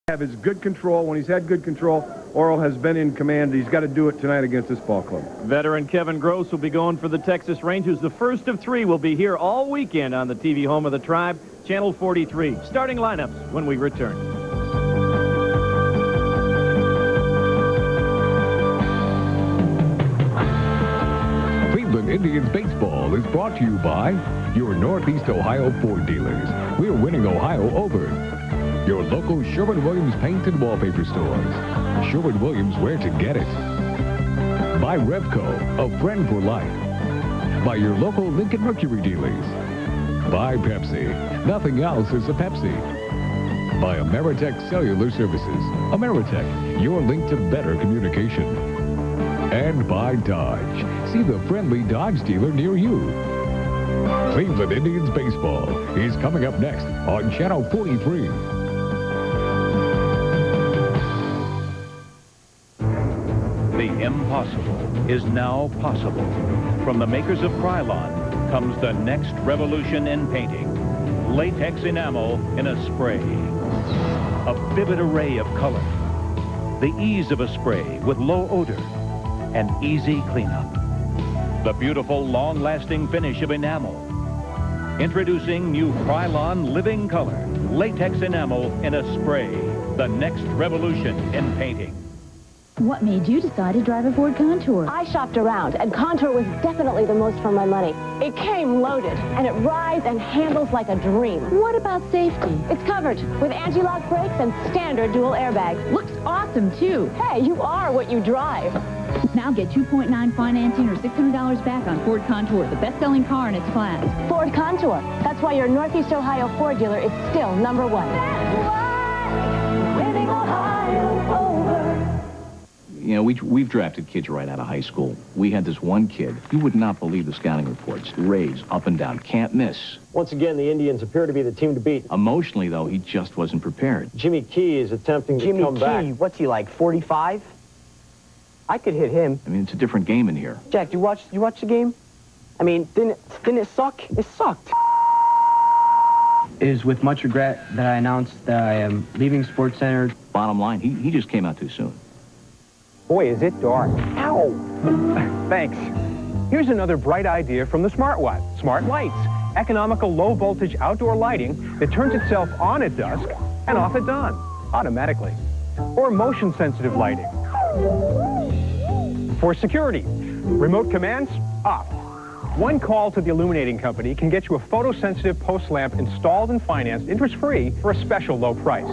Have his good control. When he's had good control, Orel has been in command. He's got to do it tonight against this ball club. Veteran Kevin Gross will be going for the Texas Rangers. The first of three will be here all weekend on the TV home of the Tribe, Channel 43. Starting lineups when we return. Cleveland Indians baseball is brought to you by your Northeast Ohio Ford dealers. We're winning Ohio over. Your local Sherwin-Williams paint and wallpaper stores. Sherwin-Williams, where to get it. By Revco, a friend for life. By your local Lincoln Mercury dealers. By Pepsi. Nothing else is a Pepsi. By Ameritech Cellular Services. Ameritech, your link to better communication. And by Dodge. See the friendly Dodge dealer near you. Cleveland Indians baseball is coming up next on Channel 43. The impossible is now possible. From the makers of Krylon comes the next revolution in painting. Latex enamel in a spray. A vivid array of color. The ease of a spray with low odor and easy cleanup. The beautiful, long-lasting finish of enamel. Introducing new Krylon Living Color. Latex enamel in a spray. The next revolution in painting. What made you decide to drive a Ford Contour? I shopped around, and Contour was definitely the most for my money. It came loaded, and it rides and handles like a dream. What about safety? It's covered with anti-lock brakes and standard dual airbags. Looks awesome, too. Hey, you are what you drive. Now get 2.9 financing or $600 back on Ford Contour, the best-selling car in its class. Ford Contour. That's why your Northeast Ohio Ford dealer is still #1. That's why winning Ohio over. You know, we've drafted kids right out of high school. We had this one kid. You would not believe the scouting reports. Rays, up and down, can't miss. Once again, the Indians appear to be the team to beat. Emotionally, though, he just wasn't prepared. Jimmy Key is attempting to come back. Jimmy Key, what's he like, 45? I could hit him. I mean, it's a different game in here. Jack, you watch the game? I mean, didn't it suck? It sucked. It is with much regret that I announced that I am leaving SportsCenter. Bottom line, he just came out too soon. Boy, is it dark. Ow! Thanks. Here's another bright idea from the Smart Watt. Smart Lights. Economical low-voltage outdoor lighting that turns itself on at dusk and off at dawn, automatically. Or motion-sensitive lighting. For security, remote commands, off. One call to the illuminating company can get you a photosensitive post lamp installed and financed interest-free for a special low price.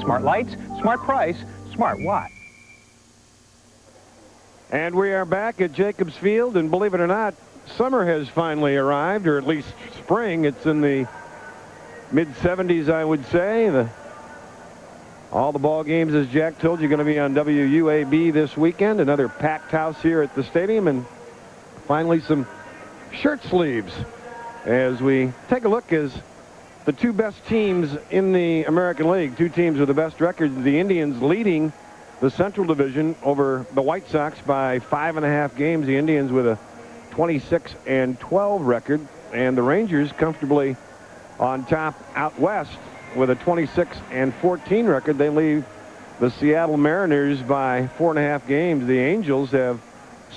Smart lights, smart price, Smart Watt. And we are back at Jacobs Field, and believe it or not, summer has finally arrived, or at least spring. It's in the mid-70s, I would say. All the ball games, as Jack told you, going to be on WUAB this weekend. Another packed house here at the stadium, and finally some shirt sleeves as we take a look as the two best teams in the American League, two teams with the best records. The Indians leading the Central Division over the White Sox by 5.5 games. The Indians with a 26-12 record, and the Rangers comfortably on top out west with a 26-14 record. They leave the Seattle Mariners by 4.5 games. The Angels have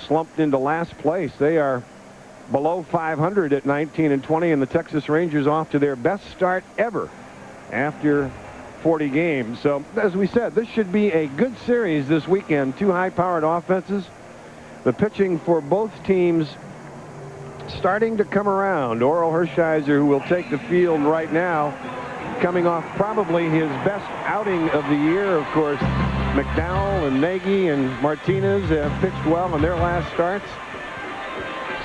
slumped into last place. They are below 500 at 19-20, and the Texas Rangers off to their best start ever after 40 games. So, as we said, this should be a good series this weekend. Two high-powered offenses. The pitching for both teams starting to come around. Orel Hershiser, who will take the field right now, coming off probably his best outing of the year. Of course, McDowell and Nagy and Martinez have pitched well in their last starts.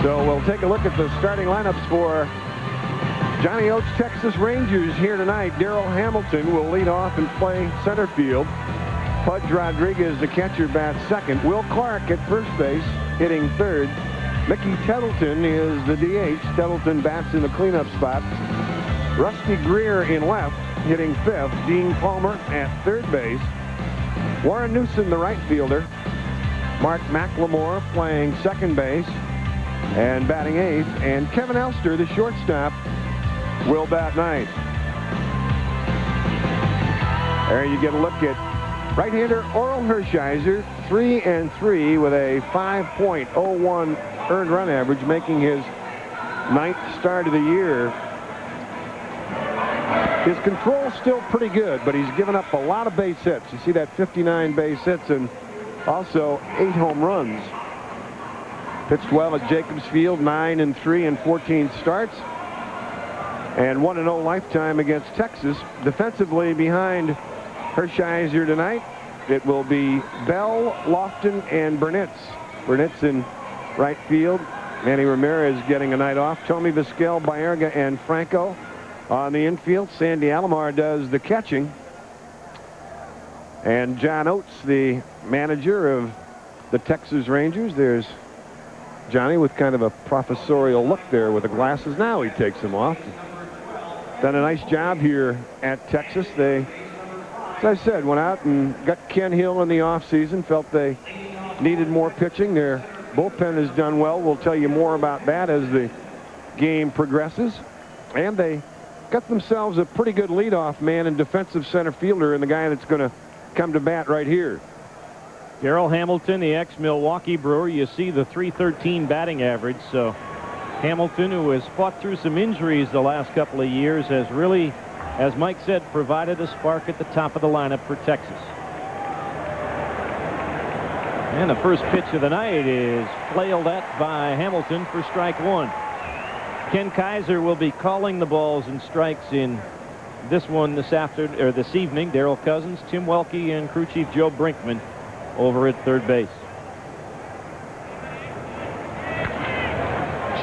So we'll take a look at the starting lineups for Johnny Oates' Texas Rangers here tonight. Darrell Hamilton will lead off and play center field. Pudge Rodriguez, the catcher, bats second. Will Clark at first base, hitting third. Mickey Tettleton is the DH. Tettleton bats in the cleanup spot. Rusty Greer in left, hitting fifth. Dean Palmer at third base. Warren Newsom, the right fielder. Mark McLemore playing second base and batting eighth. And Kevin Elster, the shortstop, will bat ninth. There you get a look at right-hander Orel Hershiser, 3-3 with a 5.01 earned run average, making his 9th start of the year. His control's still pretty good, but he's given up a lot of base hits. You see that 59 base hits and also 8 home runs. Pitched well at Jacobs Field, 9-3 in 14 starts. And 1-0 lifetime against Texas. Defensively behind Hershiser tonight, it will be Belle, Lofton, and Burnitz. Burnitz in right field. Manny Ramirez getting a night off. Thome, Vizquel, Baerga, and Franco on the infield. Sandy Alomar does the catching. And John Oates, the manager of the Texas Rangers. There's Johnny with kind of a professorial look there with the glasses. Now he takes them off. Done a nice job here at Texas. They, as I said, went out and got Ken Hill in the offseason. Felt they needed more pitching. Their bullpen has done well. We'll tell you more about that as the game progresses. And they got themselves a pretty good leadoff man and defensive center fielder, and the guy that's going to come to bat right here. Darrell Hamilton, the ex-Milwaukee Brewer. You see the .313 batting average. So Hamilton, who has fought through some injuries the last couple of years, has really, as Mike said, provided a spark at the top of the lineup for Texas. And the first pitch of the night is flailed at by Hamilton for strike 1. Ken Kaiser will be calling the balls and strikes in this one this evening. Darrell Cousins, Tim Welke, and crew chief Joe Brinkman over at third base.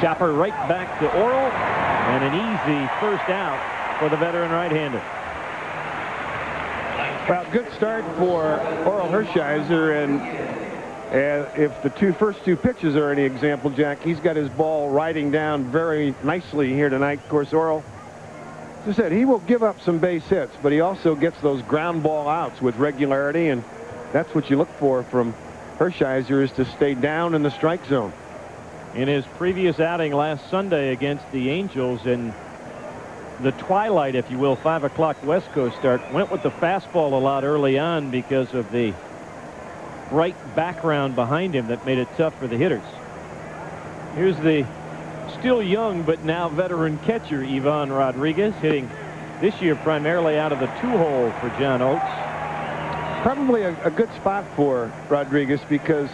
Chopper right back to Orel, and an easy first out for the veteran right-hander. Well, good start for Orel Hershiser, and if the first two pitches are any example, Jack, he's got his ball riding down very nicely here tonight. Of course, Orel, as I said, he will give up some base hits, but he also gets those ground ball outs with regularity, and that's what you look for from Hershiser, is to stay down in the strike zone. In his previous outing last Sunday against the Angels, in the twilight, if you will, 5 o'clock West Coast start, went with the fastball a lot early on because of the bright background behind him that made it tough for the hitters. Here's the still young but now veteran catcher, Ivan Rodriguez, hitting this year primarily out of the 2-hole for John Oates. Probably a good spot for Rodriguez because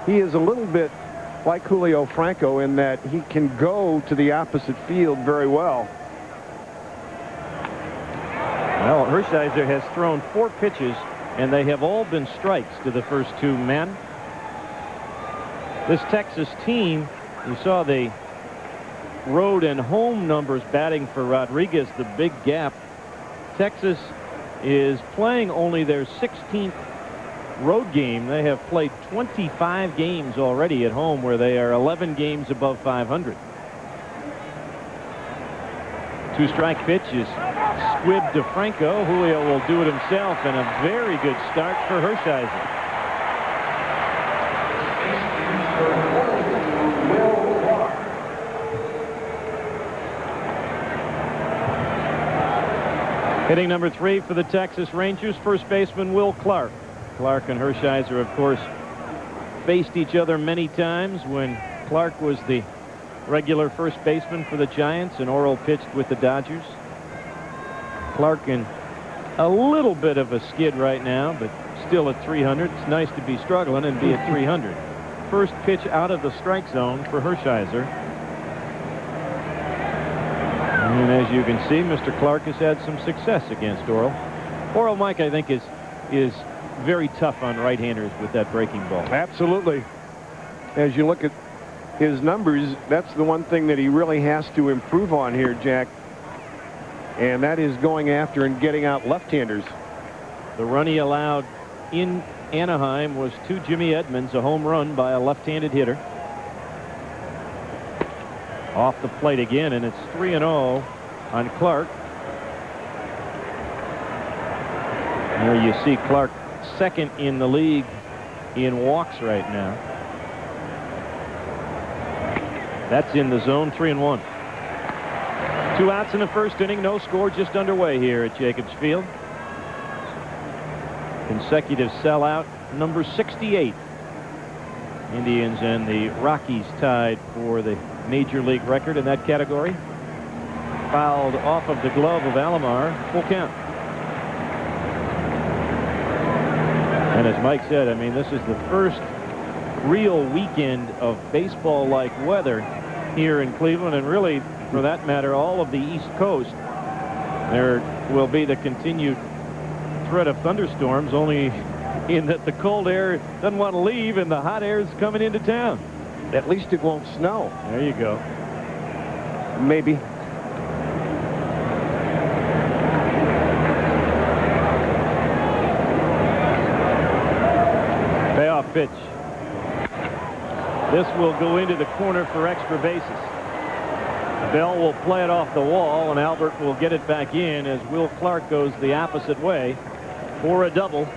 he is a little bit like Julio Franco in that he can go to the opposite field very well. Well, Hershiser has thrown 4 pitches, and they have all been strikes to the first 2 men. This Texas team, you saw the road and home numbers batting for Rodriguez, the big gap. Texas is playing only their 16th road game. They have played 25 games already at home, where they are 11 games above 500. 2-strike pitch is squibbed to Franco. Julio will do it himself, and a very good start for Hershiser. Hitting number 3 for the Texas Rangers, first baseman Will Clark. Clark and Hershiser, of course, faced each other many times when Clark was the regular first baseman for the Giants and Orel pitched with the Dodgers. Clark in a little bit of a skid right now, but still at 300. It's nice to be struggling and be at 300. First pitch out of the strike zone for Hershiser. And as you can see, Mr. Clark has had some success against Orel. Orel, Mike, I think is very tough on right-handers with that breaking ball. Absolutely. As you look at his numbers, that's the one thing that he really has to improve on here, Jack, and that is going after and getting out left-handers. The run he allowed in Anaheim was to Jimmy Edmonds, a home run by a left-handed hitter. Off the plate again, and it's 3-0 on Clark. There you see Clark second in the league in walks right now. That's in the zone. 3-1. 2 outs in the first inning. No score, just underway here at Jacobs Field. Consecutive sellout, number 68. Indians and the Rockies tied for the major league record in that category. Fouled off of the glove of Alomar, full count. And as Mike said, I mean, this is the first real weekend of baseball-like weather here in Cleveland, and really, for that matter, all of the East Coast. There will be the continued threat of thunderstorms, only in that the cold air doesn't want to leave and the hot air is coming into town. At least it won't snow. There you go. Maybe. Payoff pitch. This will go into the corner for extra bases. Bell will play it off the wall, and Albert will get it back in as Will Clark goes the opposite way for a double.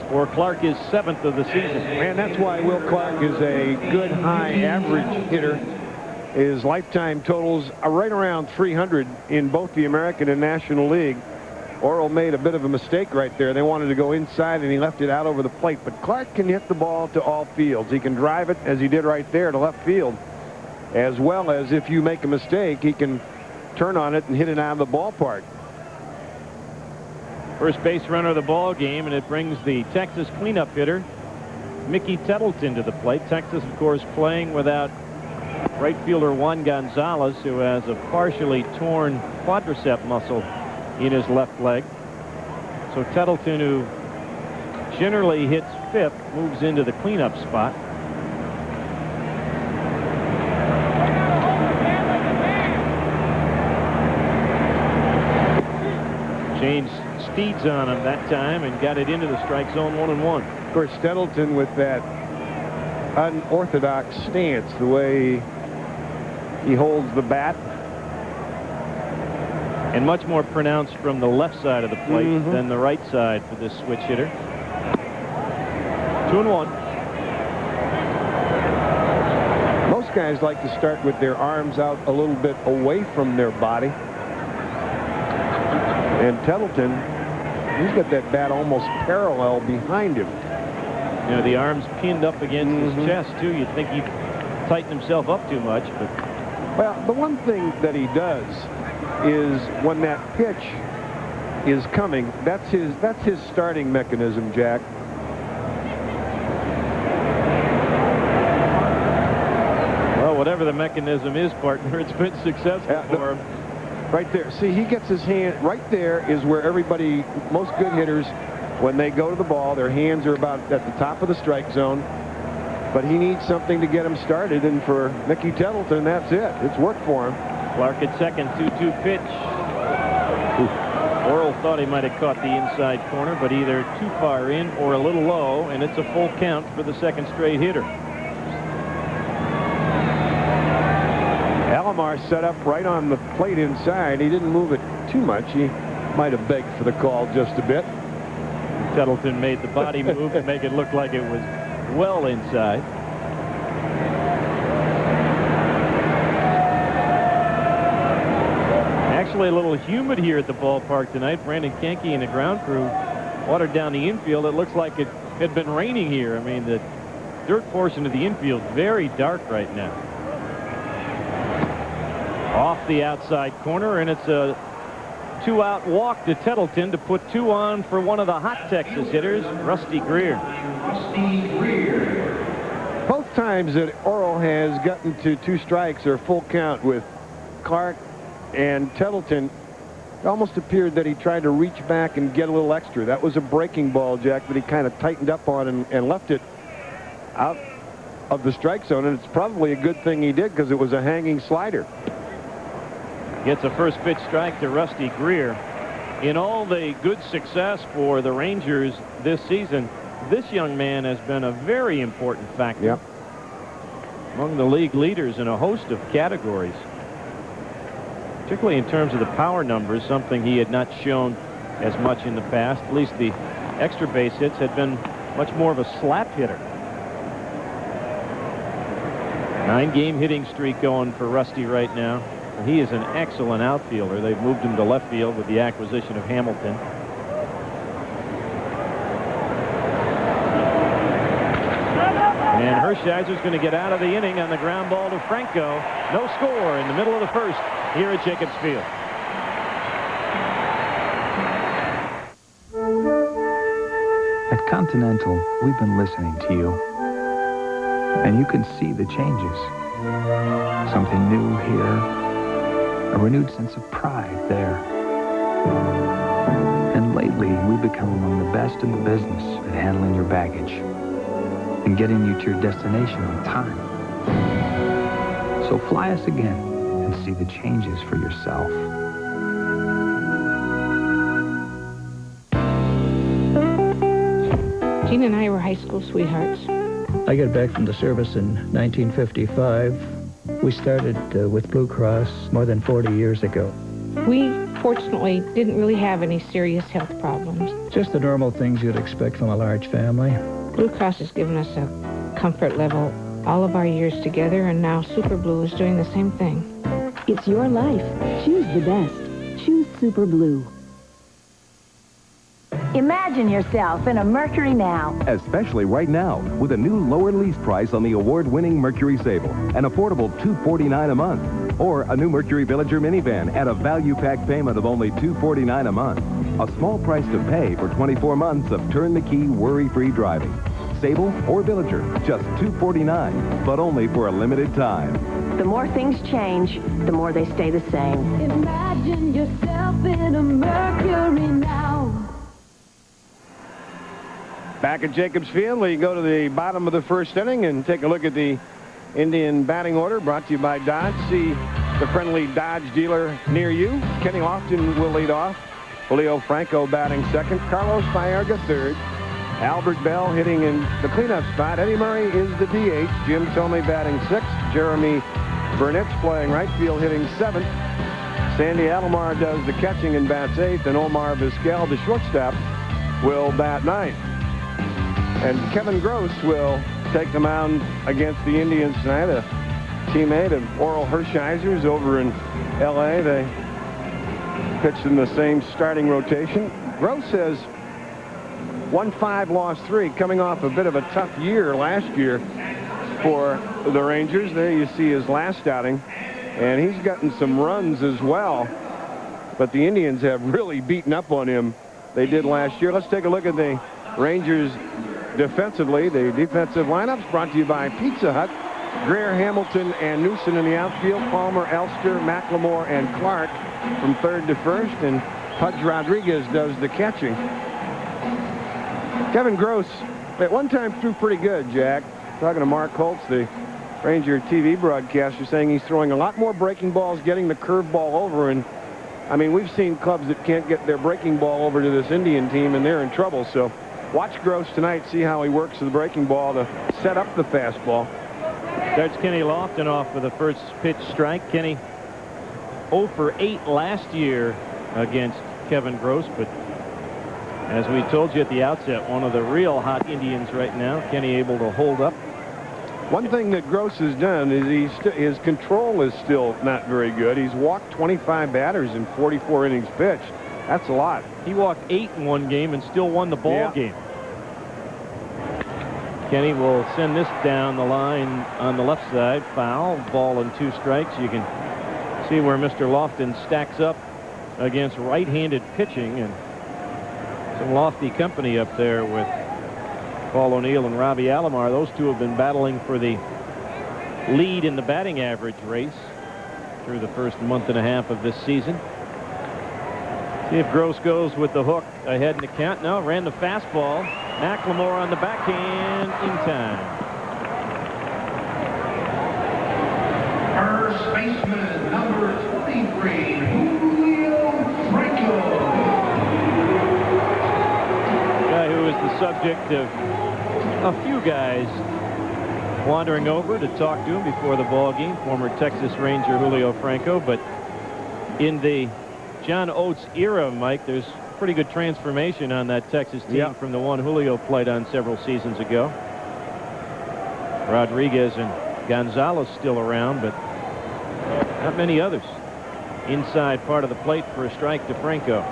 For Clark is 7th of the season. Man, that's why Will Clark is a good high average hitter. His lifetime totals are right around 300 in both the American and National League. Orel made a bit of a mistake right there. They wanted to go inside, and he left it out over the plate. But Clark can hit the ball to all fields. He can drive it, as he did right there, to left field. As well as if you make a mistake, he can turn on it and hit it out of the ballpark. First base runner of the ball game, and it brings the Texas cleanup hitter, Mickey Tettleton, to the plate. Texas, of course, playing without right fielder Juan Gonzalez, who has a partially torn quadricep muscle in his left leg. So Tettleton, who generally hits 5th, moves into the cleanup spot. Changed speeds on him that time and got it into the strike zone, 1-1. Of course, Tettleton with that unorthodox stance, the way he holds the bat. And much more pronounced from the left side of the plate than the right side for this switch hitter. 2-1. Most guys like to start with their arms out a little bit away from their body. And Tettleton, he's got that bat almost parallel behind him. You know, the arms pinned up against his chest, too. You'd think he'd tighten himself up too much, but... Well, the one thing that he does is when that pitch is coming, that's his starting mechanism, Jack. Well, whatever the mechanism is, partner, it's been successful for him. Right there. See, he gets his hand right there is where everybody, most good hitters, when they go to the ball, their hands are about at the top of the strike zone. But he needs something to get him started, and for Mickey Tettleton, that's it. It's worked for him. Clark at second, 2-2 pitch. Orel thought he might have caught the inside corner, but either too far in or a little low, and it's a full count for the second straight hitter. Alomar set up right on the plate inside. He didn't move it too much. He might have begged for the call just a bit. Tettleton made the body move to make it look like it was well inside. Actually a little humid here at the ballpark tonight. Brandon Kenke and the ground crew watered down the infield. It looks like it had been raining here. I mean, the dirt portion of the infield very dark right now. Off the outside corner, and it's a 2-out walk to Tettleton to put 2 on for one of the hot Texas hitters, Rusty Greer. Both times that Orel has gotten to 2 strikes or full count with Clark and Tettleton, it almost appeared that he tried to reach back and get a little extra. That was a breaking ball, Jack, that he kind of tightened up on and left it out of the strike zone, and it's probably a good thing he did because it was a hanging slider. Gets a first pitch strike to Rusty Greer. In all the good success for the Rangers this season, this young man has been a very important factor. Yep. Among the league leaders in a host of categories, particularly in terms of the power numbers, something he had not shown as much in the past. At least the extra base hits had been much more of a slap hitter. 9-game hitting streak going for Rusty right now. He is an excellent outfielder. They've moved him to left field with the acquisition of Hamilton. Hershiser's going to get out of the inning on the ground ball to Franco. No score in the middle of the first here at Jacobs Field. At Continental, we've been listening to you. And you can see the changes. Something new here, a renewed sense of pride there. And lately, we've become among the best in the business at handling your baggage and getting you to your destination on time. So fly us again and see the changes for yourself. Gene and I were high school sweethearts. I got back from the service in 1955. We started with Blue Cross more than 40 years ago. We, fortunately, didn't really have any serious health problems. Just the normal things you'd expect from a large family. Blue Cross has given us a comfort level all of our years together, and now Super Blue is doing the same thing. It's your life. Choose the best. Choose Super Blue. Imagine yourself in a Mercury now. Especially right now, with a new lower lease price on the award-winning Mercury Sable, an affordable $249 a month, or a new Mercury Villager minivan at a value pack payment of only $249 a month. A small price to pay for 24 months of turn-the-key, worry-free driving. Sable or Villager, just $249, but only for a limited time. The more things change, the more they stay the same. Imagine yourself in a Mercury now. Back at Jacobs Field, we go to the bottom of the first inning and take a look at the Indian batting order, brought to you by Dodge. See the friendly Dodge dealer near you. Kenny Lofton will lead off. Julio Franco batting second. Carlos Baerga third. Albert Bell hitting in the cleanup spot. Eddie Murray is the DH. Jim Thome batting sixth. Jeremy Burnitz playing right field, hitting seventh. Sandy Alomar does the catching and bats eighth. And Omar Vizquel, the shortstop, will bat ninth. And Kevin Gross will take the mound against the Indians tonight, a teammate of Orel Hershiser's over in L.A. They pitched in the same starting rotation. Gross has won 5, lost 3, coming off a bit of a tough year last year for the Rangers. There you see his last outing, and he's gotten some runs as well. But the Indians have really beaten up on him. They did last year. Let's take a look at the Rangers defensively. The defensive lineups brought to you by Pizza Hut. Greer, Hamilton, and Newson in the outfield. Palmer, Elster, McLemore, and Clark from third to first. And Pudge Rodriguez does the catching. Kevin Gross at one time threw pretty good, Jack. Talking to Mark Holtz, the Ranger TV broadcaster, saying he's throwing a lot more breaking balls, getting the curve ball over. And I mean, we've seen clubs that can't get their breaking ball over to this Indian team, and they're in trouble. So watch Gross tonight, see how he works the breaking ball to set up the fastball. Starts Kenny Lofton off with a first pitch strike. Kenny 0 for 8 last year against Kevin Gross, but as we told you at the outset, one of the real hot Indians right now. Kenny able to hold up. One thing that Gross has done is his control is still not very good. He's walked 25 batters in 44 innings pitched. That's a lot. He walked 8 in one game and still won the ball game. Kenny will send this down the line on the left side. Foul. Ball and 2 strikes. You can see where Mr. Lofton stacks up against right-handed pitching, and some lofty company up there with Paul O'Neill and Robbie Alomar. Those two have been battling for the lead in the batting average race through the first month and a half of this season. See if Gross goes with the hook ahead in the count. Now ran the fastball. McLemore on the backhand in time. First baseman, number 23, Julio Franco. Guy who is the subject of a few guys wandering over to talk to him before the ball game. Former Texas Ranger Julio Franco, but in the John Oates era, Mike, there's pretty good transformation on that Texas team from the one Julio played on several seasons ago. Rodriguez and Gonzalez still around, but not many others. Inside part of the plate for a strike to Franco.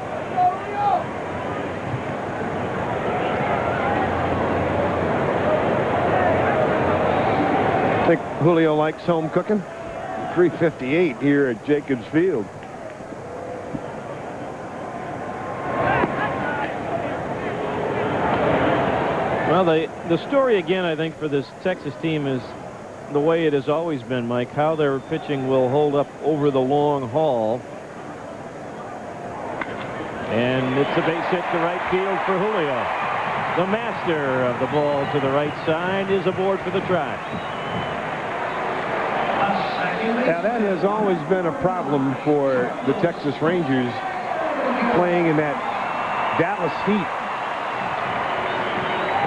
Julio likes home cooking. 358 here at Jacobs Field. Well, the story again, I think, for this Texas team is the way it has always been, Mike, how their pitching will hold up over the long haul. And it's a base hit to right field for Julio. The master of the ball to the right side is aboard for the try. Now, that has always been a problem for the Texas Rangers playing in that Dallas heat.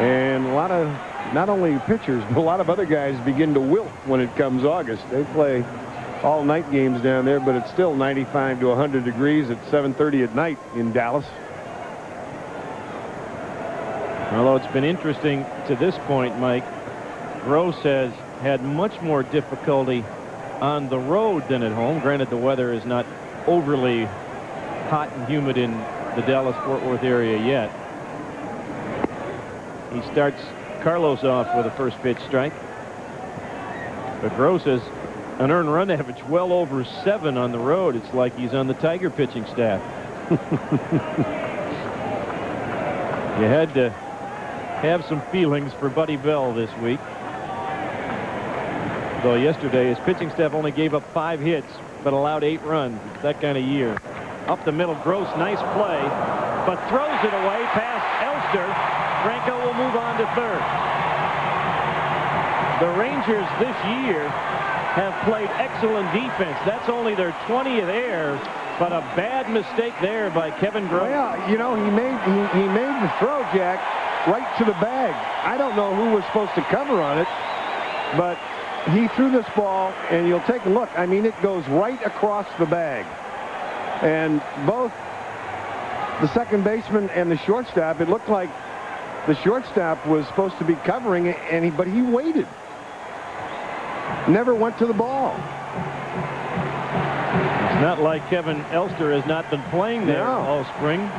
And a lot of, not only pitchers, but a lot of other guys begin to wilt when it comes August. They play all night games down there, but it's still 95 to 100 degrees at 7:30 at night in Dallas. Although it's been interesting to this point, Mike, Gross has had much more difficulty on the road than at home. Granted, the weather is not overly hot and humid in the Dallas-Fort Worth area yet. He starts Carlos off with a first pitch strike. But Gross has an earned run average well over 7 on the road. It's like he's on the Tiger pitching staff. You had to have some feelings for Buddy Bell this week. Though yesterday his pitching staff only gave up 5 hits but allowed 8 runs. It's that kind of year. Up the middle, Gross, nice play, but throws it away past Elster. Franco will move on to third. The Rangers this year have played excellent defense. That's only their 20th error, but a bad mistake there by Kevin Gross. Well, you know, he made the throw, Jack, right to the bag. I don't know who was supposed to cover on it, but he threw this ball, and you'll take a look. I mean, it goes right across the bag. And both the second baseman and the shortstop, it looked like the shortstop was supposed to be covering it, but he waited. Never went to the ball. It's not like Kevin Elster has not been playing there all spring.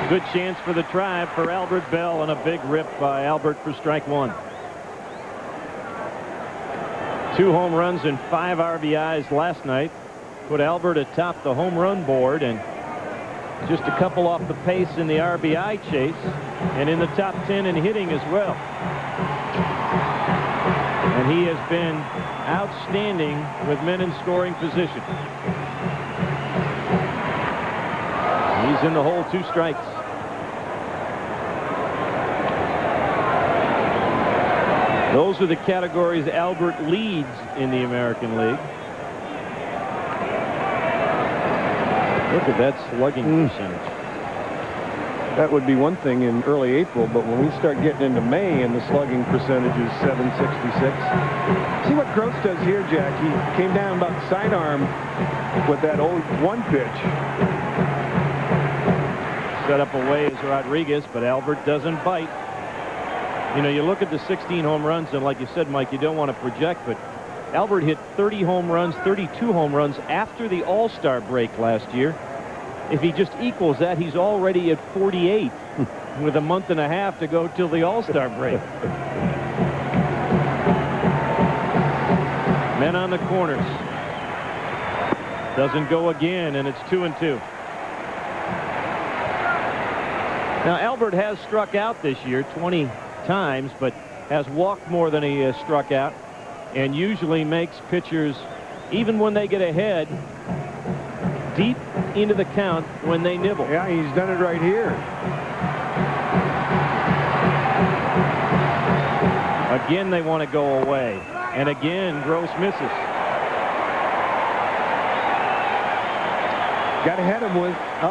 Good chance for the try for Albert Bell, and a big rip by Albert for strike 1. 2 home runs and 5 RBIs last night put Albert atop the home run board, and just a couple off the pace in the RBI chase, and in the top 10 in hitting as well. And he has been outstanding with men in scoring position. He's in the hole, 2 strikes. Those are the categories Albert leads in the American League. Look at that slugging percentage. That would be one thing in early April, but when we start getting into May and the slugging percentage is 766. See what Gross does here, Jack. He came down about the sidearm with that 0-1 pitch. Set up away is Rodriguez, but Albert doesn't bite. You know, you look at the 16 home runs, and like you said, Mike, you don't want to project, but Albert hit 30 home runs, 32 home runs after the All-Star break last year. If he just equals that, he's already at 48 with a month and a half to go till the All-Star break. Men on the corners. Doesn't go again, and it's 2-2. Now, Albert has struck out this year 20 times, but has walked more than he has struck out, and usually makes pitchers, even when they get ahead, deep into the count when they nibble. Yeah, he's done it right here. Again, they want to go away, and again, Gross misses. Got ahead of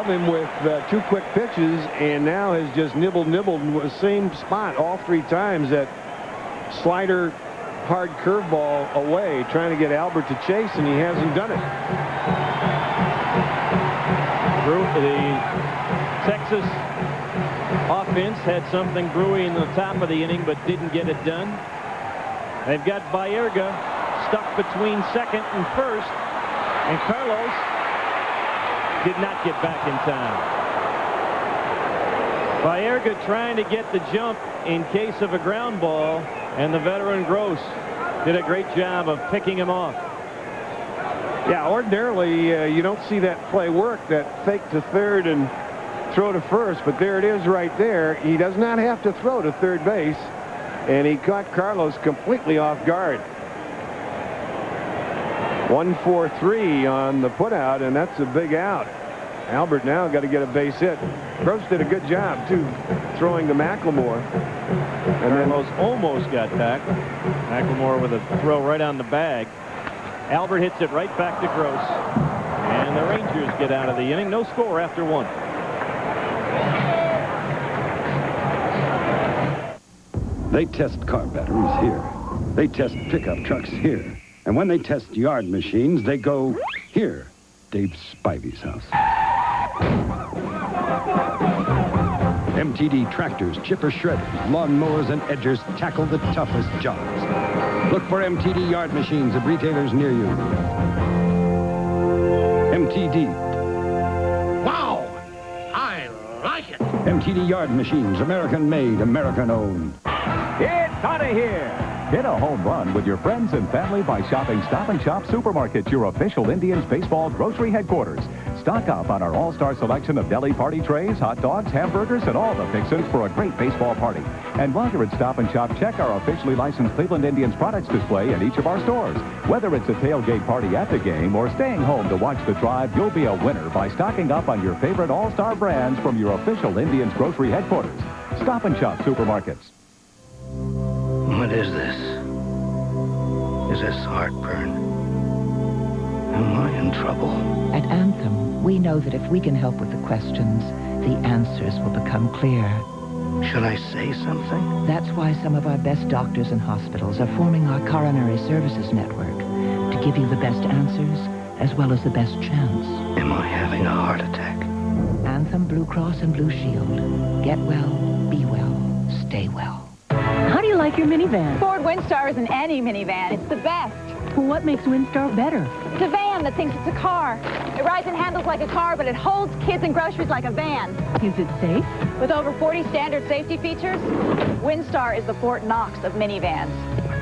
him with 2 quick pitches, and now has just nibbled in the same spot all 3 times. That slider, hard curveball away, trying to get Albert to chase, and he hasn't done it. The Texas offense had something brewing in the top of the inning, but didn't get it done. They've got Baerga stuck between second and first, and Carlos did not get back in time. Baerga trying to get the jump in case of a ground ball, and the veteran Gross did a great job of picking him off. Yeah, ordinarily you don't see that play work, that fake to third and throw to first, but there it is right there. He does not have to throw to third base, and he caught Carlos completely off guard. 1-4-3 on the putout, and that's a big out. Albert now got to get a base hit. Gross did a good job, too, throwing to McLemore. And Carlos almost got back. McLemore with a throw right on the bag. Albert hits it right back to Gross. And the Rangers get out of the inning. No score after 1. They test car batteries here. They test pickup trucks here. And when they test yard machines, they go here, Dave Spivey's house. MTD tractors, chipper shredders, lawnmowers, and edgers tackle the toughest jobs. Look for MTD yard machines at retailers near you. MTD. Wow! I like it! MTD yard machines, American made, American owned. It's out of here! Hit a home run with your friends and family by shopping Stop & Shop Supermarket, your official Indians baseball grocery headquarters. Stock up on our all-star selection of deli party trays, hot dogs, hamburgers, and all the fixins for a great baseball party. And while you're at Stop & Shop, check our officially licensed Cleveland Indians products display in each of our stores. Whether it's a tailgate party at the game or staying home to watch the Tribe, you'll be a winner by stocking up on your favorite all-star brands from your official Indians grocery headquarters. Stop & Shop Supermarkets. What is this? Is this heartburn? Am I in trouble? At Anthem, we know that if we can help with the questions, the answers will become clear. Should I say something? That's why some of our best doctors and hospitals are forming our coronary services network to give you the best answers as well as the best chance. Am I having a heart attack? Anthem Blue Cross and Blue Shield. Get well, be well, stay well. How do you like your minivan? Ford Windstar isn't any minivan. It's the best. Well, what makes Windstar better? It's a van that thinks it's a car. It rides and handles like a car, but it holds kids and groceries like a van. Is it safe? With over 40 standard safety features, Windstar is the Fort Knox of minivans.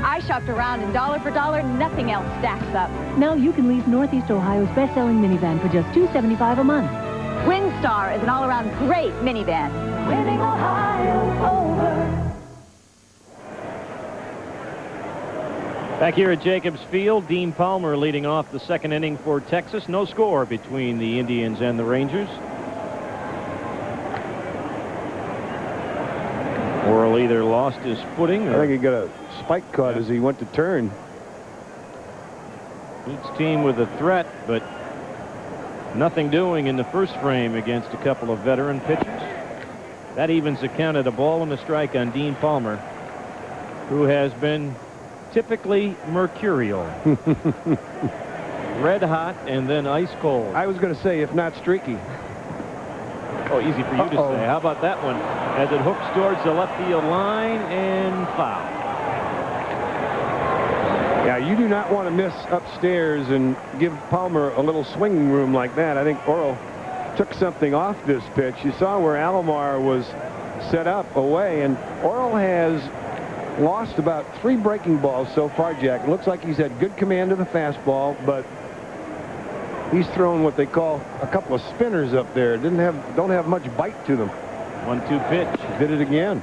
I shopped around, and dollar for dollar, nothing else stacks up. Now you can lease Northeast Ohio's best-selling minivan for just $275 a month. Windstar is an all-around great minivan. Winning Ohio over. Back here at Jacobs Field, Dean Palmer leading off the second inning for Texas. No score between the Indians and the Rangers. Orel either lost his footing or... I think he got a spike cut as he went to turn. Each team with a threat, but nothing doing in the first frame against a couple of veteran pitchers. That evens the count at a ball and a strike on Dean Palmer, who has been typically mercurial. Red hot and then ice cold. I was going to say, if not streaky. Oh, easy for you to say. How about that one? As it hooks towards the left field line and foul. Yeah, you do not want to miss upstairs and give Palmer a little swinging room like that. I think Orel took something off this pitch. You saw where Alomar was set up away, and Orel has lost about 3 breaking balls so far, Jack. It looks like he's had good command of the fastball, but he's thrown what they call a couple of spinners up there. Don't have much bite to them. 1-2 pitch. Did it again.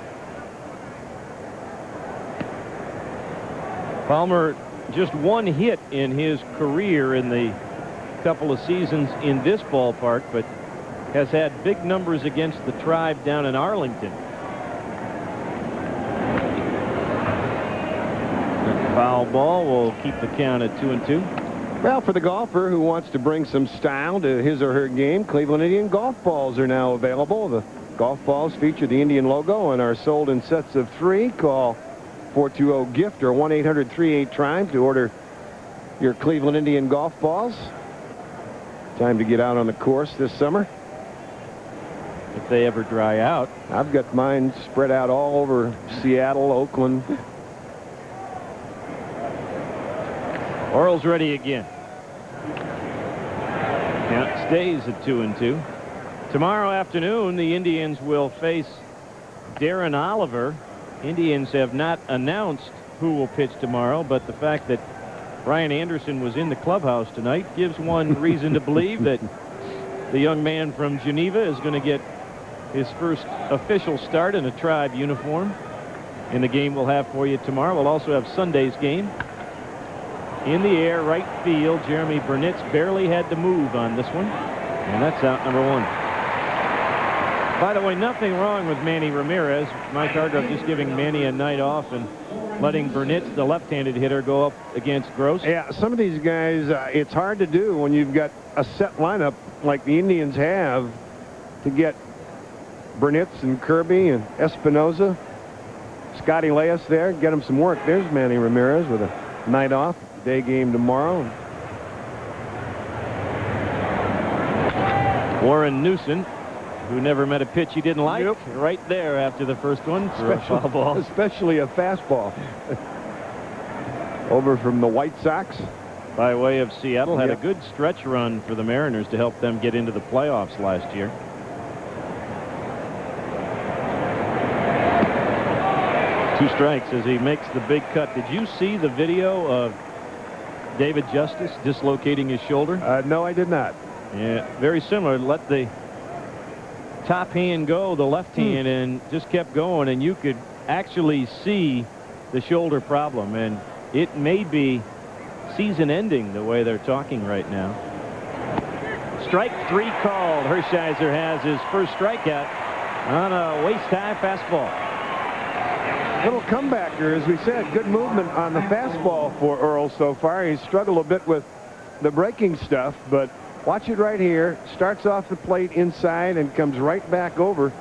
Palmer just 1 hit in his career in the couple of seasons in this ballpark, but has had big numbers against the Tribe down in Arlington. Foul ball will keep the count at 2-2. Well, for the golfer who wants to bring some style to his or her game, Cleveland Indian golf balls are now available. The golf balls feature the Indian logo and are sold in sets of 3. Call 420-GIFT or 1-800-38-TRIBE to order your Cleveland Indian golf balls. Time to get out on the course this summer. If they ever dry out. I've got mine spread out all over Seattle, Oakland. Orel's ready again. Count stays at 2-2. Tomorrow afternoon, the Indians will face Darren Oliver. Indians have not announced who will pitch tomorrow, but the fact that Brian Anderson was in the clubhouse tonight gives one reason to believe that the young man from Geneva is going to get his first official start in a Tribe uniform in the game we'll have for you tomorrow. We'll also have Sunday's game. In the air, right field, Jeremy Burnitz barely had to move on this one, and that's out number 1. By the way, nothing wrong with Manny Ramirez. Mike Hargrove just giving Manny a night off and letting Burnitz, the left-handed hitter, go up against Gross. Yeah, some of these guys, it's hard to do when you've got a set lineup like the Indians have to get Burnitz and Kirby and Espinoza, Scotty Leas there, get him some work. There's Manny Ramirez with a night off, day game tomorrow. Warren Newson, who never met a pitch he didn't like, right there after the first one for a foul ball. Especially a fastball. Over from the White Sox. By way of Seattle, had a good stretch run for the Mariners to help them get into the playoffs last year. Two strikes as he makes the big cut. Did you see the video of David Justice dislocating his shoulder? No, I did not. Yeah, very similar. Let the top hand go, the left hand, and just kept going, and you could actually see the shoulder problem, and it may be season ending the way they're talking right now. Strike 3 called. Hershiser has his first strikeout on a waist-high fastball. Little comebacker, as we said. Good movement on the fastball for Orel so far. He's struggled a bit with the breaking stuff, but watch it right here. Starts off the plate inside and comes right back over.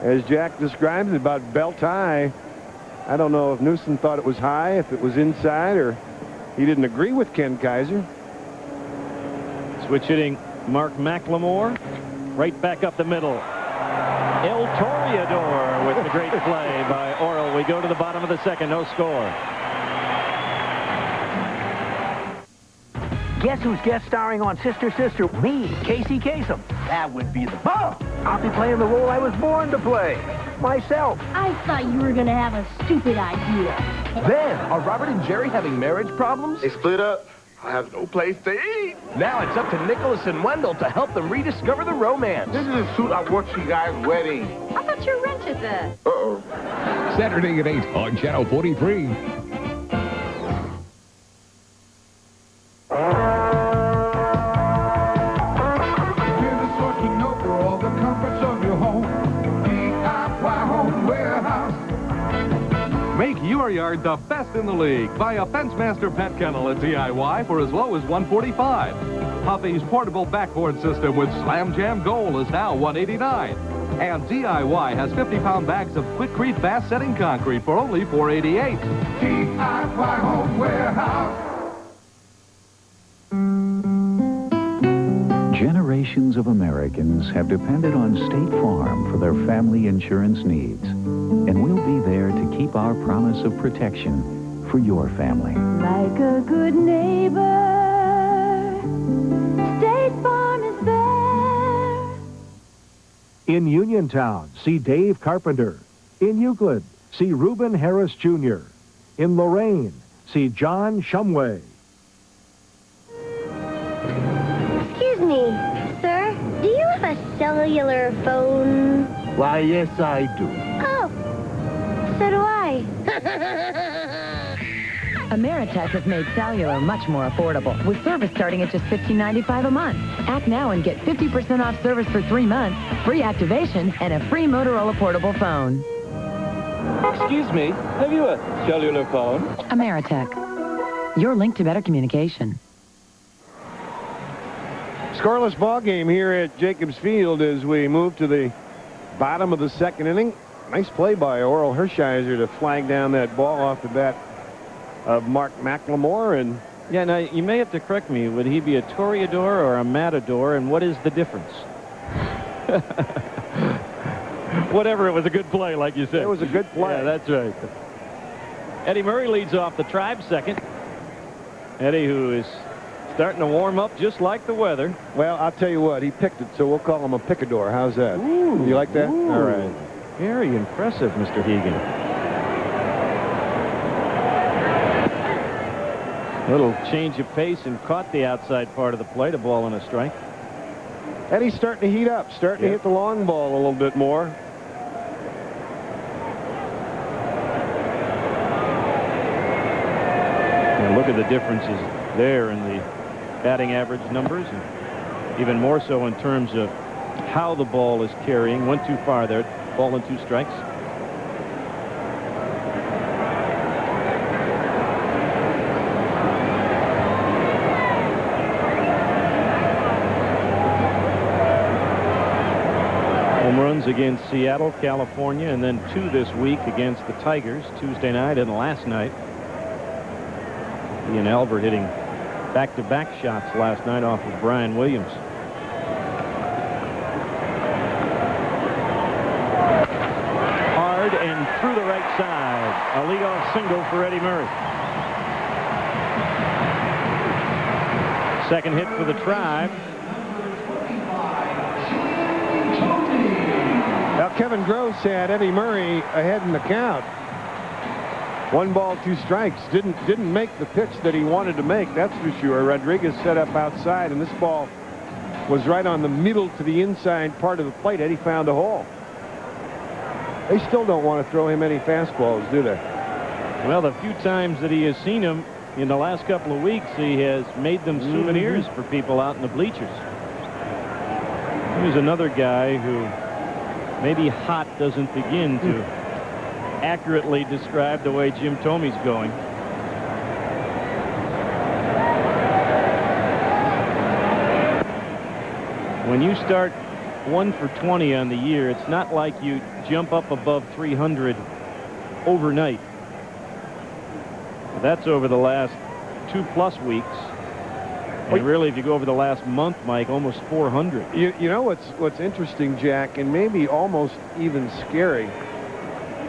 As Jack describes it, about belt high. I don't know if Newsom thought it was high, if it was inside, or he didn't agree with Ken Kaiser. Switch hitting Mark McLemore. Right back up the middle. El Toreador with the great play by Orel. We go to the bottom of the second. No score. Guess who's guest starring on Sister Sister? Me, Casey Kasem. That would be the bomb. I'll be playing the role I was born to play. Myself. I thought you were going to have a stupid idea. Then, are Robert and Jerry having marriage problems? They split up. I have no place to eat. Now it's up to Nicholas and Wendell to help them rediscover the romance. This is a suit I wore to you guys' wedding. I thought your wrench is there. Uh-oh. Saturday at 8 on Channel 43. Make your yard the best in the league. Buy a Fencemaster pet kennel at DIY for as low as $145. Puffy's portable backboard system with Slam Jam Goal is now $189. And DIY has 50-pound bags of Quikrete fast setting concrete for only $488. DIY Home Warehouse. Generations of Americans have depended on State Farm for their family insurance needs. And we'll be there to keep our promise of protection for your family. Like a good neighbor, State Farm is there. In Uniontown, see Dave Carpenter. In Euclid, see Reuben Harris Jr. In Lorraine, see John Shumway. Excuse me, sir. Do you have a cellular phone? Why, yes, I do. Oh, so do I. Ameritech has made cellular much more affordable, with service starting at just $15.95 a month. Act now and get 50% off service for 3 months, free activation, and a free Motorola portable phone. Excuse me, have you a cellular phone? Ameritech, your link to better communication. Scoreless ball game here at Jacobs Field as we move to the bottom of the second inning. Nice play by Orel Hershiser to flag down that ball off the bat of Mark McLemore. And yeah, now you may have to correct me. Would he be a Toreador or a Matador, and what is the difference? Whatever, it was a good play, like you said. It was a good play. Yeah, that's right. Eddie Murray leads off the Tribe second. Eddie, who is starting to warm up just like the weather. Well, I'll tell you what, he picked it, so we'll call him a picador. How's that? Ooh, you like that? Ooh. All right. Very impressive, Mr. Hegan. Little change of pace and caught the outside part of the plate, a ball and a strike. And he's starting to heat up, starting to hit the long ball a little bit more. And look at the differences there in the batting average numbers, and even more so in terms of how the ball is carrying. Went too far there. Ball and 2 strikes. Home runs against Seattle, California, and then 2 this week against the Tigers, Tuesday night and last night. Ian Albert hitting back-to-back shots last night off of Brian Williams. Hard and through the right side. A leadoff single for Eddie Murray. Second hit for the Tribe. Now, Kevin Gross had Eddie Murray ahead in the count. 1 ball, 2 strikes. Didn't make the pitch that he wanted to make, that's for sure. Rodriguez set up outside, and this ball was right on the middle to the inside part of the plate. Eddie found a hole. They still don't want to throw him any fastballs, do they? Well, the few times that he has seen him in the last couple of weeks, he has made them souvenirs for people out in the bleachers. Here's another guy who maybe hot doesn't begin to accurately describe the way Jim Thome's going. When you start 1 for 20 on the year, it's not like you jump up above 300 overnight. That's over the last 2+ weeks. And really, if you go over the last month, Mike, almost 400. You know what's interesting, Jack, and maybe almost even scary,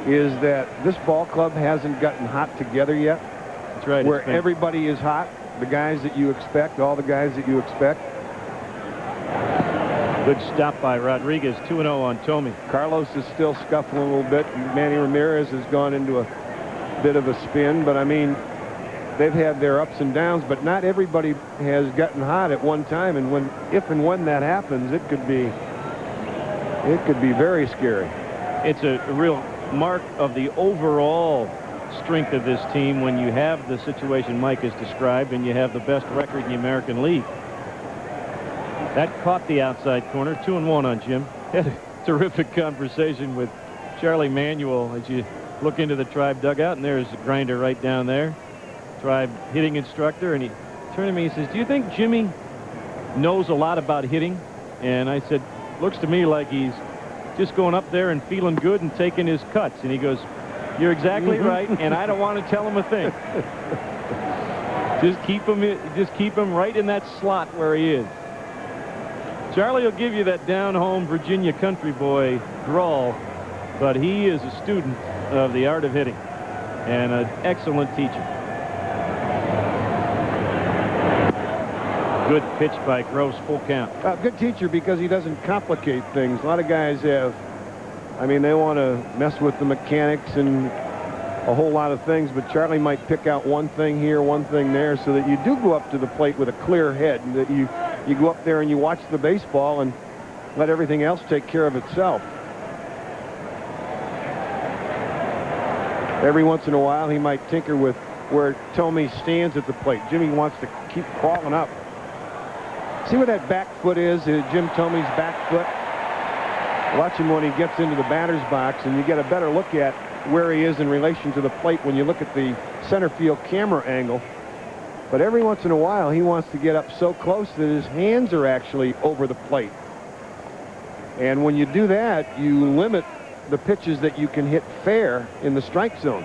is that this ball club hasn't gotten hot together yet. That's right. Where everybody is hot, the guys that you expect, all the guys that you expect. Good stop by Rodriguez, 2-0 on Thome. Carlos is still scuffling a little bit. Manny Ramirez has gone into a bit of a spin, but I mean, they've had their ups and downs, but not everybody has gotten hot at one time, and if and when that happens, it could be very scary. It's a real mark of the overall strength of this team when you have the situation Mike has described and you have the best record in the American League. That caught the outside corner. 2-1 on Jim. Had a terrific conversation with Charlie Manuel as you look into the Tribe dugout, and there's a grinder right down there. Tribe hitting instructor, and he turned to me and says, "Do you think Jimmy knows a lot about hitting?" And I said, "Looks to me like he's just going up there and feeling good and taking his cuts." And he goes, "You're exactly right, and I don't want to tell him a thing. Just keep him right in that slot where he is." Charlie will give you that down-home Virginia country boy drawl, but he is a student of the art of hitting and an excellent teacher. Good pitch by Gross, full count. Good teacher because he doesn't complicate things. A lot of guys have, I mean, they want to mess with the mechanics and a whole lot of things, but Charlie might pick out one thing here, one thing there, so that you do go up to the plate with a clear head, and that you go up there and you watch the baseball and let everything else take care of itself. Every once in a while, he might tinker with where Thome stands at the plate. Jimmy wants to keep crawling up. See where that back foot is, Jim Thome's back foot? Watch him when he gets into the batter's box, and you get a better look at where he is in relation to the plate when you look at the center field camera angle. But every once in a while, he wants to get up so close that his hands are actually over the plate. And when you do that, you limit the pitches that you can hit fair in the strike zone.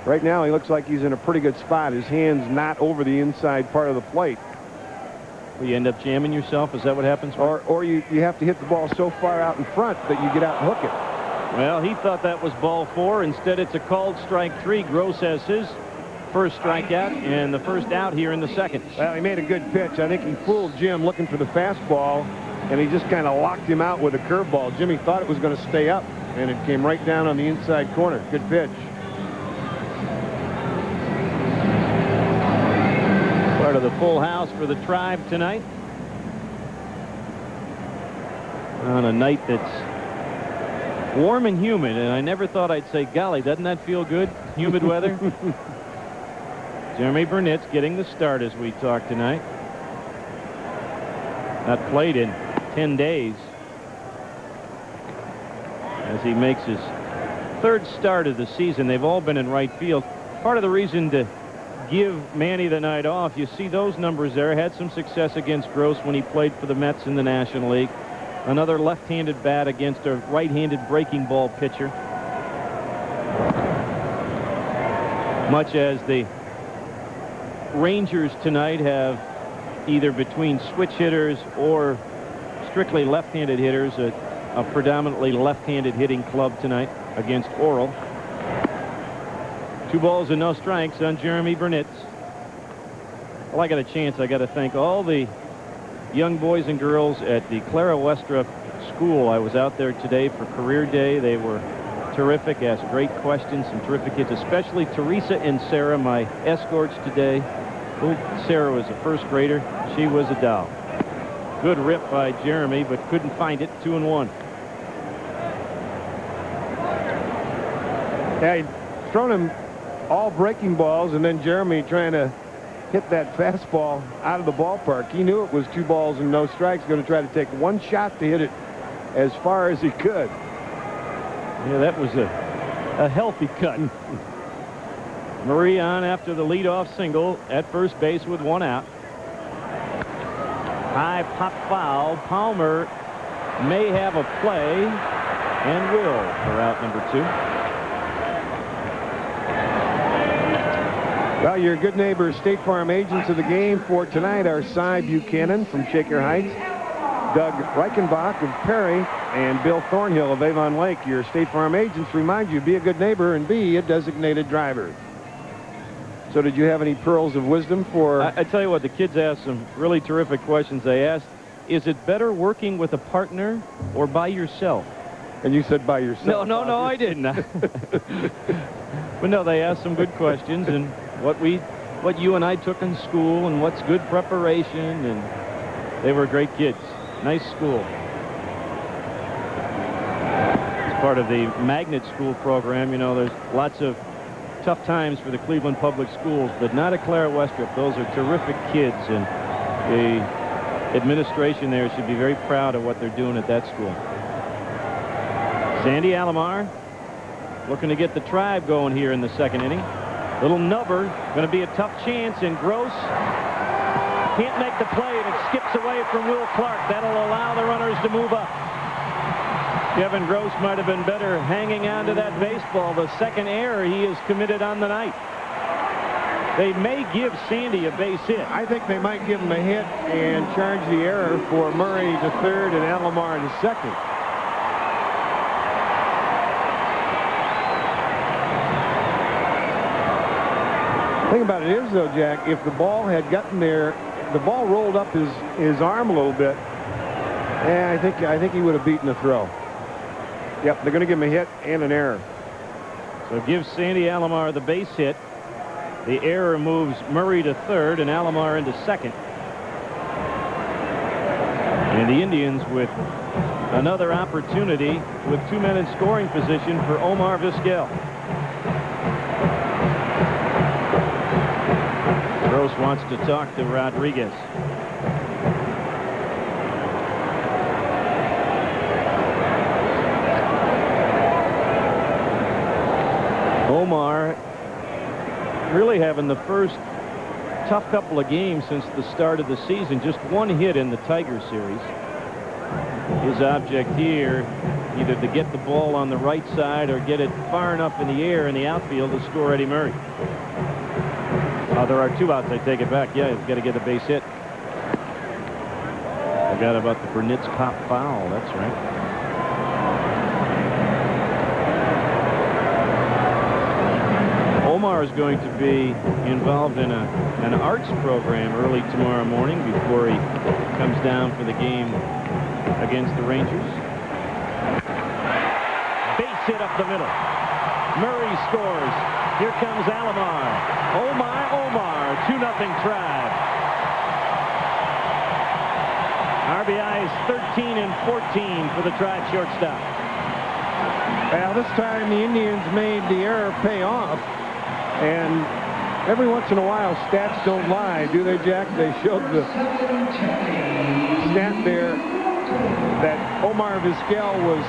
Right now, he looks like he's in a pretty good spot. His hand's not over the inside part of the plate. Well, you end up jamming yourself? Is that what happens? Or you have to hit the ball so far out in front that you get out and hook it. Well, he thought that was ball 4. Instead, it's a called strike 3. Gross has his first strikeout and the first out here in the second. Well, he made a good pitch. I think he fooled Jim looking for the fastball, and he just kind of locked him out with a curveball. Jimmy thought it was going to stay up, and it came right down on the inside corner. Good pitch. of the full house for the Tribe tonight. On a night that's warm and humid, and I never thought I'd say, golly, doesn't that feel good? Humid weather. Jeremy Burnitz getting the start as we talk tonight. Not played in 10 days as he makes his third start of the season. They've all been in right field. Part of the reason to give Manny the night off, you see those numbers there. Had some success against Gross when he played for the Mets in the National League. Another left-handed bat against a right-handed breaking ball pitcher. Much as the Rangers tonight have either between switch hitters or strictly left-handed hitters, a predominantly left-handed hitting club tonight against Orel. 2 balls and no strikes on Jeremy Burnitz. Well, I got a chance. I got to thank all the young boys and girls at the Clara Westrup School. I was out there today for Career Day. They were terrific, asked great questions, some terrific kids, especially Teresa and Sarah, my escorts today. Sarah was a first grader. She was a doll. Good rip by Jeremy, but couldn't find it. 2-1. Yeah, he'd thrown him all breaking balls, and then Jeremy trying to hit that fastball out of the ballpark. He knew it was 2 balls and no strikes, going to try to take one shot to hit it as far as he could. Yeah, that was a healthy cut. Embree on after the leadoff single at first base with 1 out. High pop foul. Palmer may have a play and will for out number 2. Well, your good neighbor State Farm agents of the game for tonight are Cy Buchanan from Shaker Heights, Doug Reichenbach of Perry, and Bill Thornhill of Avon Lake. Your State Farm agents remind you, be a good neighbor and be a designated driver. So did you have any pearls of wisdom for... I tell you what, the kids asked some really terrific questions. They asked, is it better working with a partner or by yourself? And you said by yourself. No, I didn't. But no, they asked some good questions, and what you and I took in school and what's good preparation, and they were great kids. Nice school. It's part of the magnet school program. You know, there's lots of tough times for the Cleveland Public Schools, but not at Clara Westrup. Those are terrific kids, and the administration there should be very proud of what they're doing at that school. Sandy Alomar looking to get the Tribe going here in the 2nd inning. Little nubber, going to be a tough chance, and Gross can't make the play, and it skips away from Will Clark. That'll allow the runners to move up. Kevin Gross might have been better hanging on to that baseball. The 2nd error he has committed on the night. They may give Sandy a base hit. I think they might give him a hit and charge the error for Murray to 3rd and Alomar to 2nd. The thing about it is, though, Jack, if the ball had gotten there, the ball rolled up his arm a little bit, and I think he would have beaten the throw. Yep, they're going to give him a hit and an error. So give Sandy Alomar the base hit. The error moves Murray to 3rd and Alomar into 2nd. And the Indians with another opportunity with 2 men in scoring position for Omar Vizquel. Gross wants to talk to Rodriguez. Omar really having the first tough couple of games since the start of the season. Just 1 hit in the Tiger series. His object here, either to get the ball on the right side or get it far enough in the air in the outfield to score Eddie Murray. There are 2 outs. I take it back. Yeah, he's got to get a base hit. Forgot about the Burnitz pop foul. That's right. Omar is going to be involved in an arts program early tomorrow morning before he comes down for the game against the Rangers. Base hit up the middle. Murray scores. Here comes Alomar. Oh my, Omar. 2-0 Tribe. RBIs 13 and 14 for the Tribe shortstop. Well, this time the Indians made the error pay off. And every once in a while, stats don't lie, do they, Jack? They showed the stat there that Omar Vizquel was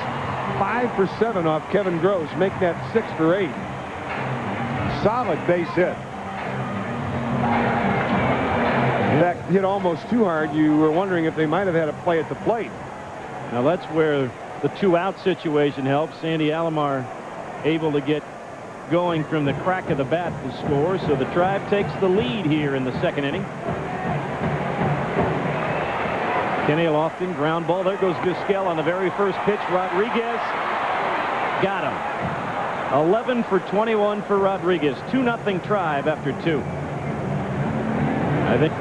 5 for 7 off Kevin Gross, making that 6 for 8. Solid base hit. In fact, hit almost too hard. You were wondering if they might have had a play at the plate. Now that's where the 2-out situation helps. Sandy Alomar able to get going from the crack of the bat to score, so the Tribe takes the lead here in the second inning. Kenny Lofton, ground ball. There goes Vizquel on the very first pitch. Rodriguez got him. 11 for 21 for Rodriguez. 2-0 Tribe after 2. I think.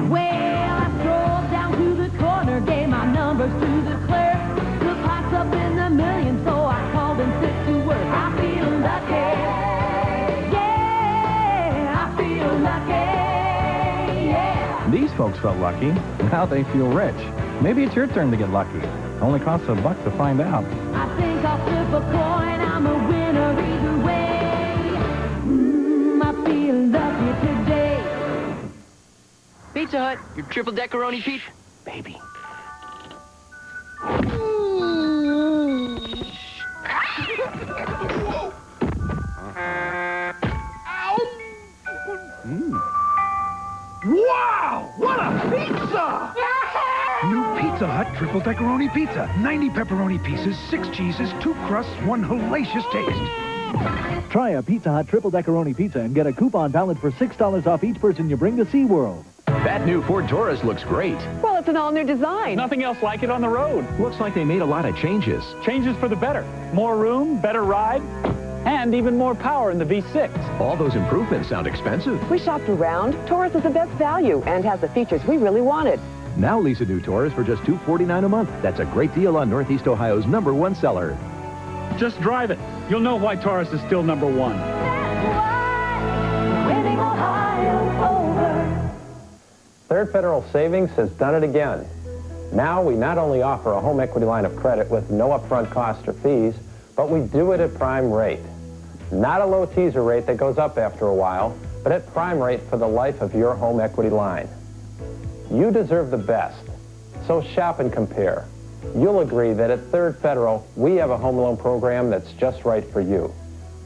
Well, I strolled down to the corner, gave my numbers to the clerk. The pot's up in the million, so I called and said to work. I feel lucky. Yeah, I feel lucky. Yeah. These folks felt lucky. Now they feel rich. Maybe it's your turn to get lucky. Only costs $1 to find out. I think I'll flip a coin. I'm a winner either way. I feel lucky today. Pizza Hut, your triple deckeroni pizza. Baby. Wow! What a pizza! New Pizza Hut Triple Deckeroni Pizza. 90 pepperoni pieces, 6 cheeses, 2 crusts, 1 hellacious taste. Try a Pizza Hut Triple Deckeroni Pizza and get a coupon valid for $6 off each person you bring to SeaWorld. That new Ford Taurus looks great. Well, it's an all-new design. Nothing else like it on the road. Looks like they made a lot of changes. Changes for the better. More room, better ride, and even more power in the V6. All those improvements sound expensive. We shopped around. Taurus is the best value and has the features we really wanted. Now lease a new Taurus for just $249 a month. That's a great deal on Northeast Ohio's #1 seller. Just drive it. You'll know why Taurus is still #1. Third Federal Savings has done it again. Now we not only offer a home equity line of credit with no upfront cost or fees, but we do it at prime rate. Not a low teaser rate that goes up after a while, but at prime rate for the life of your home equity line. You deserve the best, so shop and compare. You'll agree that at Third Federal, we have a home loan program that's just right for you.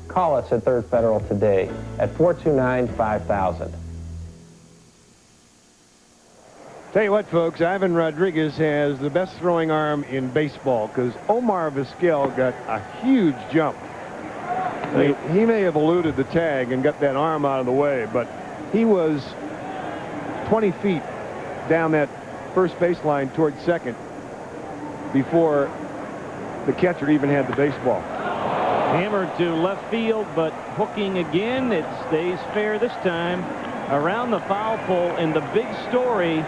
Call us at Third Federal today at 429-5000. Tell you what, folks, Ivan Rodriguez has the best throwing arm in baseball because Omar Vizquel got a huge jump. He may have eluded the tag and got that arm out of the way, but he was 20 feet down that first baseline towards second before the catcher even had the baseball. Hammered to left field, but hooking again. It stays fair this time around the foul pole. And the big story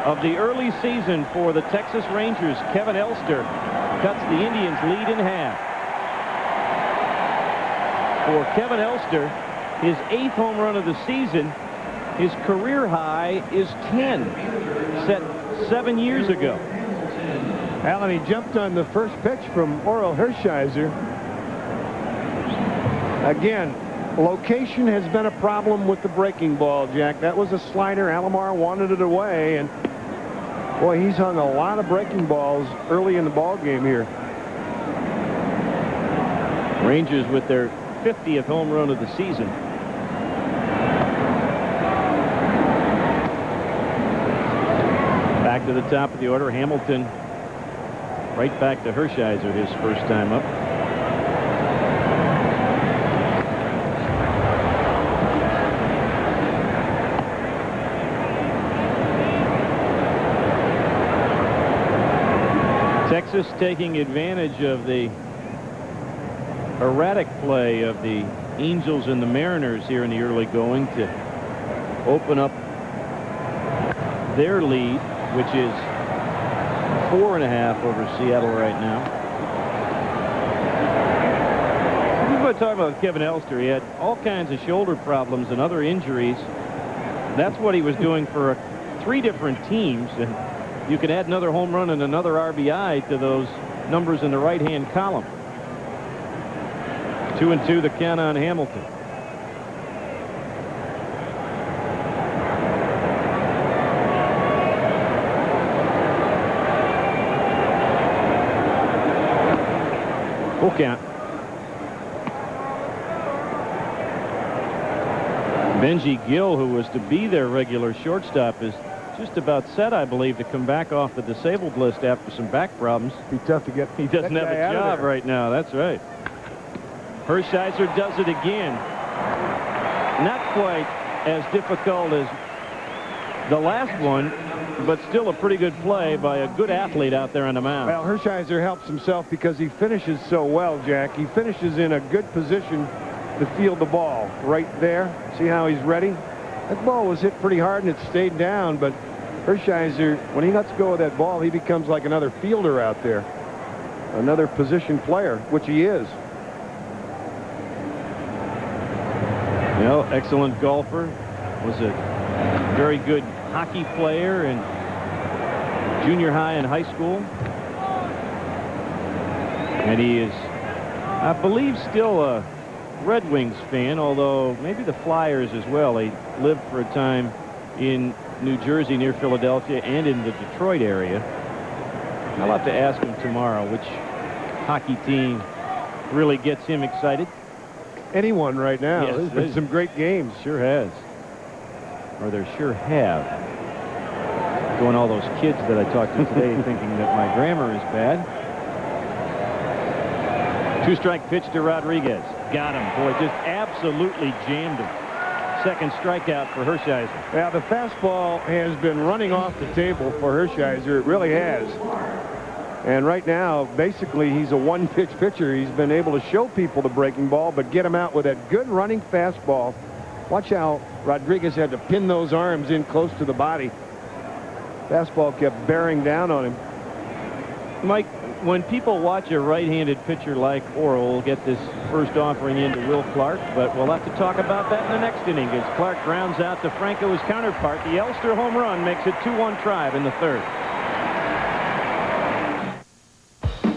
of the early season for the Texas Rangers, Kevin Elster cuts the Indians' lead in half. For Kevin Elster, his 8th home run of the season, his career high is 10, set 7 years ago. Alan, he jumped on the first pitch from Orel Hershiser. Again, location has been a problem with the breaking ball, Jack. That was a slider. Alomar wanted it away, and boy, he's hung a lot of breaking balls early in the ball game here. Rangers with their 50th home run of the season. Back to the top of the order, Hamilton. Right back to Hershiser, his first time up. Texas taking advantage of the erratic play of the Angels and the Mariners here in the early going to open up their lead, which is 4.5 over Seattle right now. We're going to talk about Kevin Elster. He had all kinds of shoulder problems and other injuries. That's what he was doing for 3 different teams, and you could add another home run and another RBI to those numbers in the right-hand column. 2-2 the count on Hamilton. Full count. Benji Gill, who was to be their regular shortstop, is just about set, I believe, to come back off the disabled list after some back problems. Be tough to get. He doesn't have a job right now. That's right. Hershiser does it again. Not quite as difficult as the last one, but still a pretty good play by a good athlete out there on the mound. Well, Hershiser helps himself because he finishes so well, Jack. He finishes in a good position to field the ball right there. See how he's ready? That ball was hit pretty hard and it stayed down, but Hershiser, when he lets go of that ball, he becomes like another fielder out there. Another position player, which he is. You know, excellent golfer. Was a very good hockey player in junior high and high school. And he is, I believe, still a Red Wings fan, although maybe the Flyers as well. He lived for a time in New Jersey near Philadelphia and in the Detroit area. I'll have to ask him tomorrow which hockey team really gets him excited. Anyone right now. Yes, There's been some great games. Sure has. Or there sure have. Going all those kids that I talked to today thinking that my grammar is bad. 2-strike pitch to Rodriguez. Got him. Boy, just absolutely jammed him. Second strikeout for Hershiser. Yeah, the fastball has been running off the table for Hershiser. It really has. And right now, basically, he's a one-pitch pitcher. He's been able to show people the breaking ball, but get him out with that good running fastball. Watch how Rodriguez had to pin those arms in close to the body. Fastball kept bearing down on him. Mike, when people watch a right-handed pitcher like Orel get this first offering into Will Clark, but we'll have to talk about that in the next inning as Clark grounds out to Franco, his counterpart. The Elster home run makes it 2-1 Tribe in the third.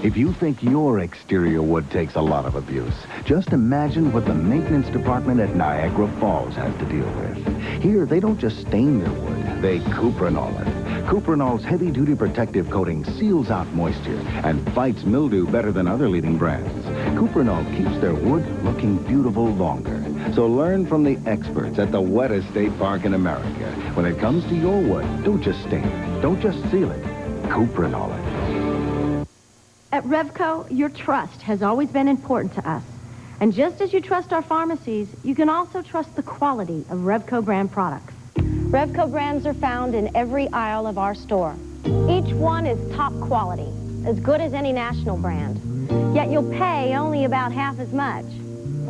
If you think your exterior wood takes a lot of abuse, just imagine what the maintenance department at Niagara Falls has to deal with. Here, they don't just stain their wood, they cuprinol it. Cuprinol's heavy-duty protective coating seals out moisture and fights mildew better than other leading brands. Cuprinol keeps their wood looking beautiful longer. So learn from the experts at the wettest state park in America. When it comes to your wood, don't just stain it, don't just seal it, Cuprinol it. At Revco, your trust has always been important to us. And just as you trust our pharmacies, you can also trust the quality of Revco brand products. Revco brands are found in every aisle of our store. Each one is top quality, as good as any national brand. Yet you'll pay only about half as much.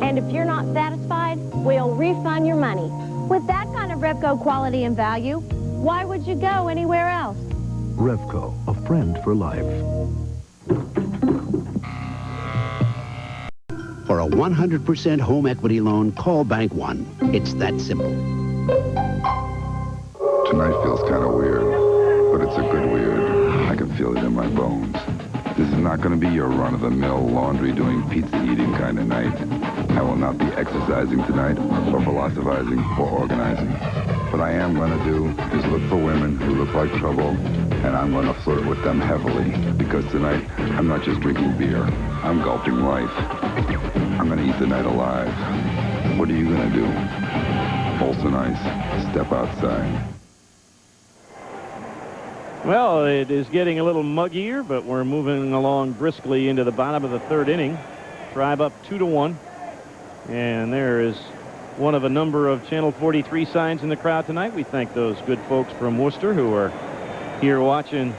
And if you're not satisfied, we'll refund your money. With that kind of Revco quality and value, why would you go anywhere else? Revco, a friend for life. For a 100% home equity loan, call Bank One. It's that simple. Tonight feels kind of weird, but it's a good weird. I can feel it in my bones. This is not going to be your run-of-the-mill, laundry-doing, pizza-eating kind of night. I will not be exercising tonight, or philosophizing, or organizing. What I am going to do is look for women who look like trouble, and I'm going to flirt with them heavily, because tonight, I'm not just drinking beer. I'm gulping life. I'm going to eat the night alive. What are you going to do? Olsen Ice, step outside. Well, it is getting a little muggier, but we're moving along briskly into the bottom of the third inning. Tribe up 2-1. And there is one of a number of Channel 43 signs in the crowd tonight. We thank those good folks from Worcester who are here watching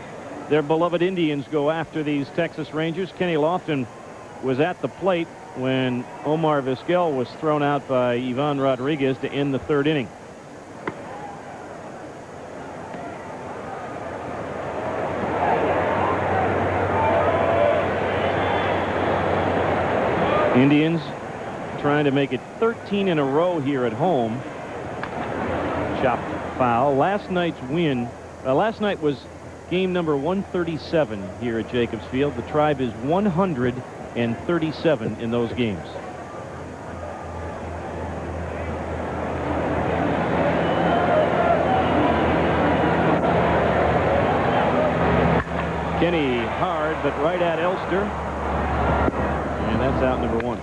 their beloved Indians go after these Texas Rangers. Kenny Lofton was at the plate when Omar Vizquel was thrown out by Ivan Rodriguez to end the third inning. Indians trying to make it 13 in a row here at home. chopped foul. Last night's win, last night was game number 137 here at Jacobs Field. The Tribe is 137 in those games. Kenny hard, but right at Elster. And that's out number 1.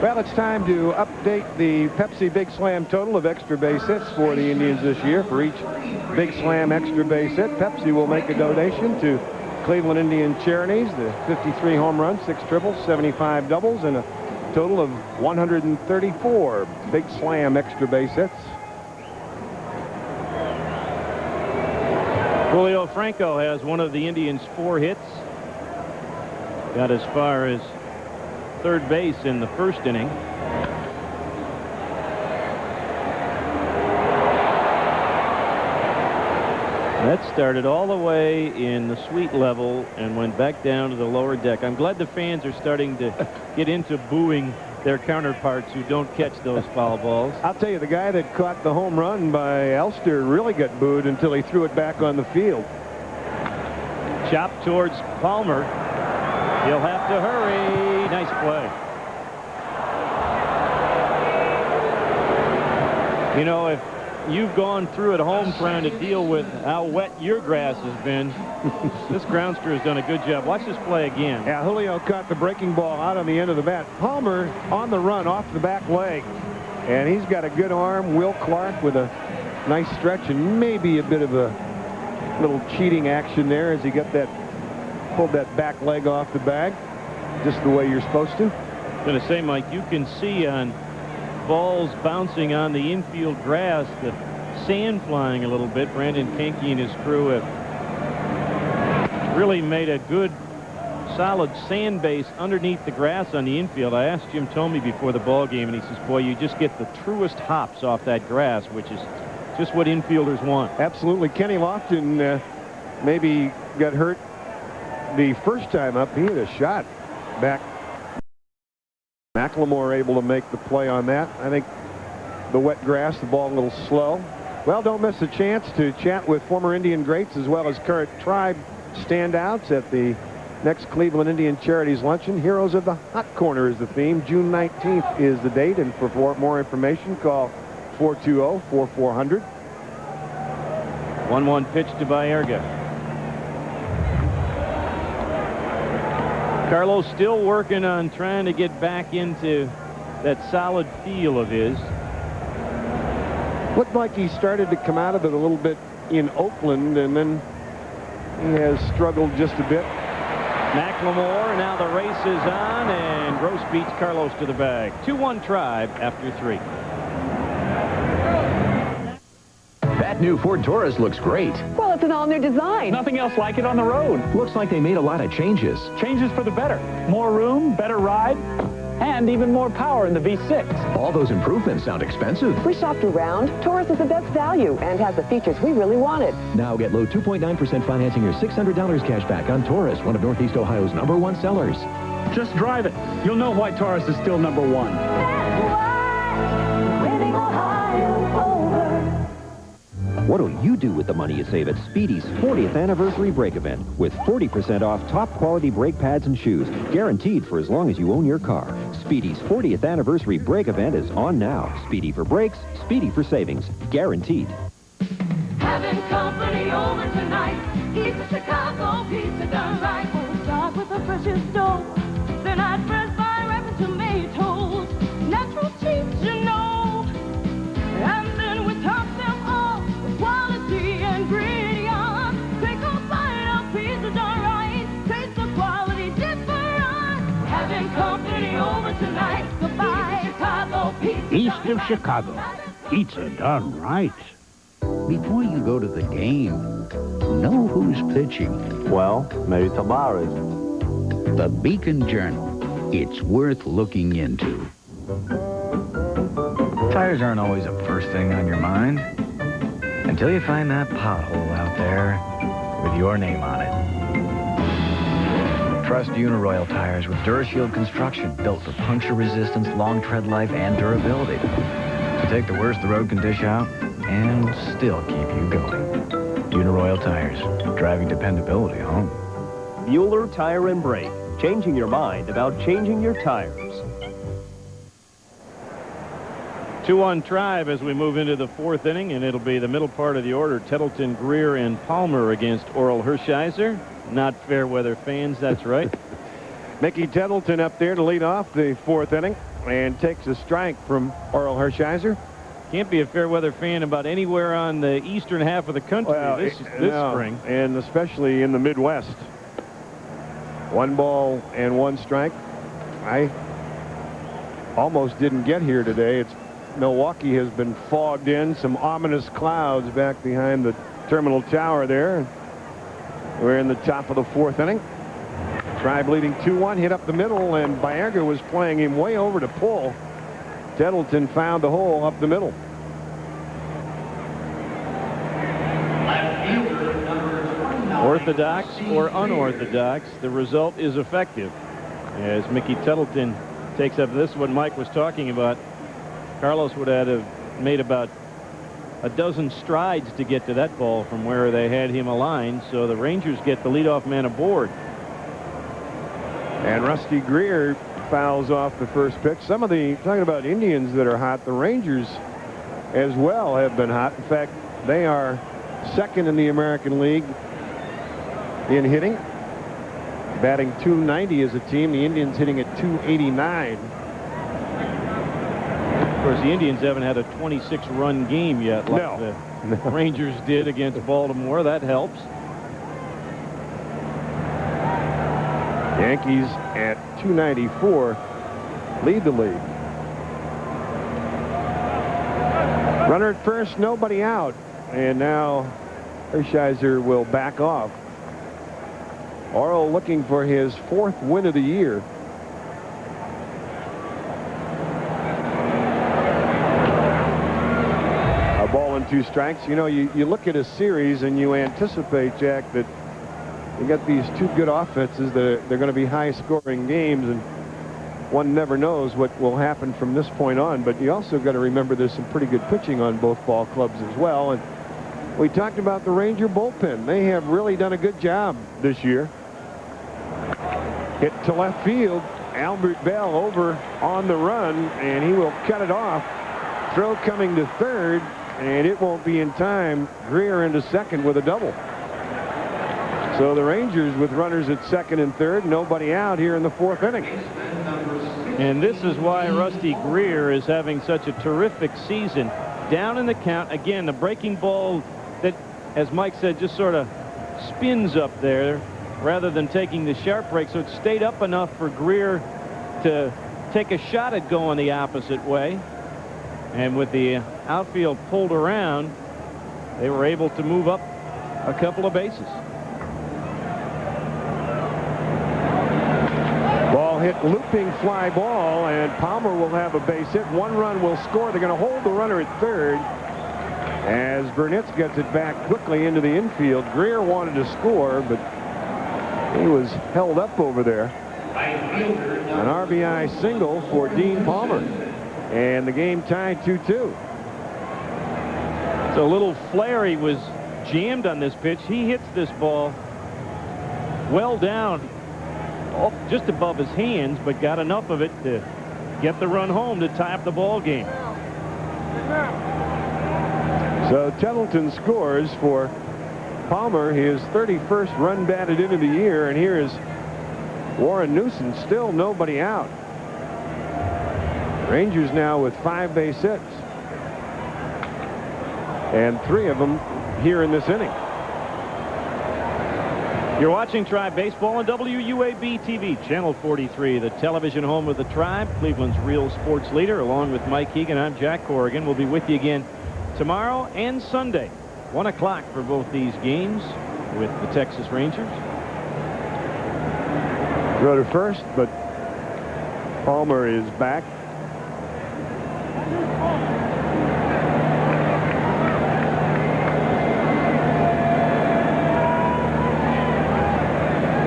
Well, it's time to update the Pepsi Big Slam total of extra base hits for the Indians this year. For each Big Slam extra base hit, Pepsi will make a donation to Cleveland Indian Charities. The 53 home runs, 6 triples, 75 doubles, and a total of 134 Big Slam extra base hits. Julio Franco has one of the Indians' 4 hits. Got as far as third base in the first inning. That started all the way in the suite level and went back down to the lower deck. I'm glad the fans are starting to get into booing their counterparts who don't catch those foul balls. I'll tell you, the guy that caught the home run by Elster really got booed until he threw it back on the field. Chop towards Palmer. He'll have to hurry. Nice play. You know, if you've gone through at home trying to deal with how wet your grass has been, this grounds crew has done a good job. Watch this play again. Yeah, Julio caught the breaking ball out on the end of the bat. Palmer on the run off the back leg. And he's got a good arm. Will Clark with a nice stretch and maybe a bit of a little cheating action there as he got that, pulled that back leg off the bag just the way you're supposed to. I was going to say, Mike, you can see on balls bouncing on the infield grass, the sand flying a little bit. Brandon Kenke and his crew have really made a good solid sand base underneath the grass on the infield. I asked Jim Thome before the ball game, and he says, boy, you just get the truest hops off that grass, which is just what infielders want. Absolutely. Kenny Lofton maybe got hurt the first time up. He had a shot back. McLemore able to make the play on that. I think the wet grass, the ball a little slow. Well, don't miss a chance to chat with former Indian greats as well as current Tribe standouts at the next Cleveland Indian Charities Luncheon. Heroes of the Hot Corner is the theme. June 19th is the date, and for more information, call 420-4400. 1-1 pitch to Baerga. Carlos still working on trying to get back into that solid feel of his. Looked like he started to come out of it a little bit in Oakland, and then he has struggled just a bit. McLemore, now the race is on, and Gross beats Carlos to the bag. 2-1 Tribe after 3. That new Ford Taurus looks great. Well, it's an all-new design. Nothing else like it on the road. Looks like they made a lot of changes. Changes for the better. More room, better ride, and even more power in the V6. All those improvements sound expensive. We shopped around. Taurus is the best value and has the features we really wanted. Now get low 2.9% financing or $600 cash back on Taurus, one of Northeast Ohio's #1 sellers. Just drive it. You'll know why Taurus is still #1. What'll you do with the money you save at Speedy's 40th anniversary brake event with 40% off top quality brake pads and shoes, guaranteed for as long as you own your car. Speedy's 40th anniversary brake event is on now. Speedy for brakes, Speedy for savings, guaranteed. Having company over tonight. Eat the Chicago pizza done right. We'll start with the freshest dough. Then I dress by wrapping tomatoes. Natural cheese, you know. And then we top them off with quality ingredients. Take a bite of pizza done right. Taste the quality difference. Having company over tonight. Goodbye, Chicago pizza. East of Chicago. Pizza done right. Before you go to the game, know who's pitching. Well, maybe Tavares. The Beacon Journal. It's worth looking into. Tires aren't always the first thing on your mind until you find that pothole out there with your name on it. Trust Uniroyal tires with DuraShield construction built for puncture resistance, long tread life, and durability. To take the worst the road can dish out, and still keep you going. Uniroyal Tires, driving dependability home. Mueller Tire and Brake, changing your mind about changing your tires. 2-1 Tribe as we move into the 4th inning, and it'll be the middle part of the order. Tettleton, Greer, and Palmer against Orel Hershiser. Not fair weather fans, that's right. Mickey Tettleton up there to lead off the 4th inning and takes a strike from Orel Hershiser. Can't be a fair weather fan about anywhere on the eastern half of the country this spring. And especially in the Midwest. 1 ball and 1 strike. I almost didn't get here today. Milwaukee has been fogged in, some ominous clouds back behind the terminal tower there. We're in the top of the 4th inning. Tribe leading 2-1, hit up the middle, and Baerga was playing him way over to pull. Tettleton found the hole up the middle. Orthodox or unorthodox, the result is effective. As Mickey Tettleton takes up this, what Mike was talking about, Carlos would have made about a dozen strides to get to that ball from where they had him aligned, so the Rangers get the leadoff man aboard. And Rusty Greer fouls off the first pitch. Some of the, talking about Indians that are hot, the Rangers as well have been hot. In fact, they are 2nd in the American League in hitting. Batting .290 as a team. The Indians hitting at .289. Of course, the Indians haven't had a 26-run game yet like the Rangers did against Baltimore. That helps. Yankees at .294 lead the league. Runner at first, nobody out. And now Hershiser will back off. Orel looking for his 4th win of the year. A ball and 2 strikes. You know, you look at a series and you anticipate, Jack, that you got these 2 good offenses that they're going to be high-scoring games, and one never knows what will happen from this point on. But you also got to remember there's some pretty good pitching on both ball clubs as well. And we talked about the Ranger bullpen. They have really done a good job this year. Hit to left field. Albert Belle over on the run, and he will cut it off. Throw coming to 3rd, and it won't be in time. Greer into 2nd with a double. So the Rangers with runners at 2nd and 3rd, nobody out here in the 4th inning. And this is why Rusty Greer is having such a terrific season. Down in the count, again, the breaking ball that, as Mike said, just sort of spins up there rather than taking the sharp break. So it stayed up enough for Greer to take a shot at going the opposite way. And with the outfield pulled around, they were able to move up a couple of bases. Ball hit, looping fly ball, and Palmer will have a base hit. 1 run will score. They're going to hold the runner at 3rd as Burnitz gets it back quickly into the infield. Greer wanted to score, but he was held up over there. An RBI single for Dean Palmer, and the game tied 2-2. So Little Flaherty was jammed on this pitch. He hits this ball well down, just above his hands, but got enough of it to get the run home to tie up the ball game. So Tettleton scores for Palmer, his 31st run batted into the year, and here is Warren Newson, still nobody out. Rangers now with 5 base hits, and 3 of them here in this inning. You're watching Tribe Baseball on WUAB TV, Channel 43, the television home of the Tribe, Cleveland's real sports leader. Along with Mike Hegan, I'm Jack Corrigan. We'll be with you again tomorrow and Sunday, 1 o'clock for both these games with the Texas Rangers. Throw to first, but Palmer is back.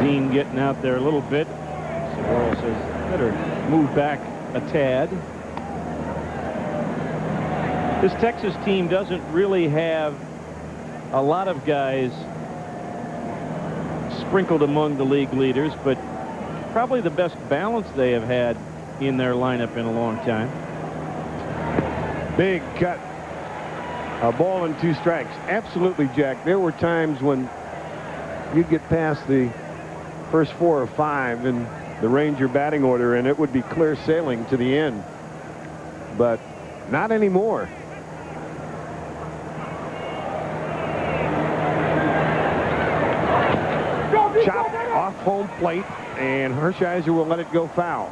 Dean getting out there a little bit. So Orel says better move back a tad. This Texas team doesn't really have a lot of guys sprinkled among the league leaders, but probably the best balance they have had in their lineup in a long time. Big cut. A ball and 2 strikes. Absolutely, Jack. There were times when you'd get past the first 4 or 5 in the Ranger batting order, and it would be clear sailing to the end. But not anymore. Chopped off home plate, and Hershiser will let it go foul.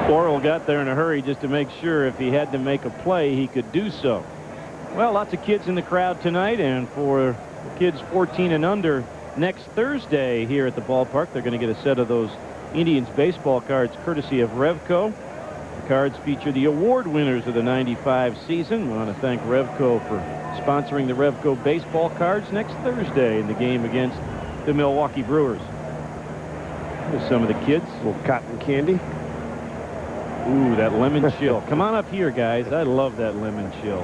Orel got there in a hurry just to make sure if he had to make a play, he could do so. Well, lots of kids in the crowd tonight, and for the kids 14 and under, next Thursday here at the ballpark, they're going to get a set of those Indians baseball cards courtesy of Revco. The cards feature the award winners of the '95 season. We want to thank Revco for sponsoring the Revco baseball cards next Thursday in the game against the Milwaukee Brewers. There's some of the kids. A little cotton candy. Ooh, that lemon chill. Come on up here, guys. I love that lemon chill.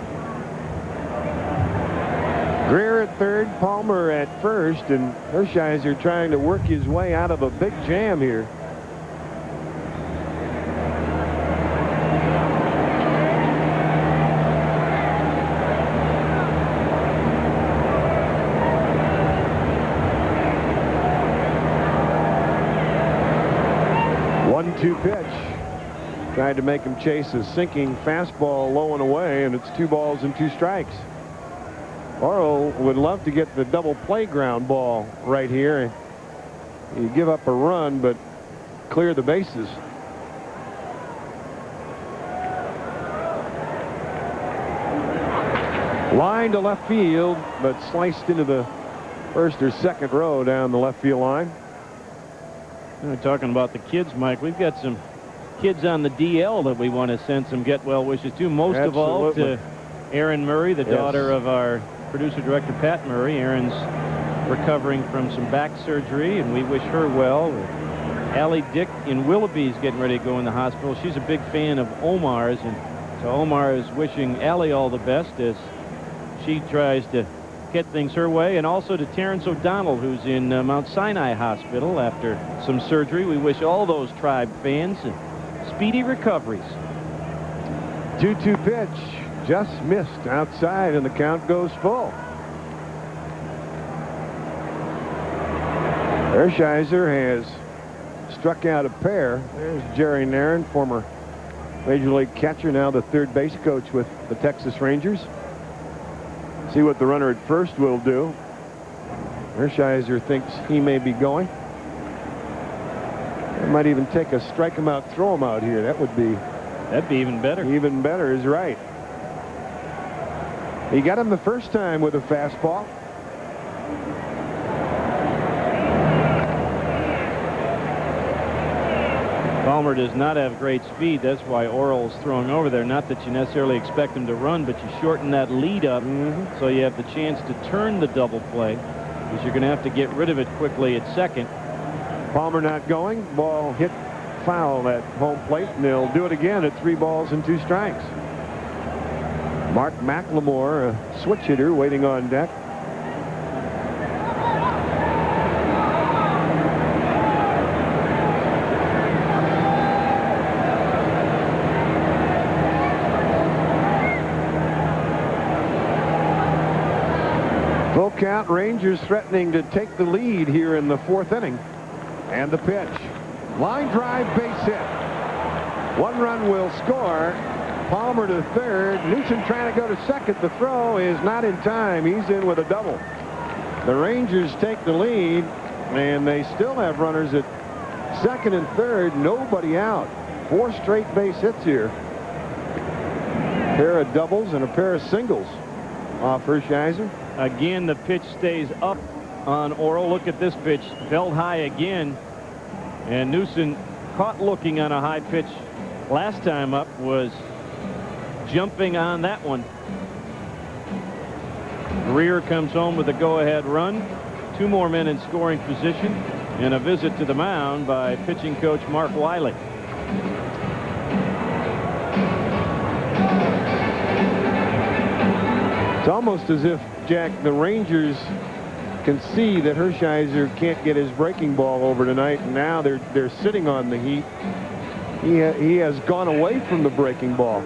Greer at third, Palmer at first, and Hershiser trying to work his way out of a big jam here. One-two pitch. Tried to make him chase a sinking fastball low and away, and it's 2 balls and 2 strikes. Orel would love to get the double play ground ball right here. You give up a run, but clear the bases. Line to left field, but sliced into the first or second row down the left field line. We're talking about the kids, Mike. We've got some kids on the DL that we want to send some get well wishes to. Most of all to Erin Murray, the daughter of our producer director Pat Murray. Erin's recovering from some back surgery, and we wish her well. Allie Dick in Willoughby's getting ready to go in the hospital. She's a big fan of Omar's, and so Omar is wishing Allie all the best as she tries to get things her way. And also to Terrence O'Donnell, who's in Mount Sinai Hospital after some surgery. We wish all those Tribe fans speedy recoveries. 2-2 pitch, just missed outside, and the count goes full. Hershiser has struck out a pair. There's Jerry Narron, former Major League catcher, now the third base coach with the Texas Rangers. See what the runner at first will do. Hershiser thinks he may be going. They might even take a strike him out, throw him out here. That'd be even better. Even better is right. He got him the first time with a fastball. Palmer does not have great speed. That's why Orel's throwing over there. Not that you necessarily expect him to run, but you shorten that lead up so you have the chance to turn the double play, because you're going to have to get rid of it quickly at second. Palmer not going. Ball hit foul at home plate, and they'll do it again at 3 balls and 2 strikes. Mark McLemore, a switch hitter, waiting on deck. Full count, Rangers threatening to take the lead here in the 4th inning. And the pitch. Line drive, base hit. 1 run will score. Palmer to third. Newsom trying to go to second. The throw is not in time. He's in with a double. The Rangers take the lead, and they still have runners at second and third. Nobody out. 4 straight base hits here. A pair of doubles and a pair of singles off Hershiser. Again, the pitch stays up on Orel. Look at this pitch. Held high again. And Newsom, caught looking on a high pitch last time up, was jumping on that one. Greer comes home with a go-ahead run. 2 more men in scoring position, and a visit to the mound by pitching coach Mark Wiley. It's almost as if, Jack, the Rangers can see that Hershiser can't get his breaking ball over tonight, and now they're sitting on the heat. He has gone away from the breaking ball.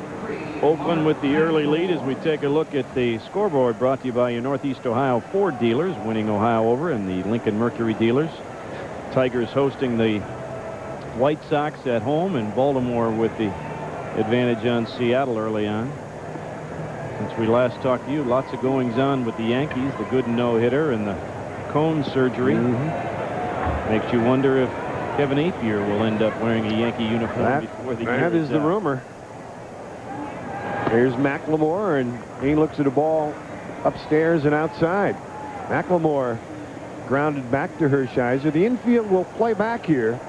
Oakland with the early lead as we take a look at the scoreboard, brought to you by your Northeast Ohio Ford dealers, winning Ohio over, and the Lincoln Mercury dealers. Tigers hosting the White Sox at home, and Baltimore with the advantage on Seattle early on. Since we last talked to you, lots of goings-on with the Yankees, the good no-hitter and the cone surgery. Makes you wonder if Kevin Apier will end up wearing a Yankee uniform before the year. That is the rumor. Here's McLemore, and he looks at a ball upstairs and outside. McLemore grounded back to Hershiser. The infield will play back here.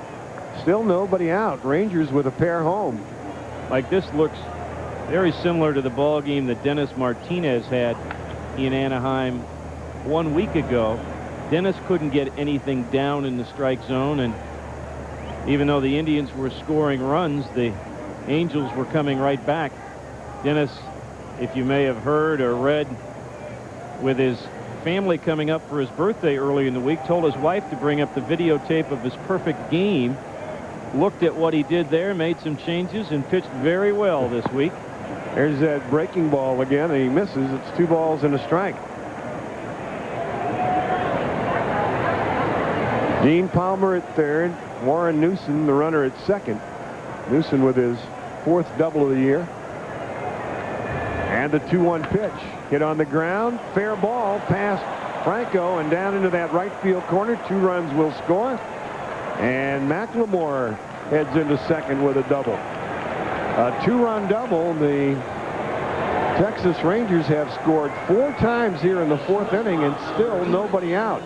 Still nobody out. Rangers with a pair home. Like, this looks very similar to the ball game that Dennis Martinez had in Anaheim 1 week ago. Dennis couldn't get anything down in the strike zone, and even though the Indians were scoring runs, the Angels were coming right back. Dennis, if you may have heard or read, with his family coming up for his birthday early in the week, told his wife to bring up the videotape of his perfect game, looked at what he did there, made some changes, and pitched very well this week. There's that breaking ball again, and he misses. It's 2 balls and a strike. Dean Palmer at third. Warren Newson, the runner, at second. Newson with his 4th double of the year. And the 2-1 pitch. Hit on the ground. Fair ball past Franco and down into that right field corner. 2 runs will score. And McLemore heads into second with a double. A 2-run double. The Texas Rangers have scored 4 times here in the 4th inning and still nobody out.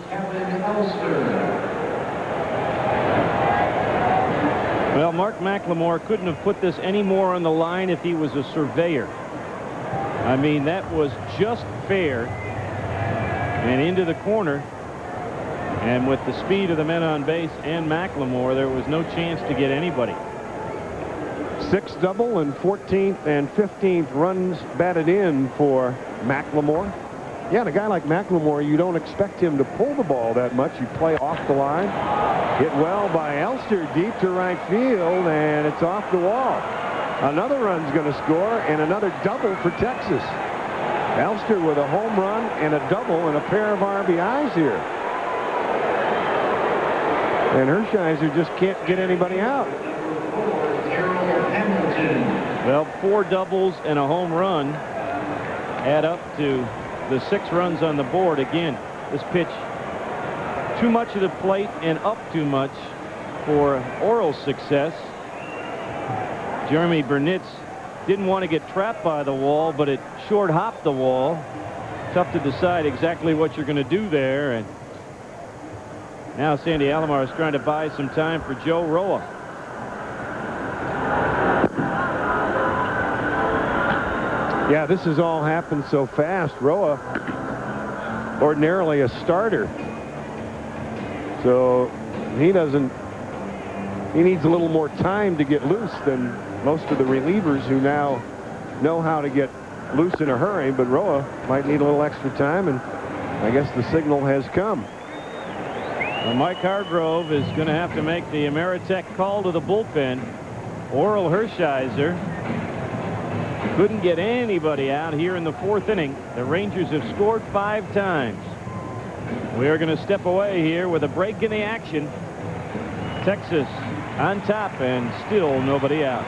Well, Mark McLemore couldn't have put this any more on the line if he was a surveyor. I mean, that was just fair and into the corner. And with the speed of the men on base and McLemore, there was no chance to get anybody. 6th double and 14th and 15th runs batted in for McLemore. Yeah, and a guy like McLemore, you don't expect him to pull the ball that much. You play off the line. Hit well by Elster, deep to right field, and it's off the wall. Another run's going to score, and another double for Texas. Elster with a home run and a double and a pair of RBIs here. And Hershiser just can't get anybody out. Well, 4 doubles and a home run add up to the 6 runs on the board. Again, this pitch too much of the plate and up too much for Orel's success. Jeremy Burnitz didn't want to get trapped by the wall, but it short hopped the wall. Tough to decide exactly what you're going to do there. And now Sandy Alomar is trying to buy some time for Joe Roa. Yeah, this has all happened so fast. Roa, ordinarily a starter. So he needs a little more time to get loose than most of the relievers who now know how to get loose in a hurry. But Roa might need a little extra time, and I guess the signal has come. Well, Mike Hargrove is going to have to make the Ameritech call to the bullpen. Orel Hershiser couldn't get anybody out here in the 4th inning. The Rangers have scored 5 times. We are going to step away here with a break in the action. Texas on top and still nobody out.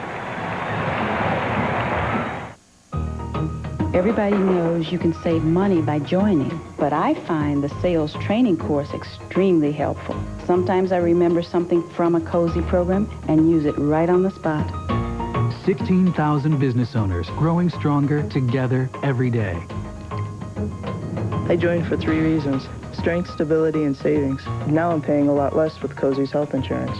Everybody knows you can save money by joining, but I find the sales training course extremely helpful. Sometimes I remember something from a Cozy program and use it right on the spot. 16,000 business owners growing stronger together every day. I joined for 3 reasons: strength, stability, and savings. Now I'm paying a lot less with Cozy's health insurance.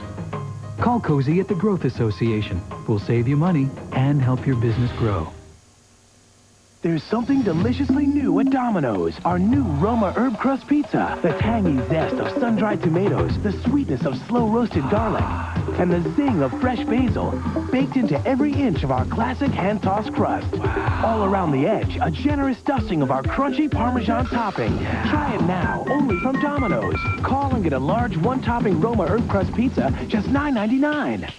Call Cozy at the Growth Association. We'll save you money and help your business grow. There's something deliciously new at Domino's. Our new Roma herb crust pizza. The tangy zest of sun-dried tomatoes, the sweetness of slow-roasted garlic. and the zing of fresh basil baked into every inch of our classic hand-tossed crust. All around the edge, a generous dusting of our crunchy Parmesan topping. Try it now, only from Domino's. Call and get a large one-topping Roma Earth Crust pizza, just $9.99.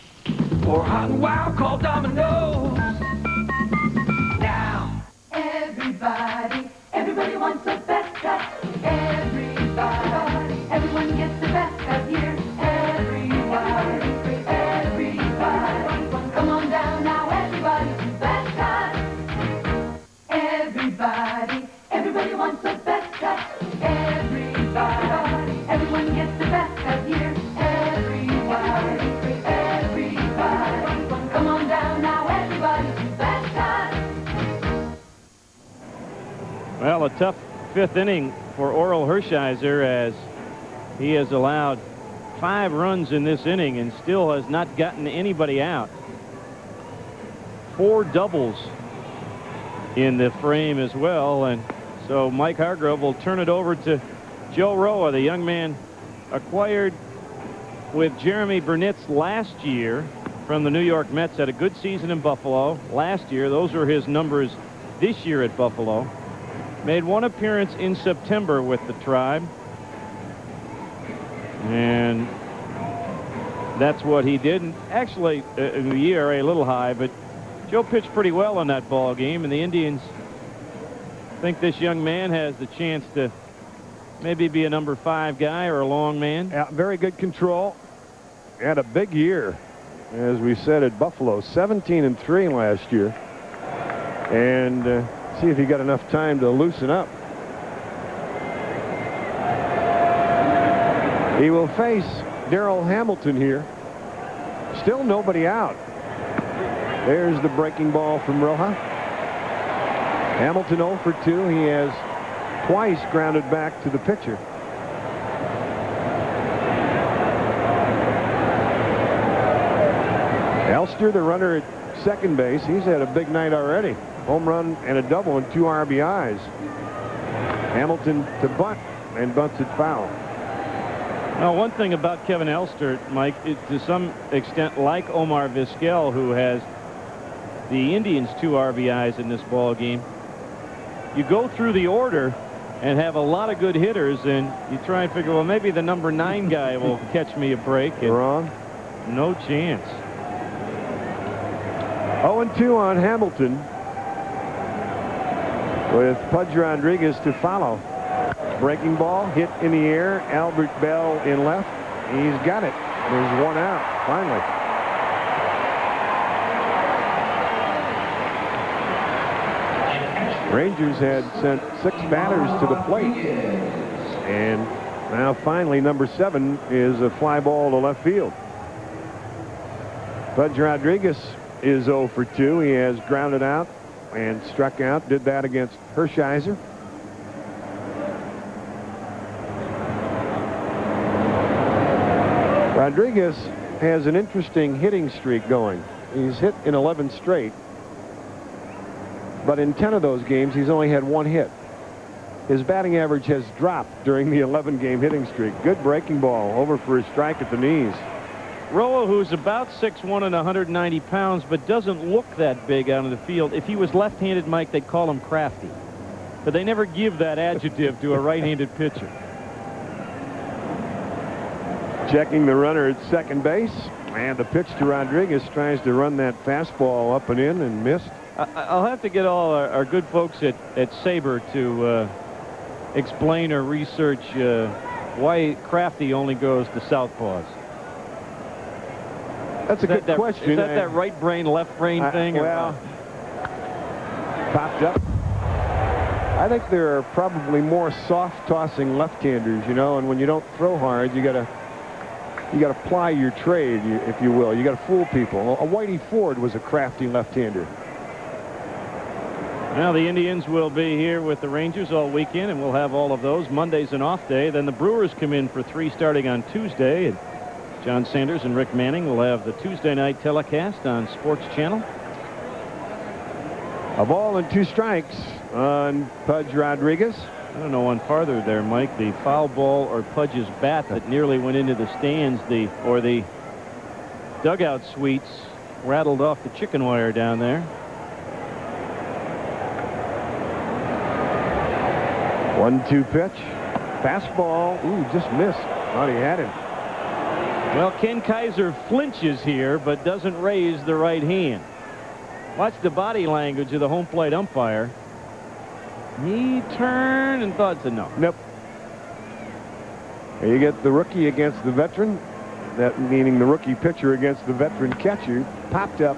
For hot and wild, call Domino's. Now, everybody wants the best cut. Everyone gets the best cut here. Everybody, come on down now, everybody, best cut. Everybody wants the best cut. Everyone gets the best cut here. Everybody, come on down now, everybody, best cut. Well, a tough fifth inning for Orel Hershiser, as he has allowed 5 runs in this inning and still has not gotten anybody out. 4 doubles in the frame as well, and so Mike Hargrove will turn it over to Joe Roa, the young man acquired with Jeremy Burnitz last year from the New York Mets. Had a good season in Buffalo last year. Those are his numbers this year at Buffalo. Made 1 appearance in September with the Tribe, and that's what he did. And actually, the ERA a little high, but Joe pitched pretty well in that ball game, and the Indians think this young man has the chance to maybe be a number 5 guy or a long man. Yeah, very good control. Had a big year, as we said, at Buffalo. 17-3 last year. And see if he got enough time to loosen up. He will face Darrell Hamilton here. Still nobody out. There's the breaking ball from Roja. Hamilton 0 for 2. He has twice grounded back to the pitcher. Elster, the runner at second base, he's had a big night already. Home run and a double and 2 RBIs. Hamilton to bunt, and bunts it foul. Now, one thing about Kevin Elster, Mike, is to some extent like Omar Vizquel, who has the Indians 2 RBIs in this ball game. You go through the order and have a lot of good hitters, and you try and figure, well, maybe the number 9 guy will catch me a break. And wrong. No chance. 0-2 on Hamilton, with Pudge Rodriguez to follow. Breaking ball hit in the air. Albert Belle in left. He's got it. There's 1 out finally. Rangers had sent 6 batters to the plate, and now finally number 7 is a fly ball to left field. Pudge Rodriguez is 0 for 2. He has grounded out and struck out. Did that against Hershiser. Rodriguez has an interesting hitting streak going. He's hit in 11 straight, but in 10 of those games he's only had 1 hit. His batting average has dropped during the 11-game hitting streak. Good breaking ball over for a strike at the knees. Roa, who's about 6'1" and 190 pounds, but doesn't look that big out of the field. If he was left-handed, Mike, they'd call him crafty. But they never give that adjective to a right-handed pitcher. Checking the runner at second base, and the pitch to Rodriguez tries to run that fastball up and in and missed. I'll have to get all our good folks at Sabre to explain or research why crafty only goes to southpaws. That's a good question. Is that right brain, left brain thing? Well, popped up. I think there are probably more soft-tossing left-handers, you know, and when you don't throw hard, you gotta ply your trade, if you will. You gotta fool people. A Whitey Ford was a crafty left-hander. Now the Indians will be here with the Rangers all weekend, and we'll have all of those. Monday's an off day. Then the Brewers come in for 3 starting on Tuesday, and John Sanders and Rick Manning will have the Tuesday night telecast on Sports Channel. A ball and 2 strikes on Pudge Rodriguez. I don't know one farther there, Mike. The foul ball or Pudge's bat that nearly went into the stands, or the dugout suites rattled off the chicken wire down there. 1-2 pitch. Fastball. Ooh, just missed. Thought he had him. Well, Ken Kaiser flinches here, but doesn't raise the right hand. Watch the body language of the home plate umpire. He turned and thought it's a no. Nope. You get the rookie against the veteran. That meaning the rookie pitcher against the veteran catcher. Popped up.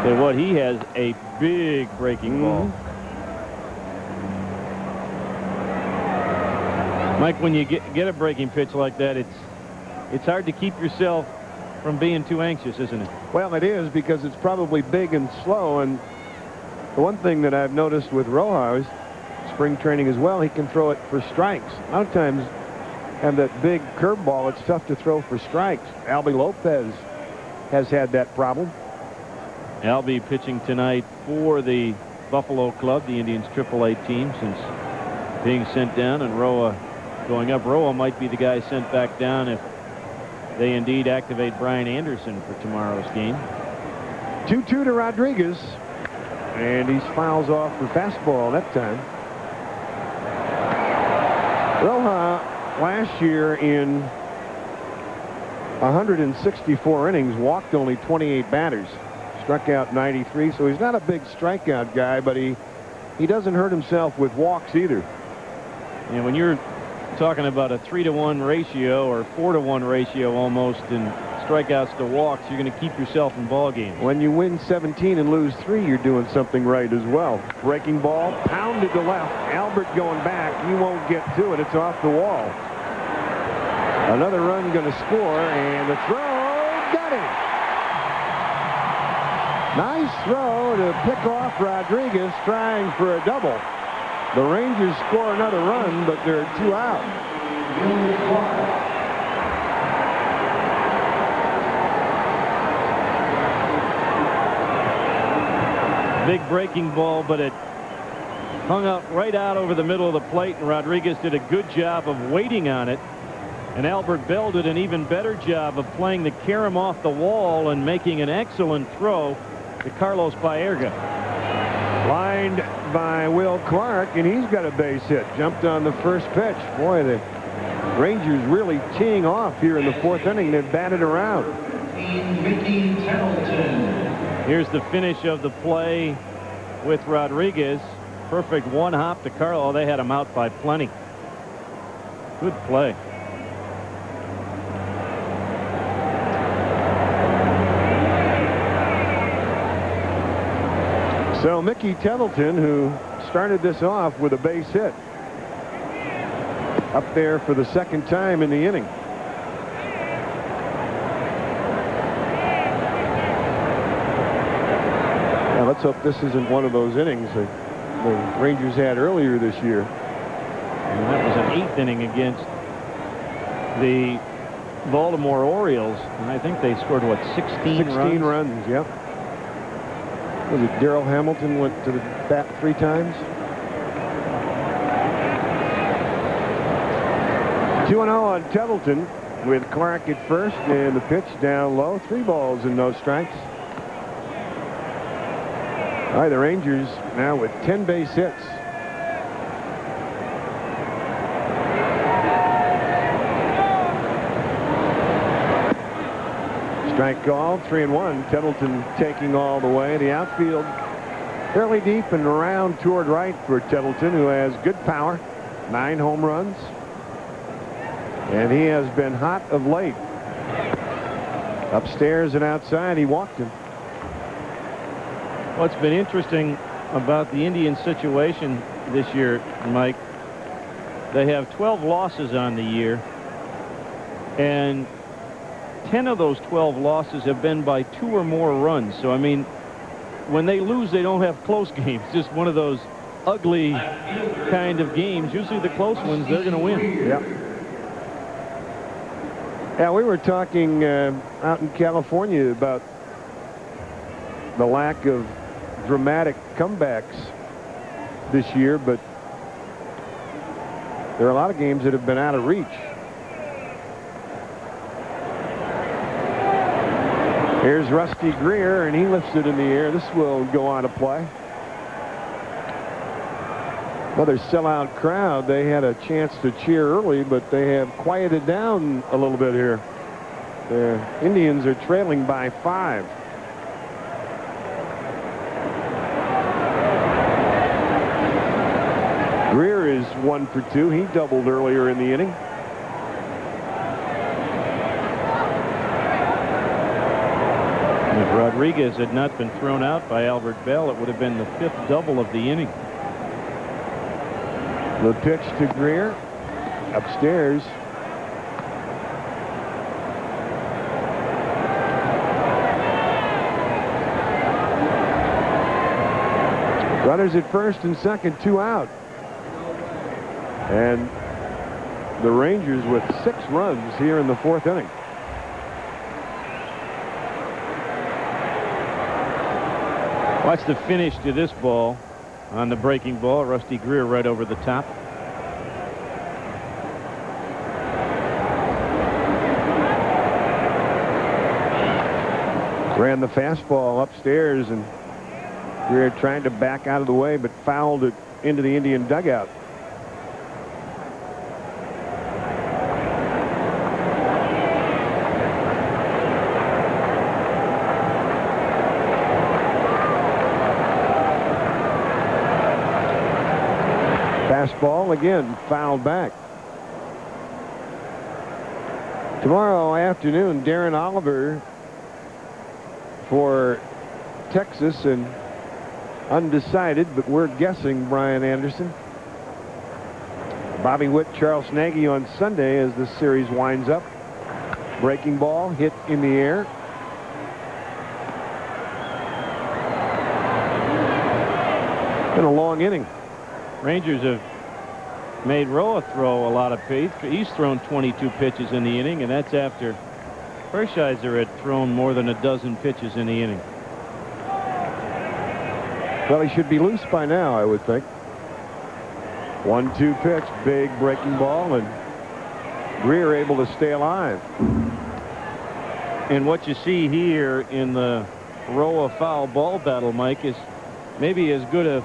Say what, he has a big breaking ball. Mike, when you get a breaking pitch like that, it's hard to keep yourself from being too anxious, isn't it? Well, it is, because it's probably big and slow. And the one thing that I've noticed with Rojas, spring training as well, he can throw it for strikes. A lot of times, have that big curveball, it's tough to throw for strikes. Albie Lopez has had that problem. Albie pitching tonight for the Buffalo Club, the Indians' AAA team, since being sent down, and Roa going up. Roa might be the guy sent back down if they indeed activate Brian Anderson for tomorrow's game. 2-2 to Rodriguez, and he fouls off for fastball that time. Roja last year in 164 innings walked only 28 batters, struck out 93, so he's not a big strikeout guy, but he doesn't hurt himself with walks either. And when you're talking about a 3-to-1 ratio or 4-to-1 ratio almost in strikeouts to walks, you're going to keep yourself in ball games. When you win 17 and lose 3, you're doing something right as well. Breaking ball, pounded to left. Albert going back. You won't get to it. It's off the wall. Another run going to score, and the throw, got him. Nice throw to pick off Rodriguez, trying for a double. The Rangers score another run, but they're 2 out. Big breaking ball, but it hung out right out over the middle of the plate, and Rodriguez did a good job of waiting on it. And Albert Belle did an even better job of playing the carom off the wall and making an excellent throw to Carlos Baerga. Lined by Will Clark, and he's got a base hit. Jumped on the first pitch. Boy, the Rangers really teeing off here in the 4th inning. They've batted around. Here's the finish of the play with Rodriguez. Perfect one hop to Carlos. Oh, they had him out by plenty. Good play. So Mickey Tettleton, who started this off with a base hit, up there for the 2nd time in the inning. Now let's hope this isn't one of those innings that the Rangers had earlier this year. And that was an 8th inning against the Baltimore Orioles, and I think they scored, what, 16 runs? 16 runs, yep. Was it Darrell Hamilton went to the bat 3 times? 2-0 on Tettleton with Clark at first, and the pitch down low. 3 balls and no strikes. All right, the Rangers now with 10 base hits. Strike called, 3-1. Tettleton taking all the way. The outfield fairly deep and around toward right for Tettleton, who has good power. 9 home runs. And he has been hot of late. Upstairs and outside, he walked him. What's been interesting about the Indians situation this year, Mike, they have 12 losses on the year, and 10 of those 12 losses have been by 2 or more runs. So, I mean, when they lose, they don't have close games. Just one of those ugly kind of games. Usually the close ones, they're going to win. Yeah. Yeah, we were talking out in California about the lack of dramatic comebacks this year, but there are a lot of games that have been out of reach. Here's Rusty Greer, and he lifts it in the air. This will go out of play. Another sellout crowd. They had a chance to cheer early, but they have quieted down a little bit here. The Indians are trailing by 5. Greer is 1 for 2. He doubled earlier in the inning. If Rodriguez had not been thrown out by Albert Belle, it would have been the 5th double of the inning. The pitch to Greer. Upstairs. Runners at first and second, 2 out. And the Rangers with 6 runs here in the 4th inning. Watch the finish to this ball on the breaking ball. Rusty Greer right over the top. Ran the fastball upstairs, and Greer trying to back out of the way, but fouled it into the Indian dugout. Fastball again fouled back. Tomorrow afternoon, Darren Oliver for Texas, and undecided, but we're guessing Brian Anderson. Bobby Witt, Charles Nagy on Sunday as this series winds up. Breaking ball hit in the air. Been a long inning. Rangers have made Roa throw a lot of pitches. He's thrown 22 pitches in the inning, and that's after Hershiser had thrown more than a dozen pitches in the inning. Well, he should be loose by now, I would think. 1-2 pitch, big breaking ball, and Greer able to stay alive. And what you see here in the Roa foul ball battle, Mike, is maybe as good a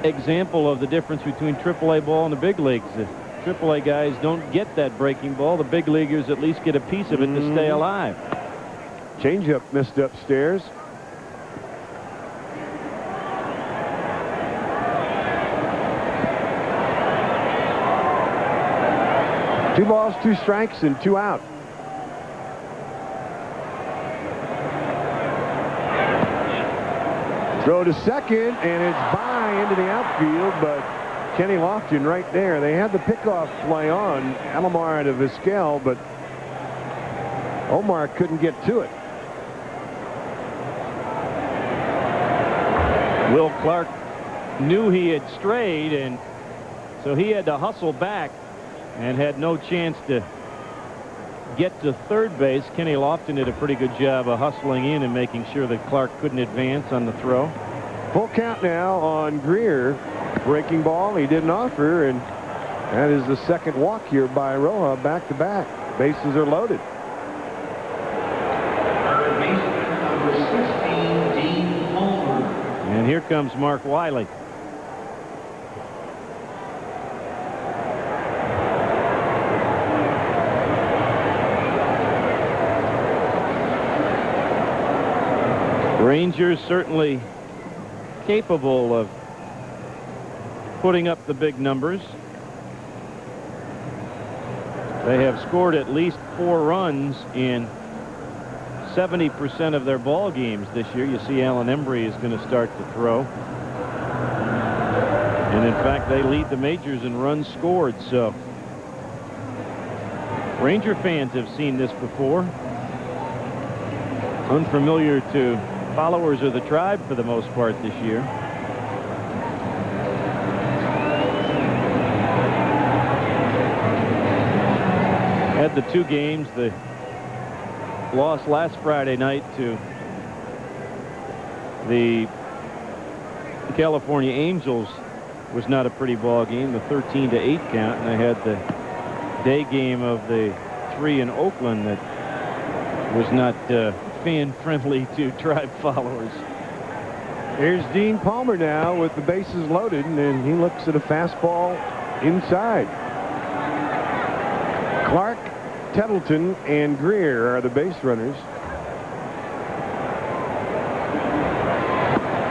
example of the difference between AAA ball and the big leagues. The AAA guys don't get that breaking ball. The big leaguers at least get a piece of it to stay alive. Changeup missed upstairs. Two balls, 2 strikes, and 2 out. Throw to second, and it's by into the outfield, but Kenny Lofton right there. They had the pickoff play on Alomar to Vizquel, but Omar couldn't get to it. Will Clark knew he had strayed, and so he had to hustle back and had no chance to get to third base. Kenny Lofton did a pretty good job of hustling in and making sure that Clark couldn't advance on the throw. Full count now on Greer. Breaking ball, he didn't offer, and that is the second walk here by Roa, back-to-back. Bases are loaded. And here comes Mark Wiley. Rangers certainly capable of putting up the big numbers. They have scored at least 4 runs in 70% of their ball games this year. You see Alan Embree is going to start to throw. And in fact, they lead the majors in runs scored. So Ranger fans have seen this before. Unfamiliar to followers of the Tribe for the most part this year. Had the 2 games. The loss last Friday night to the California Angels was not a pretty ball game, the 13-8 count, and they had the day game of the 3 in Oakland that was not fan-friendly to tribe followers. Here's Dean Palmer now with the bases loaded, and he looks at a fastball inside. Clark, Tettleton, and Greer are the base runners.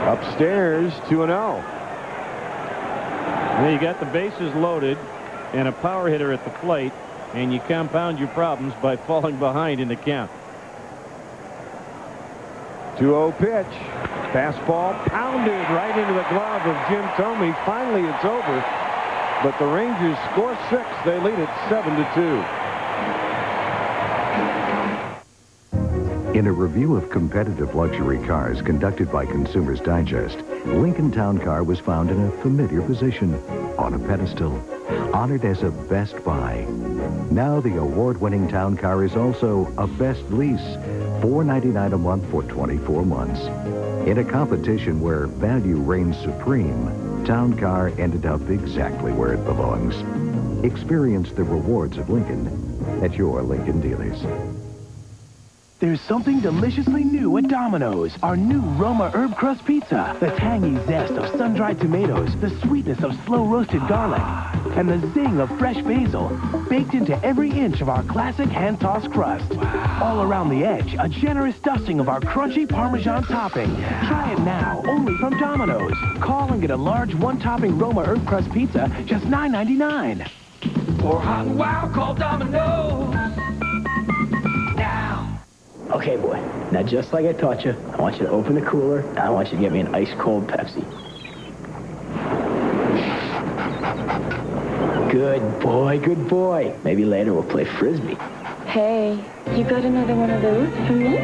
Upstairs, 2-0. Well, you got the bases loaded and a power hitter at the plate, and you compound your problems by falling behind in the count. 2-0 pitch. Fastball pounded right into the glove of Jim Thome. Finally, it's over. But the Rangers score 6. They lead it 7-2. In a review of competitive luxury cars conducted by Consumers Digest, Lincoln Town Car was found in a familiar position, on a pedestal, honored as a best buy. Now the award-winning Town Car is also a best lease, $4.99 a month for 24 months. In a competition where value reigns supreme, Town Car ended up exactly where it belongs. Experience the rewards of Lincoln at your Lincoln dealers. There's something deliciously new at Domino's. Our new Roma herb crust pizza. The tangy zest of sun-dried tomatoes, the sweetness of slow-roasted garlic, and the zing of fresh basil, baked into every inch of our classic hand-tossed crust. All around the edge, a generous dusting of our crunchy Parmesan topping. Try it now, only from Domino's. Call and get a large one-topping Roma herb crust pizza, just $9.99. For hot and wild, call Domino's. Okay, boy. Now, just like I taught you, I want you to open the cooler, and I want you to get me an ice-cold Pepsi. Good boy, good boy. Maybe later we'll play Frisbee. Hey, you got another one of those for me?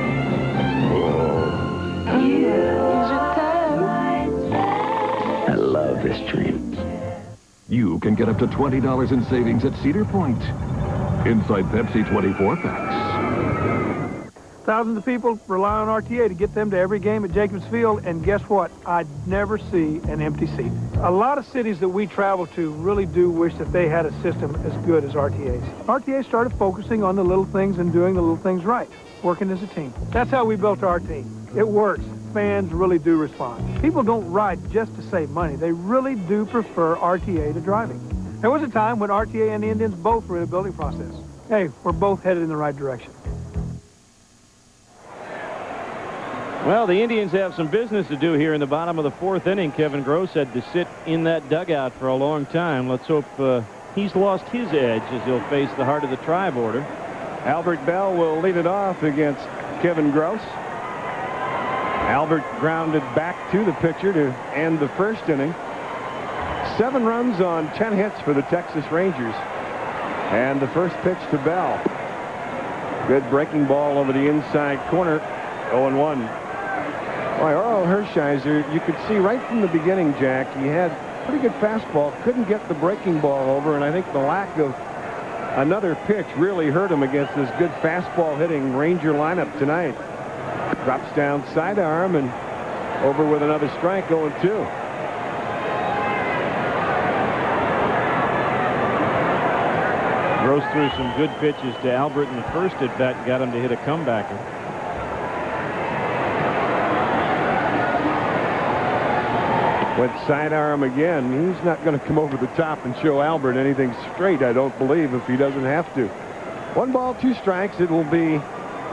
I love this dream. You can get up to $20 in savings at Cedar Point. Inside Pepsi 24-packs. Thousands of people rely on RTA to get them to every game at Jacobs Field, and guess what? I'd never see an empty seat. A lot of cities that we travel to really do wish that they had a system as good as RTA's. RTA started focusing on the little things and doing the little things right, working as a team. That's how we built our team. It works. Fans really do respond. People don't ride just to save money. They really do prefer RTA to driving. There was a time when RTA and the Indians both were in the building process. Hey, we're both headed in the right direction. Well, the Indians have some business to do here in the bottom of the 4th inning. Kevin Gross had to sit in that dugout for a long time. Let's hope he's lost his edge as he'll face the heart of the tribe order. Albert Bell will lead it off against Kevin Gross. Albert grounded back to the pitcher to end the 1st inning. 7 runs on 10 hits for the Texas Rangers. And the first pitch to Bell. Good breaking ball over the inside corner. 0-1. Boy, Orel Hershiser, you could see right from the beginning, Jack, he had pretty good fastball, couldn't get the breaking ball over, and I think the lack of another pitch really hurt him against this good fastball hitting Ranger lineup tonight. Drops down sidearm and over with another strike, 0-2. Gross threw some good pitches to Albert in the first at bat and got him to hit a comebacker. With sidearm again, he's not going to come over the top and show Albert anything straight, I don't believe, if he doesn't have to. 1 ball, 2 strikes. It will be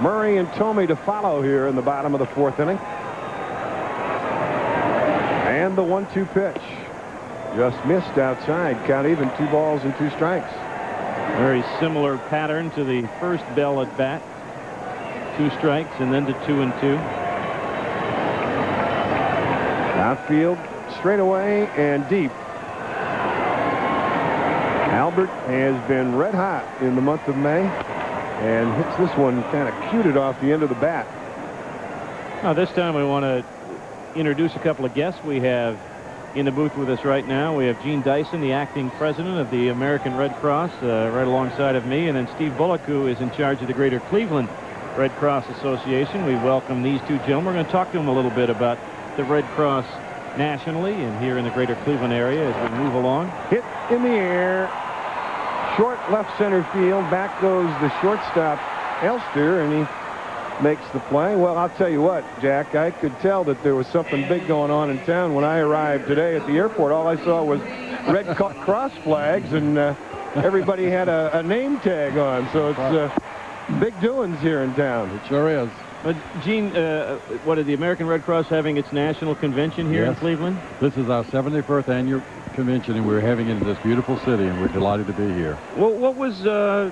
Murray and Thome to follow here in the bottom of the 4th inning. And the 1-2 pitch. Just missed outside. Count even, 2 balls and 2 strikes. Very similar pattern to the first Bell at bat. 2 strikes and then to 2-2. Outfield, straight away and deep. Albert has been red hot in the month of May and hits this one kind of cuted off the end of the bat. Now this time we want to introduce a couple of guests we have in the booth with us right now. We have Gene Dyson, the acting president of the American Red Cross, right alongside of me, and then Steve Bullock, who is in charge of the Greater Cleveland Red Cross Association. We welcome these 2 gentlemen. We're going to talk to them a little bit about the Red Cross nationally and here in the Greater Cleveland area as we move along. Hit in the air, short left center field. Back goes the shortstop Elster, and he makes the play. Well, I'll tell you what, Jack, I could tell that there was something big going on in town when I arrived today at the airport. All I saw was Red Cross flags, and everybody had a name tag on, so it's big doings here in town. It sure is. But, Gene, what are the American Red Cross having its national convention here in Cleveland? This is our 71st annual convention, and we're having it in this beautiful city, and we're delighted to be here. Well, what was the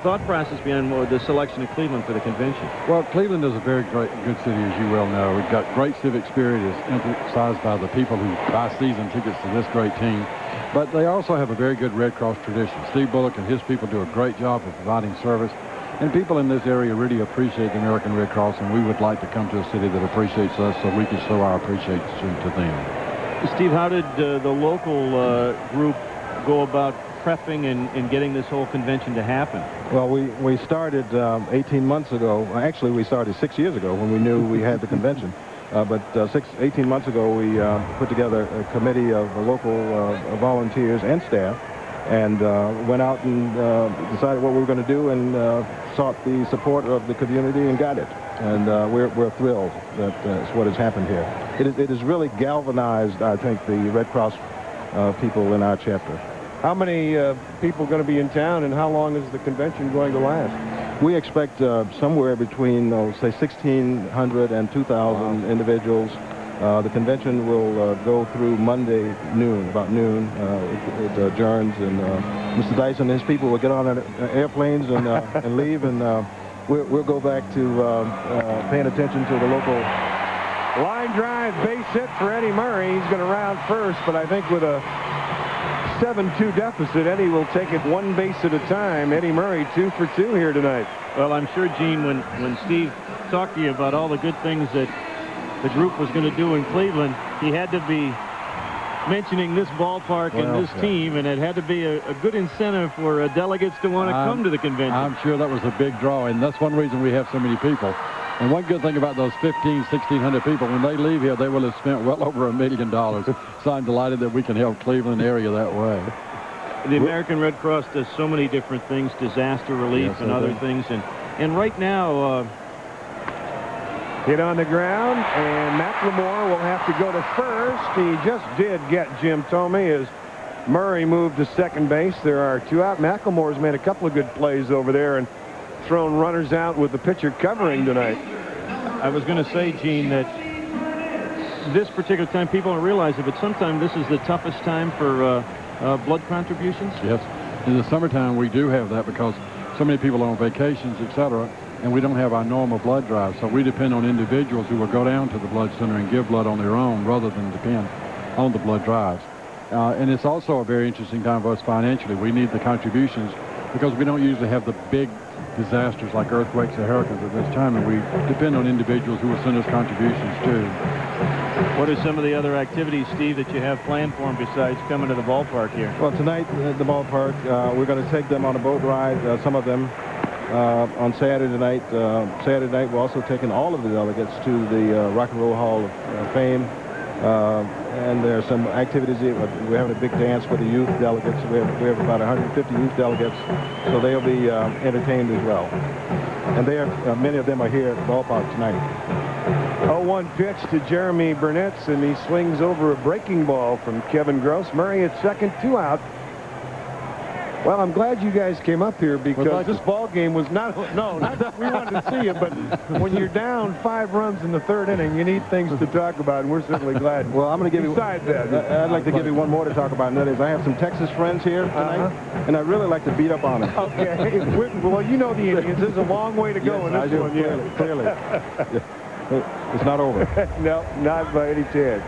thought process behind the selection of Cleveland for the convention? Well, Cleveland is a very good city, as you well know. We've got great civic spirit, as emphasized by the people who buy season tickets to this great team. But they also have a very good Red Cross tradition. Steve Bullock and his people do a great job of providing service. And people in this area really appreciate the American Red Cross, and we would like to come to a city that appreciates us so we can show our appreciation to them. Steve, how did the local group go about prepping and getting this whole convention to happen? Well, we started 18 months ago. Actually, we started 6 years ago when we knew we had the convention. But 18 months ago, we put together a committee of local volunteers and staff, and went out and decided what we were going to do, and sought the support of the community and got it. And we're thrilled that that's what has happened here. It has really galvanized, I think, the Red Cross people in our chapter. How many people are going to be in town, and how long is the convention going to last? We expect somewhere between, say, 1,600 and 2,000 individuals. The convention will go through Monday noon, about noon. It adjourns, and Mr. Dyson and his people will get on airplanes and leave, and we'll go back to paying attention to the local. Line drive, base hit for Eddie Murray. He's going to round first, but I think with a 7-2 deficit, Eddie will take it one base at a time. Eddie Murray 2 for 2 here tonight. Well, I'm sure, Gene, when Steve talked to you about all the good things that the group was going to do in Cleveland, he had to be mentioning this ballpark and this team, and it had to be a good incentive for delegates to want to come to the convention. I'm sure that was a big draw, and that's one reason we have so many people. And one good thing about those 1,600 people, when they leave here, they will have spent well over $1 million. So I'm delighted that we can help Cleveland area that way. The American Red Cross does so many different things, disaster relief and other things. And right now, hit on the ground, and McLemore will have to go to first. He just did get Jim Thome as Murray moved to second base. There are 2 out. McLemore's made a couple of good plays over there and thrown runners out with the pitcher covering tonight. I was going to say, Gene, that this particular time, people don't realize it, but sometimes this is the toughest time for blood contributions. Yes. In the summertime, we do have that because so many people are on vacations, etc., and we don't have our normal blood drive. So we depend on individuals who will go down to the blood center and give blood on their own rather than depend on the blood drives. And it's also a very interesting time for us financially. We need the contributions because we don't usually have the big disasters like earthquakes or hurricanes at this time, and we depend on individuals who will send us contributions too. What are some of the other activities, Steve, that you have planned for them besides coming to the ballpark here? Well, tonight at the ballpark, we're going to take them on a boat ride, some of them on Saturday night. Saturday night, we're also taking all of the delegates to the Rock and Roll Hall of Fame. And there are some activities. We're having a big dance for the youth delegates. We have about 150 youth delegates, so they'll be entertained as well. And many of them are here at the ballpark tonight. 0-1 pitch to Jeremy Burnitz, and he swings over a breaking ball from Kevin Gross. Murray at second, 2 out. Well, I'm glad you guys came up here because this ball game was not that we wanted to see it, but when you're down 5 runs in the 3rd inning, you need things to talk about, and we're certainly glad. Well, I'm going to give Besides you. That, I'd like to give you one more to talk about, and that is I have some Texas friends here tonight, and I'd really like to beat up on them. Okay. Well, you know the Indians. There's a long way to go in this one. Yeah, clearly. It's not over. No, not by any chance.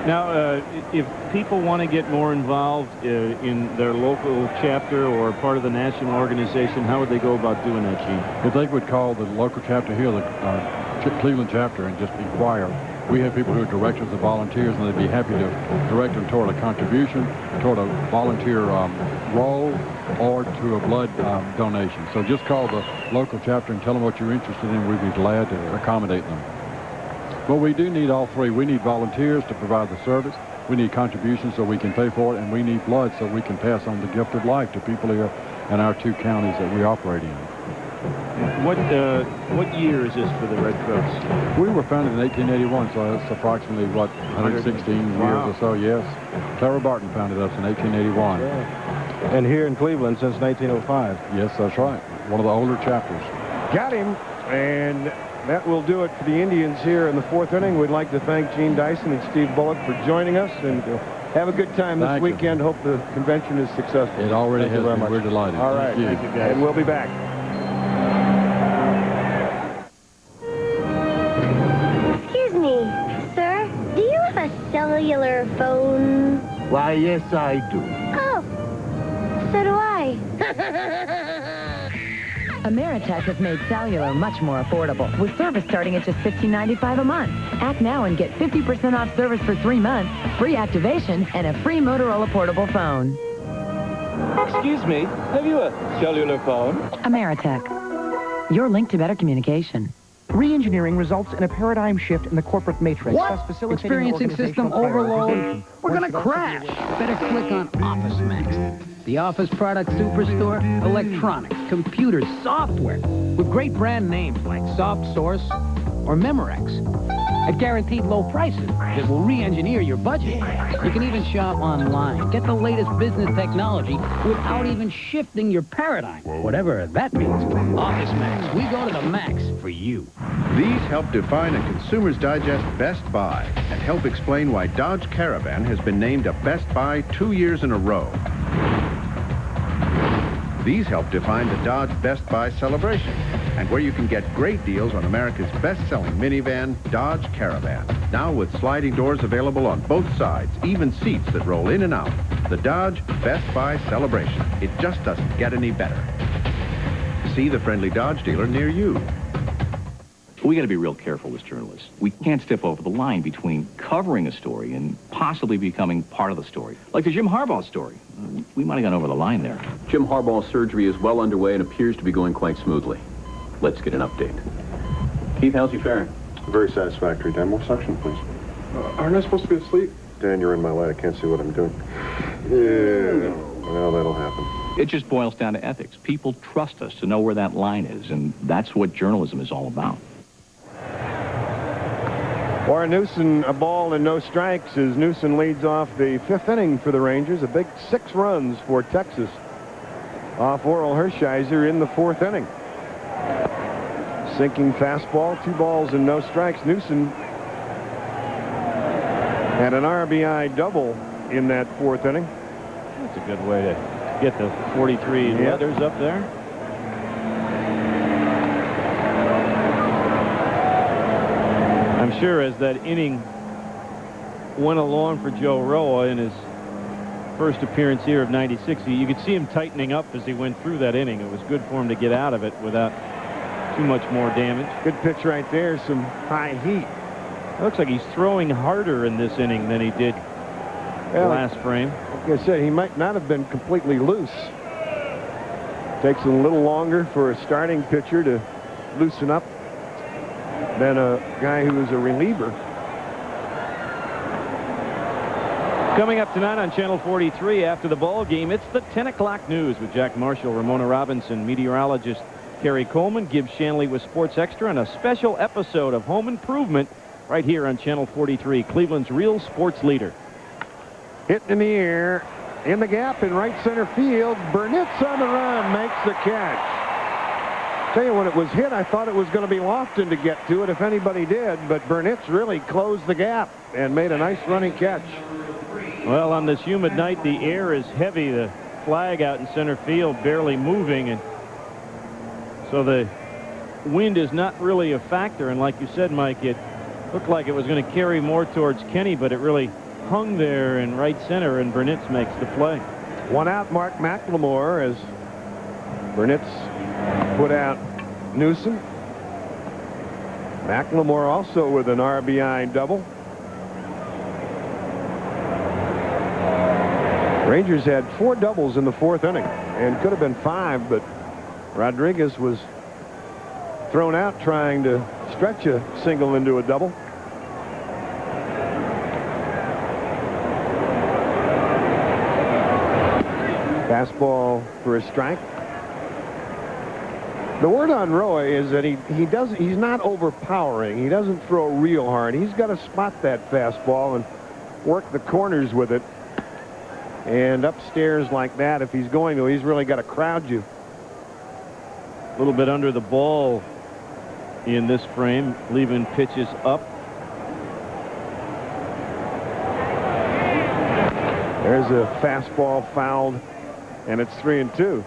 Now, if people want to get more involved in their local chapter or part of the national organization, how would they go about doing that, Gene? If they would call the local chapter here, the Cleveland chapter, and just inquire. We have people who are directors of volunteers, and they'd be happy to direct them toward a contribution, toward a volunteer role, or to a blood donation. So just call the local chapter and tell them what you're interested in. We'd be glad to accommodate them. But we do need all three. We need volunteers to provide the service. We need contributions so we can pay for it, and we need blood so we can pass on the gift of life to people here in our 2 counties that we operate in. What year is this for the Redcoats? We were founded in 1881, so that's approximately, what, 116 years or so, yes. Clara Barton founded us in 1881. Yeah. And here in Cleveland since 1905. Yes, that's right. One of the older chapters. Got him, and that will do it for the Indians here in the 4th inning. We'd like to thank Gene Dyson and Steve Bullock for joining us, and have a good time this weekend. Hope the convention is successful. It already has been. We're delighted. All right. Thank you, guys. And we'll be back. Excuse me, sir. Do you have a cellular phone? Why, yes, I do. Oh, so do I. Ameritech has made cellular much more affordable, with service starting at just $15.95 a month. Act now and get 50% off service for 3 months, free activation, and a free Motorola portable phone. Excuse me, have you a cellular phone? Ameritech, your link to better communication. Re-engineering results in a paradigm shift in the corporate matrix. What? Experiencing system overload? We're going to crash. Better click on Office Max. The office product superstore, electronics, computers, software, with great brand names like SoftSource or Memorex. At guaranteed low prices that will re-engineer your budget. You can even shop online. Get the latest business technology without even shifting your paradigm. Whatever that means. Office Max. We go to the max for you. These help define a Consumer's Digest Best Buy and help explain why Dodge Caravan has been named a Best Buy 2 years in a row. These help define the Dodge Best Buy celebration and where you can get great deals on America's best-selling minivan, Dodge Caravan. Now with sliding doors available on both sides, even seats that roll in and out. The Dodge Best Buy celebration. It just doesn't get any better. See the friendly Dodge dealer near you. We got to be real careful as journalists. We can't step over the line between covering a story and possibly becoming part of the story. Like the Jim Harbaugh story. We might have gone over the line there. Jim Harbaugh's surgery is well underway and appears to be going quite smoothly. Let's get an update. Keith, how's he faring? Very satisfactory. Dan, more suction, please. Aren't I supposed to be asleep? Dan, you're in my light. I can't see what I'm doing. Yeah. Well, that'll happen. It just boils down to ethics. People trust us to know where that line is, and that's what journalism is all about. Warren Newson, a ball and no strikes as Newson leads off the 5th inning for the Rangers. A big 6 runs for Texas off Orel Hershiser in the 4th inning. Sinking fastball, 2 balls and no strikes. Newson had an RBI double in that 4th inning. That's a good way to get the 43 letters up there. I'm sure as that inning went along for Joe Roa in his first appearance here of 96, you could see him tightening up as he went through that inning. It was good for him to get out of it without too much more damage. Good pitch right there, some high heat. It looks like he's throwing harder in this inning than he did last frame. Like I said, he might not have been completely loose. Takes a little longer for a starting pitcher to loosen up than a guy who is a reliever. Coming up tonight on Channel 43 after the ball game, it's the 10 o'clock news with Jack Marshall, Ramona Robinson, meteorologist Kerry Coleman, Gibbs Shanley with Sports Extra, and a special episode of Home Improvement right here on Channel 43, Cleveland's real sports leader. Hit in the air, in the gap in right center field. Burnitz on the run, makes the catch. Tell you, when it was hit, I thought it was going to be Lofton to get to it, if anybody did, but Burnitz really closed the gap and made a nice running catch. Well, on this humid night, the air is heavy. The flag out in center field barely moving, and so the wind is not really a factor. And like you said, Mike, it looked like it was going to carry more towards Kenny, but it really hung there in right center, and Burnitz makes the play. 1 out, Mark McLemore, as Burnitz put out Newsom. McLemore also with an RBI double. Rangers had 4 doubles in the 4th inning and could have been 5, but Rodriguez was thrown out trying to stretch a single into a double. Fastball for a strike. The word on Roy is that he's not overpowering. He doesn't throw real hard. He's got to spot that fastball and work the corners with it. And upstairs like that, if he's going to, he's really got to crowd you. A little bit under the ball in this frame, leaving pitches up. There's a fastball fouled, and it's 3-2.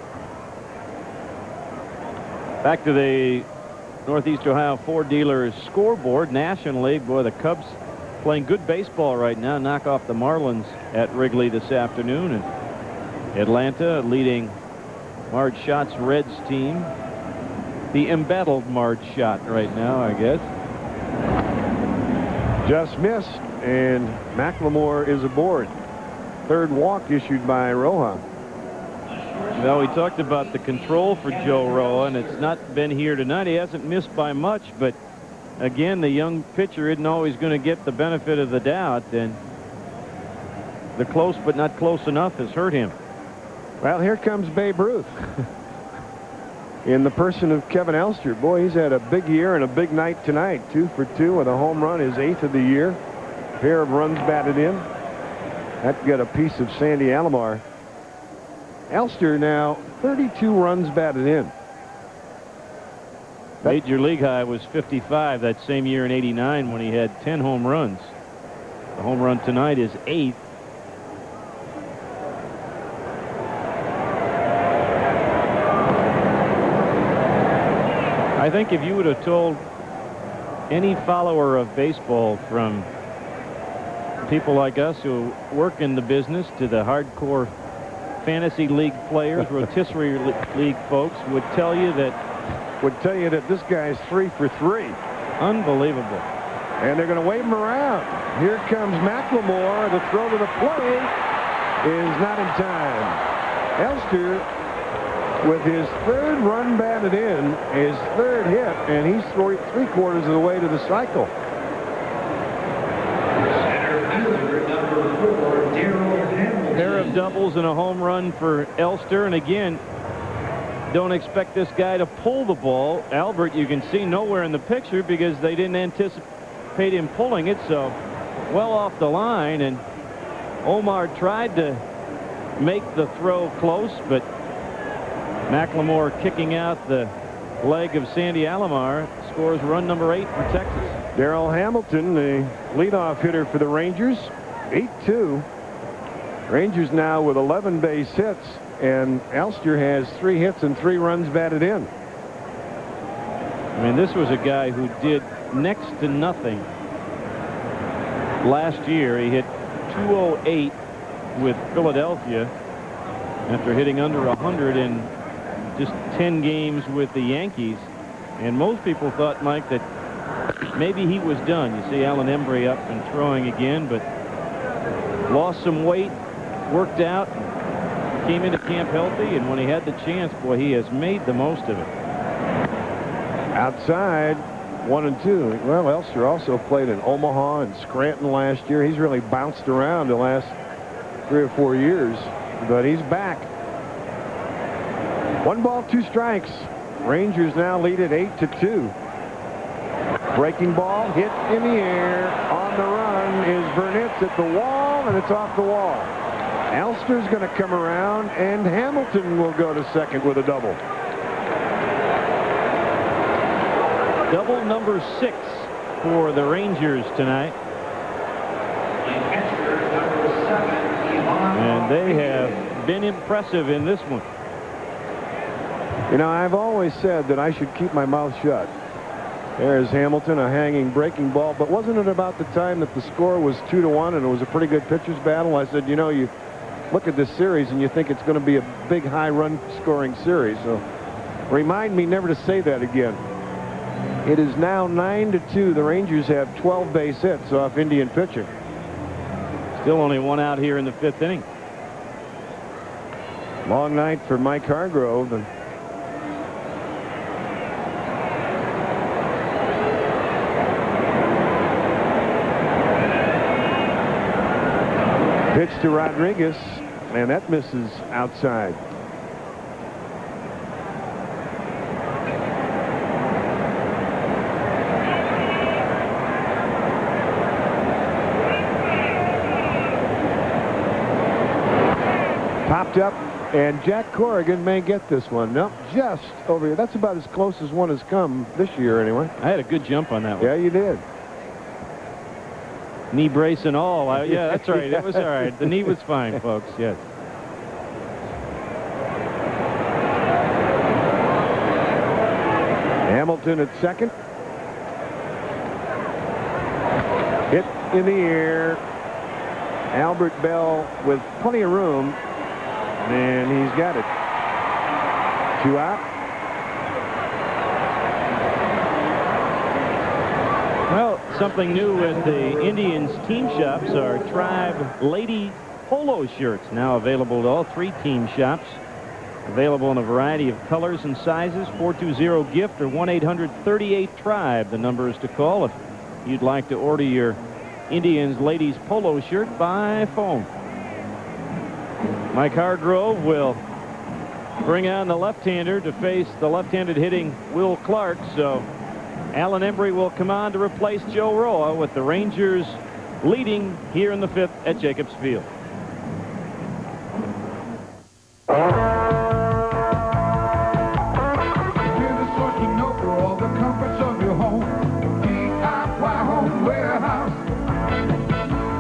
Back to the Northeast Ohio Ford Dealers scoreboard nationally. Boy, the Cubs playing good baseball right now. Knock off the Marlins at Wrigley this afternoon. And Atlanta leading Marge Schott's Reds team. The embattled Marge Schott right now, I guess. Just missed, and McLemore is aboard. Third walk issued by Roja. Well, we talked about the control for Joe Roa, and it's not been here tonight. He hasn't missed by much, but again, the young pitcher isn't always going to get the benefit of the doubt, and the close but not close enough has hurt him. Well, here comes Babe Ruth in the person of Kevin Elster. Boy, he's had a big year and a big night tonight. 2 for 2 with a home run, his 8th of the year. Pair of runs batted in. That got a piece of Sandy Alomar. Elster now 32 runs batted in. Major league high was 55 that same year in '89 when he had 10 home runs. The home run tonight is 8th. I think if you would have told any follower of baseball, from people like us who work in the business to the hardcore fantasy league players, rotisserie league folks, would tell you that this guy's 3 for 3. Unbelievable. And they're going to wave him around. Here comes McLemore. The throw to the plate is not in time. Elster with his 3rd run batted in, his 3rd hit, and he's 3/4 of the way to the cycle. Pair of doubles and a home run for Elster, and again, don't expect this guy to pull the ball. Albert, you can see nowhere in the picture because they didn't anticipate him pulling it, so well off the line, and Omar tried to make the throw close, but McLemore, kicking out the leg of Sandy Alomar, scores run number 8 for Texas. Darrell Hamilton, the leadoff hitter for the Rangers, 8-2. Rangers now with 11 base hits, and Elster has 3 hits and 3 runs batted in. I mean, this was a guy who did next to nothing last year. He hit .208 with Philadelphia after hitting under 100 in just 10 games with the Yankees. And most people thought, Mike, that maybe he was done. You see Alan Embree up and throwing again, but lost some weight, worked out, came into camp healthy, and when he had the chance, boy, he has made the most of it. Outside, 1-2. Well, Elster also played in Omaha and Scranton last year. He's really bounced around the last 3 or 4 years, but he's back. 1 ball, 2 strikes. Rangers now lead at 8-2. Breaking ball hit in the air. On the run is Burnitz at the wall, and it's off the wall. Elster's going to come around, and Hamilton will go to second with a double. Double number 6 for the Rangers tonight. And they have been impressive in this one. You know, I've always said that I should keep my mouth shut. There's Hamilton, a hanging breaking ball. But wasn't it about the time that the score was 2-1 and it was a pretty good pitcher's battle? I said, you know, you look at this series and you think it's going to be a big high run scoring series. So remind me never to say that again. It is now 9-2. The Rangers have 12 base hits off Indian pitching. Still only 1 out here in the 5th inning. Long night for Mike Hargrove. And pitch to Rodriguez, and that misses outside. Looked up, and Jack Corrigan may get this one. Nope, just over here. That's about as close as one has come this year, anyway. I had a good jump on that one. Yeah, you did. Knee brace and all. Yeah, that's right. It was all right. The knee was fine, folks. Yes. Hamilton at second. Hit in the air. Albert Belle with plenty of room, and he's got it. 2 out. Well, something new with the Indians team shops are Tribe Lady Polo shirts, now available at all 3 team shops. Available in a variety of colors and sizes. 420-GIFT or 1-800-38-TRIBE. The number is to call if you'd like to order your Indians ladies polo shirt by phone. Mike Hargrove will bring on the left-hander to face the left-handed hitting Will Clark. So Alan Embree will come on to replace Joe Roa, with the Rangers leading here in the 5th at Jacobs Field.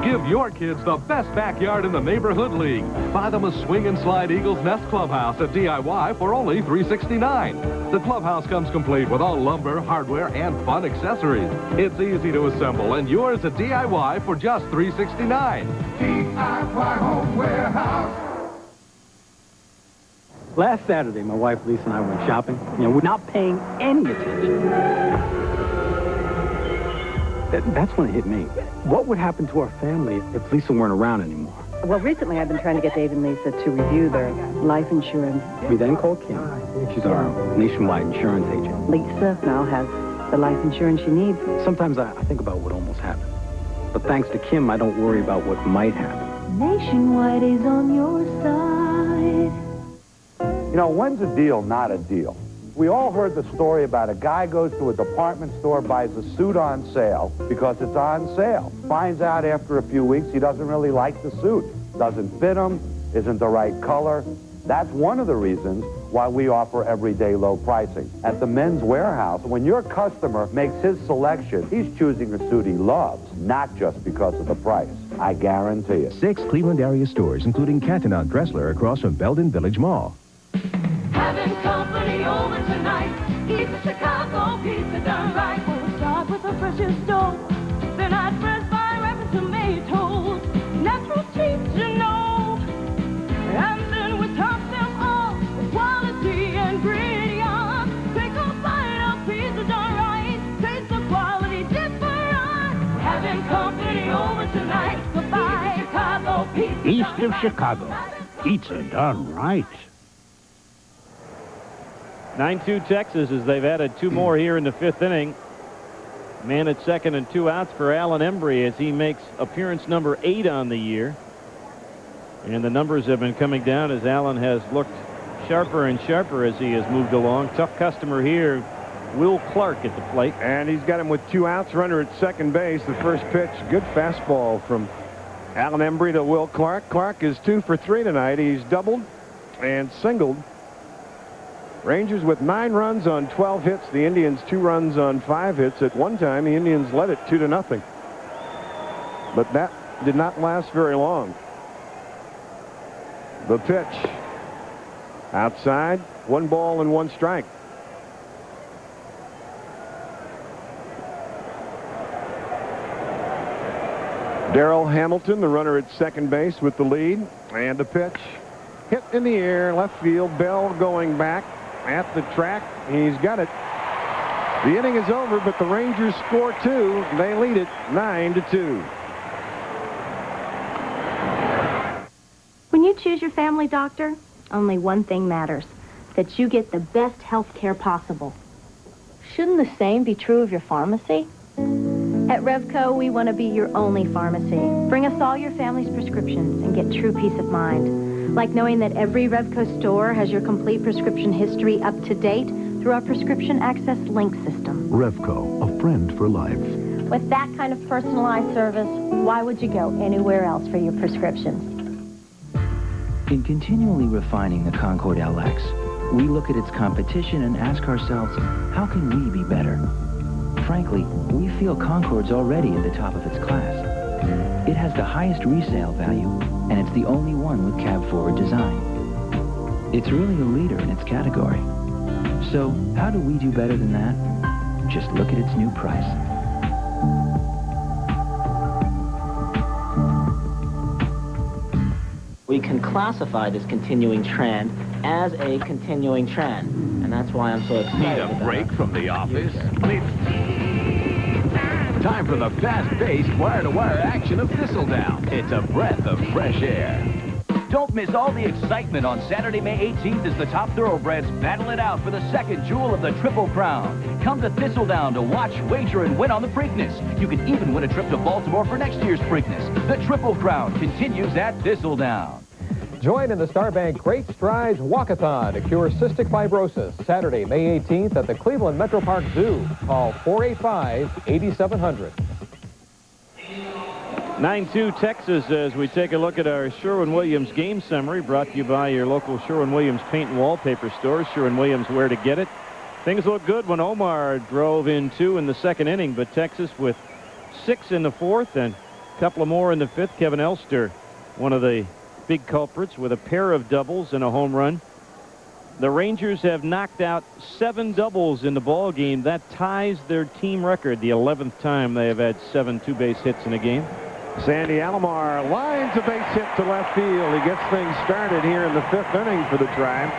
Give your kids the best backyard in the Neighborhood League. Buy them a swing and slide Eagles Nest Clubhouse at DIY for only $369. The clubhouse comes complete with all lumber, hardware, and fun accessories. It's easy to assemble, and yours at DIY for just $369. DIY Home Warehouse. Last Saturday, my wife Lisa and I went shopping. You know, we're not paying any attention. That's when it hit me. What would happen to our family if Lisa weren't around anymore? Well, recently I've been trying to get Dave and Lisa to review their life insurance. We then called Kim. She's our nationwide insurance agent. Lisa now has the life insurance she needs. Sometimes I think about what almost happened. But thanks to Kim, I don't worry about what might happen. Nationwide is on your side. You know, when's a deal not a deal? We all heard the story about a guy goes to a department store, buys a suit on sale because it's on sale. Finds out after a few weeks he doesn't really like the suit. Doesn't fit him, isn't the right color. That's one of the reasons why we offer everyday low pricing. At the Men's Warehouse, when your customer makes his selection, he's choosing a suit he loves, not just because of the price. I guarantee it. 6 Cleveland area stores, including Canton on Dressler across from Belden Village Mall. Having company over tonight. Eat the Chicago pizza done right. We'll start with the freshest dough. Then I'd fresh by wrapping tomatoes. Natural cheese, you know. And then we top them off with quality ingredients. Take a bite of pizza done right. Taste the quality different. Having company over tonight. Goodbye, Chicago pizza. East of Chicago. Pizza done right. 9-2 Texas, as they've added 2 more here in the 5th inning. Man at second and 2 outs for Alan Embree as he makes appearance number 8 on the year. And the numbers have been coming down as Alan has looked sharper and sharper as he has moved along. Tough customer here, Will Clark at the plate. And he's got him with 2 outs, runner at second base. The first pitch, good fastball from Alan Embree to Will Clark. Clark is 2 for 3 tonight. He's doubled and singled. Rangers with 9 runs on 12 hits. The Indians 2 runs on 5 hits. At one time, the Indians led it 2-0. But that did not last very long. The pitch. Outside, 1 ball and 1 strike. Darrell Hamilton, the runner at second base with the lead. And the pitch. Hit in the air, left field. Bell going back at the track. He's got it. The inning is over, but the Rangers score 2. They lead it 9-2. When you choose your family doctor, only one thing matters, that you get the best health care possible. Shouldn't the same be true of your pharmacy? At Revco, we want to be your only pharmacy. Bring us all your family's prescriptions and get true peace of mind. Like knowing that every Revco store has your complete prescription history up to date through our Prescription Access Link system. Revco, a friend for life. With that kind of personalized service, why would you go anywhere else for your prescriptions? In continually refining the Concorde LX, we look at its competition and ask ourselves, how can we be better? Frankly, we feel Concorde's already at the top of its class. It has the highest resale value, and it's the only one with cab-forward design. It's really a leader in its category. So, how do we do better than that? Just look at its new price. We can classify this continuing trend as a continuing trend, and that's why I'm so excited. Need a break from the office? Time for the fast-paced wire-to-wire action of Thistledown. It's a breath of fresh air. Don't miss all the excitement on Saturday, May 18th as the top thoroughbreds battle it out for the second jewel of the Triple Crown. Come to Thistledown to watch, wager, and win on the Preakness. You can even win a trip to Baltimore for next year's Preakness. The Triple Crown continues at Thistledown. Join in the Starbank Great Strides Walkathon to cure cystic fibrosis, Saturday, May 18th at the Cleveland Metro Park Zoo. Call 485-8700. 9-2 Texas as we take a look at our Sherwin-Williams game summary, brought to you by your local Sherwin-Williams paint and wallpaper store. Sherwin-Williams, where to get it. Things look good when Omar drove in 2 in the second inning, but Texas with 6 in the fourth and a couple of more in the fifth. Kevin Elster, one of the big culprits, with a pair of doubles and a home run. The Rangers have knocked out 7 doubles in the ball game. That ties their team record, the 11th time they have had 7 two-base hits in a game. Sandy Alomar lines a base hit to left field. He gets things started here in the 5th inning for the Tribe.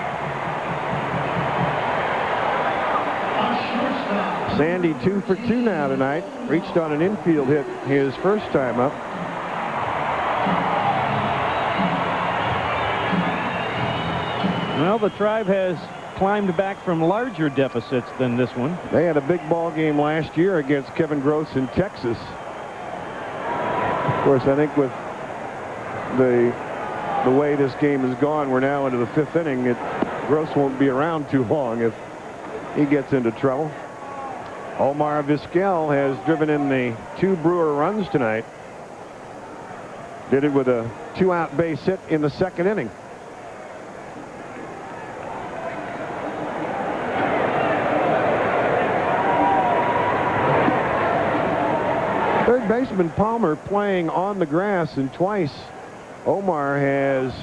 Sandy 2 for 2 now tonight. Reached on an infield hit his first time up. Well, the Tribe has climbed back from larger deficits than this one. They had a big ball game last year against Kevin Gross in Texas. Of course, I think with the way this game has gone, we're now into the 5th inning. Gross won't be around too long if he gets into trouble. Omar Vizquel has driven in the 2 Brewer runs tonight. Did it with a 2-out base hit in the 2nd inning. Third baseman Palmer playing on the grass, and twice Omar has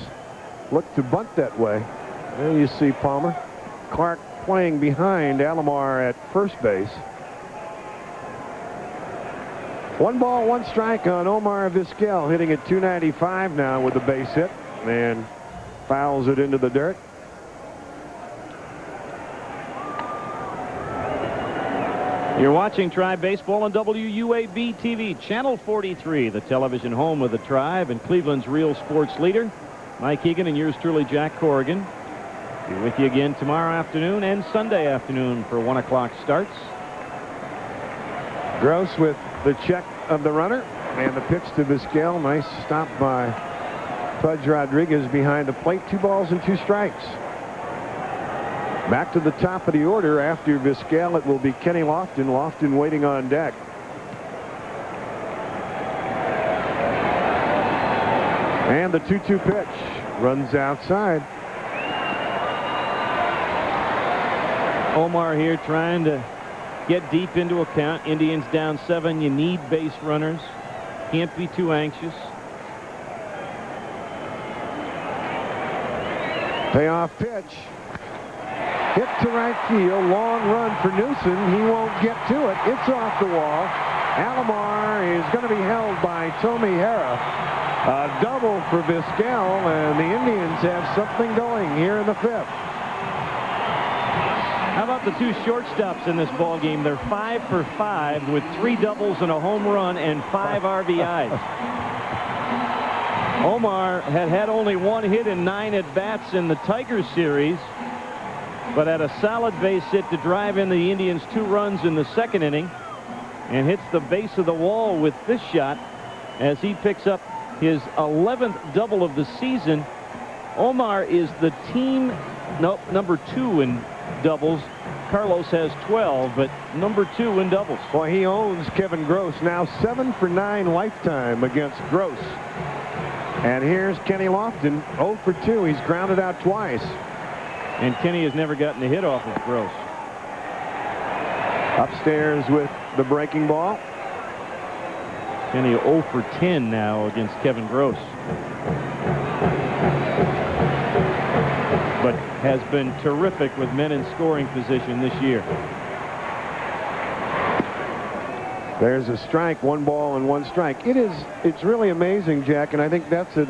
looked to bunt that way. There you see Palmer. Clark playing behind Alomar at first base. 1 ball, 1 strike on Omar Vizquel, hitting at .295 now with a base hit, and fouls it into the dirt. You're watching Tribe Baseball on WUAB TV, Channel 43, the television home of the Tribe and Cleveland's real sports leader. Mike Egan and yours truly, Jack Corrigan. Be with you again tomorrow afternoon and Sunday afternoon for 1 o'clock starts. Gross with the check of the runner and the pitch to Vizquel. Nice stop by Pudge Rodriguez behind the plate. 2 balls and 2 strikes. Back to the top of the order after Vizquel, it will be Kenny Lofton. Lofton waiting on deck. And the 2-2 pitch runs outside. Omar here trying to get deep into a count. Indians down 7. You need base runners. Can't be too anxious. Payoff pitch. Hit to right field. Long run for Newsom. He won't get to it. It's off the wall. Alomar is going to be held by Thome Hera. A double for Vizquel, and the Indians have something going here in the 5th. How about the 2 shortstops in this ball game? They're 5 for 5 with 3 doubles and a home run and 5 RBIs. Omar had only 1 hit in 9 at-bats in the Tigers series, but had a solid base hit to drive in the Indians 2 runs in the 2nd inning, and hits the base of the wall with this shot as he picks up his 11th double of the season. Omar is the team number 2 in doubles. Carlos has 12, but number 2 in doubles. Well, he owns Kevin Gross, now 7 for 9 lifetime against Gross. And here's Kenny Lofton, 0 for 2. He's grounded out twice. And Kenny has never gotten a hit off of Gross. Upstairs with the breaking ball. Kenny 0 for 10 now against Kevin Gross. But has been terrific with men in scoring position this year. There's a strike, 1 ball and 1 strike. It's really amazing, Jack, and I think that's a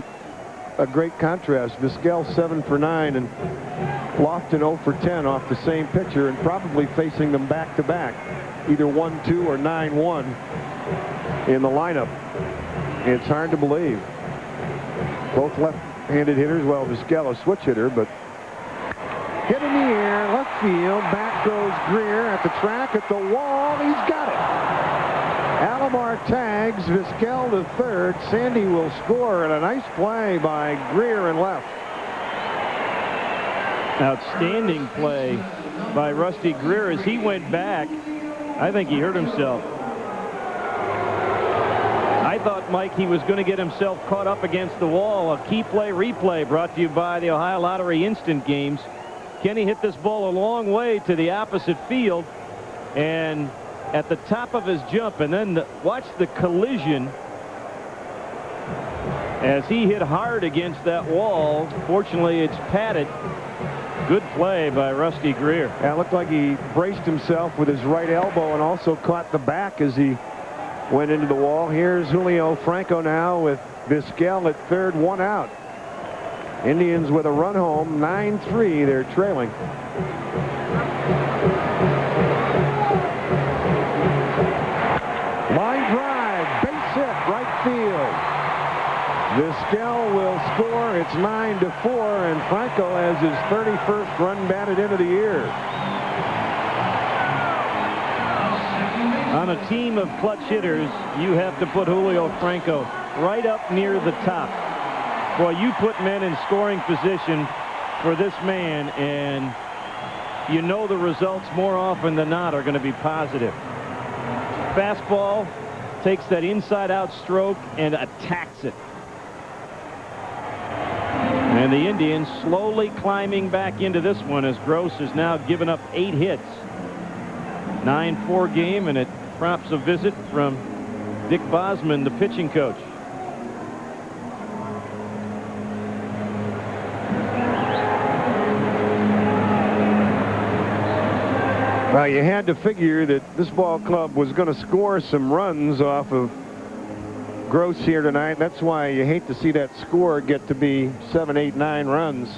great contrast. Vizquel 7 for 9 and Lofton 0 for 10 off the same pitcher, and probably facing them back to back, either 1-2 or 9-1 in the lineup. It's hard to believe. Both left-handed hitters. Well, Vizquel a switch hitter, but hit in the air, left field, back goes Greer at the track, at the wall, he's got it. Alomar tags Vizquel to third. Sandy will score, and a nice play by Greer in left. Outstanding play by Rusty Greer as he went back. I think he hurt himself. I thought, Mike, he was going to get himself caught up against the wall. A key play replay brought to you by the Ohio Lottery Instant Games. Kenny hit this ball a long way to the opposite field, and at the top of his jump, and then watch the collision as he hit hard against that wall. Fortunately, it's padded. Good play by Rusty Greer. Yeah, it looked like he braced himself with his right elbow and also caught the back as he went into the wall. Here's Julio Franco now with Vizquel at third, 1 out. Indians with a run home, 9-3. They're trailing. Line drive, base hit, right field. Vizquel will score. It's 9-4, and Franco has his 31st run batted into the year. On a team of clutch hitters, you have to put Julio Franco right up near the top. Well, you put men in scoring position for this man, and you know the results more often than not are going to be positive. Fastball takes that inside-out stroke and attacks it. And the Indians slowly climbing back into this one as Gross has now given up 8 hits. 9-4 game, and it prompts a visit from Dick Bosman, the pitching coach. Well, you had to figure that this ball club was going to score some runs off of Gross here tonight. That's why you hate to see that score get to be 7, 8, 9 runs.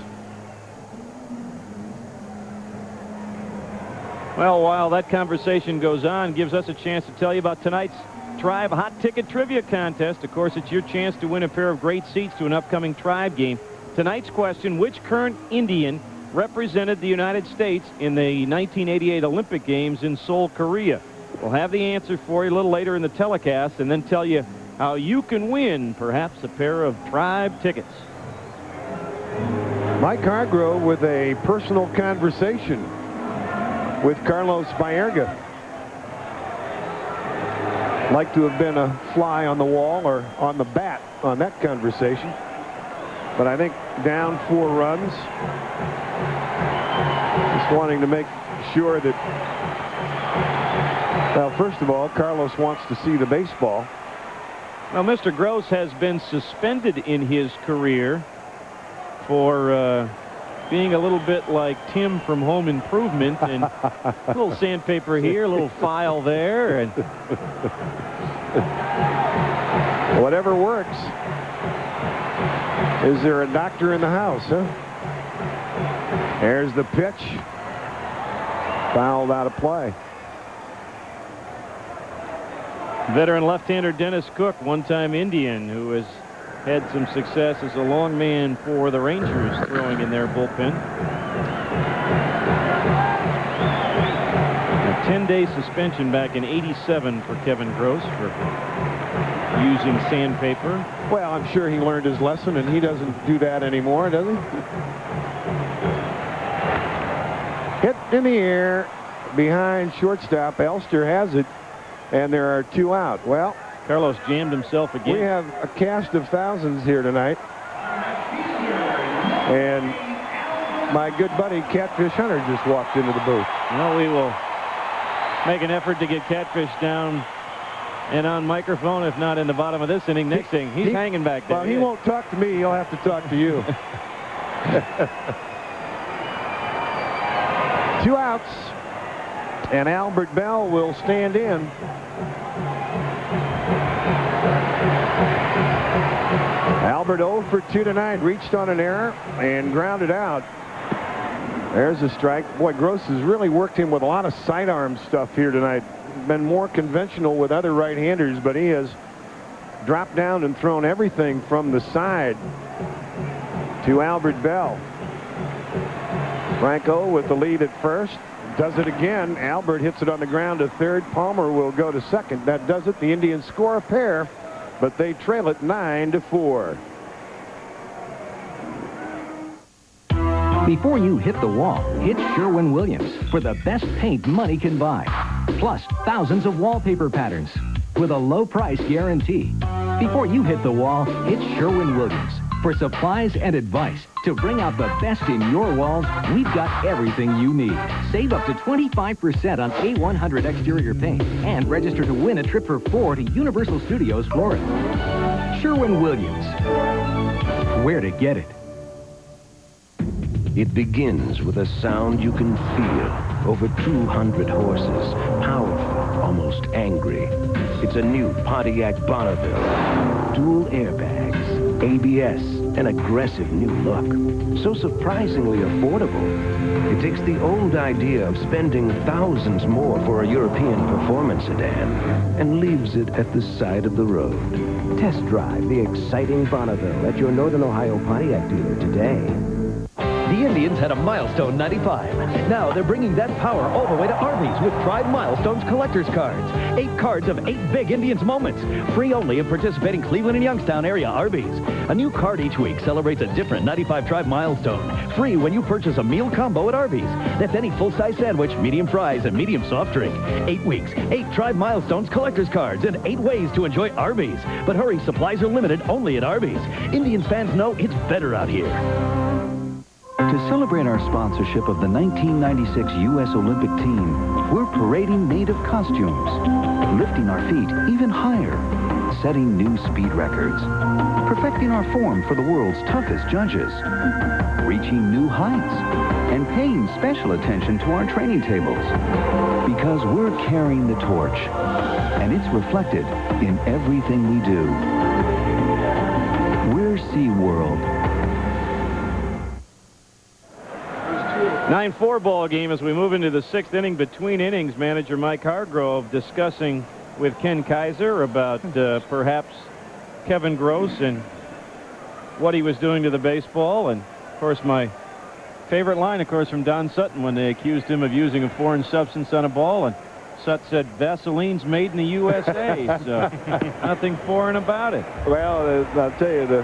Well, while that conversation goes on, gives us a chance to tell you about tonight's Tribe Hot Ticket Trivia Contest. Of course, it's your chance to win a pair of great seats to an upcoming Tribe game. Tonight's question: which current Indian represented the United States in the 1988 Olympic Games in Seoul, Korea? We'll have the answer for you a little later in the telecast, and then tell you how you can win perhaps a pair of Tribe tickets. Mike Hargrove with a personal conversation with Carlos Baerga. Like to have been a fly on the wall or on the bat on that conversation. But I think down 4 runs. Just wanting to make sure that, well, first of all, Carlos wants to see the baseball. Well, Mr. Gross has been suspended in his career for being a little bit like Tim from Home Improvement, and a little sandpaper here, a little file there, and whatever works. Is there a doctor in the house, huh? There's the pitch. Fouled out of play. Veteran left-hander Dennis Cook, one-time Indian, who has had some success as a long man for the Rangers, throwing in their bullpen. A 10-day suspension back in '87 for Kevin Gross for using sandpaper. Well, I'm sure he learned his lesson, and he doesn't do that anymore, does he? Hit in the air behind shortstop. Elster has it, and there are 2 out. Well, Carlos jammed himself again. We have a cast of thousands here tonight. And my good buddy Catfish Hunter just walked into the booth. Well, we will make an effort to get Catfish down and on microphone, if not in the bottom of this inning. Next inning, he's hanging back there. Well, he won't talk to me. He'll have to talk to you. 2 outs, and Albert Belle will stand in. Albert 0 for 2 tonight, reached on an error and grounded out. There's a strike. Boy, Gross has really worked him with a lot of sidearm stuff here tonight. Been more conventional with other right-handers, but he has dropped down and thrown everything from the side to Albert Belle. Franco with the lead at first. Does it again. Albert hits it on the ground to third. Palmer will go to second. That does it. The Indians score a pair, but they trail it 9-4. Before you hit the wall, hit Sherwin-Williams for the best paint money can buy. Plus, thousands of wallpaper patterns with a low price guarantee. Before you hit the wall, hit Sherwin-Williams for supplies and advice. To bring out the best in your walls, we've got everything you need. Save up to 25% on A100 exterior paint and register to win a trip for 4 to Universal Studios, Florida. Sherwin-Williams. Where to get it. It begins with a sound you can feel. Over 200 horses, powerful, almost angry. It's a new Pontiac Bonneville. Dual airbags, ABS, an aggressive new look. So surprisingly affordable. It takes the old idea of spending thousands more for a European performance sedan and leaves it at the side of the road. Test drive the exciting Bonneville at your Northern Ohio Pontiac dealer today. The Indians had a milestone 95. Now they're bringing that power all the way to Arby's with Tribe Milestones collector's cards. 8 cards of 8 big Indians moments. Free only at participating Cleveland and Youngstown area Arby's. A new card each week celebrates a different 95 Tribe milestone. Free when you purchase a meal combo at Arby's. That's any full-size sandwich, medium fries, and medium soft drink. 8 weeks, 8 Tribe Milestones collector's cards, and 8 ways to enjoy Arby's. But hurry, supplies are limited only at Arby's. Indians fans know it's better out here. To celebrate our sponsorship of the 1996 U.S. Olympic team, we're parading native costumes, lifting our feet even higher, setting new speed records, perfecting our form for the world's toughest judges, reaching new heights, and paying special attention to our training tables. Because we're carrying the torch, and it's reflected in everything we do. We're SeaWorld. 9-4 ball game as we move into the 6th inning. Between innings, manager Mike Hargrove discussing with Ken Kaiser about perhaps Kevin Gross and what he was doing to the baseball. And, of course, my favorite line, of course, from Don Sutton when they accused him of using a foreign substance on a ball. And Sut said, Vaseline's made in the USA, so nothing foreign about it. Well, I'll tell you, the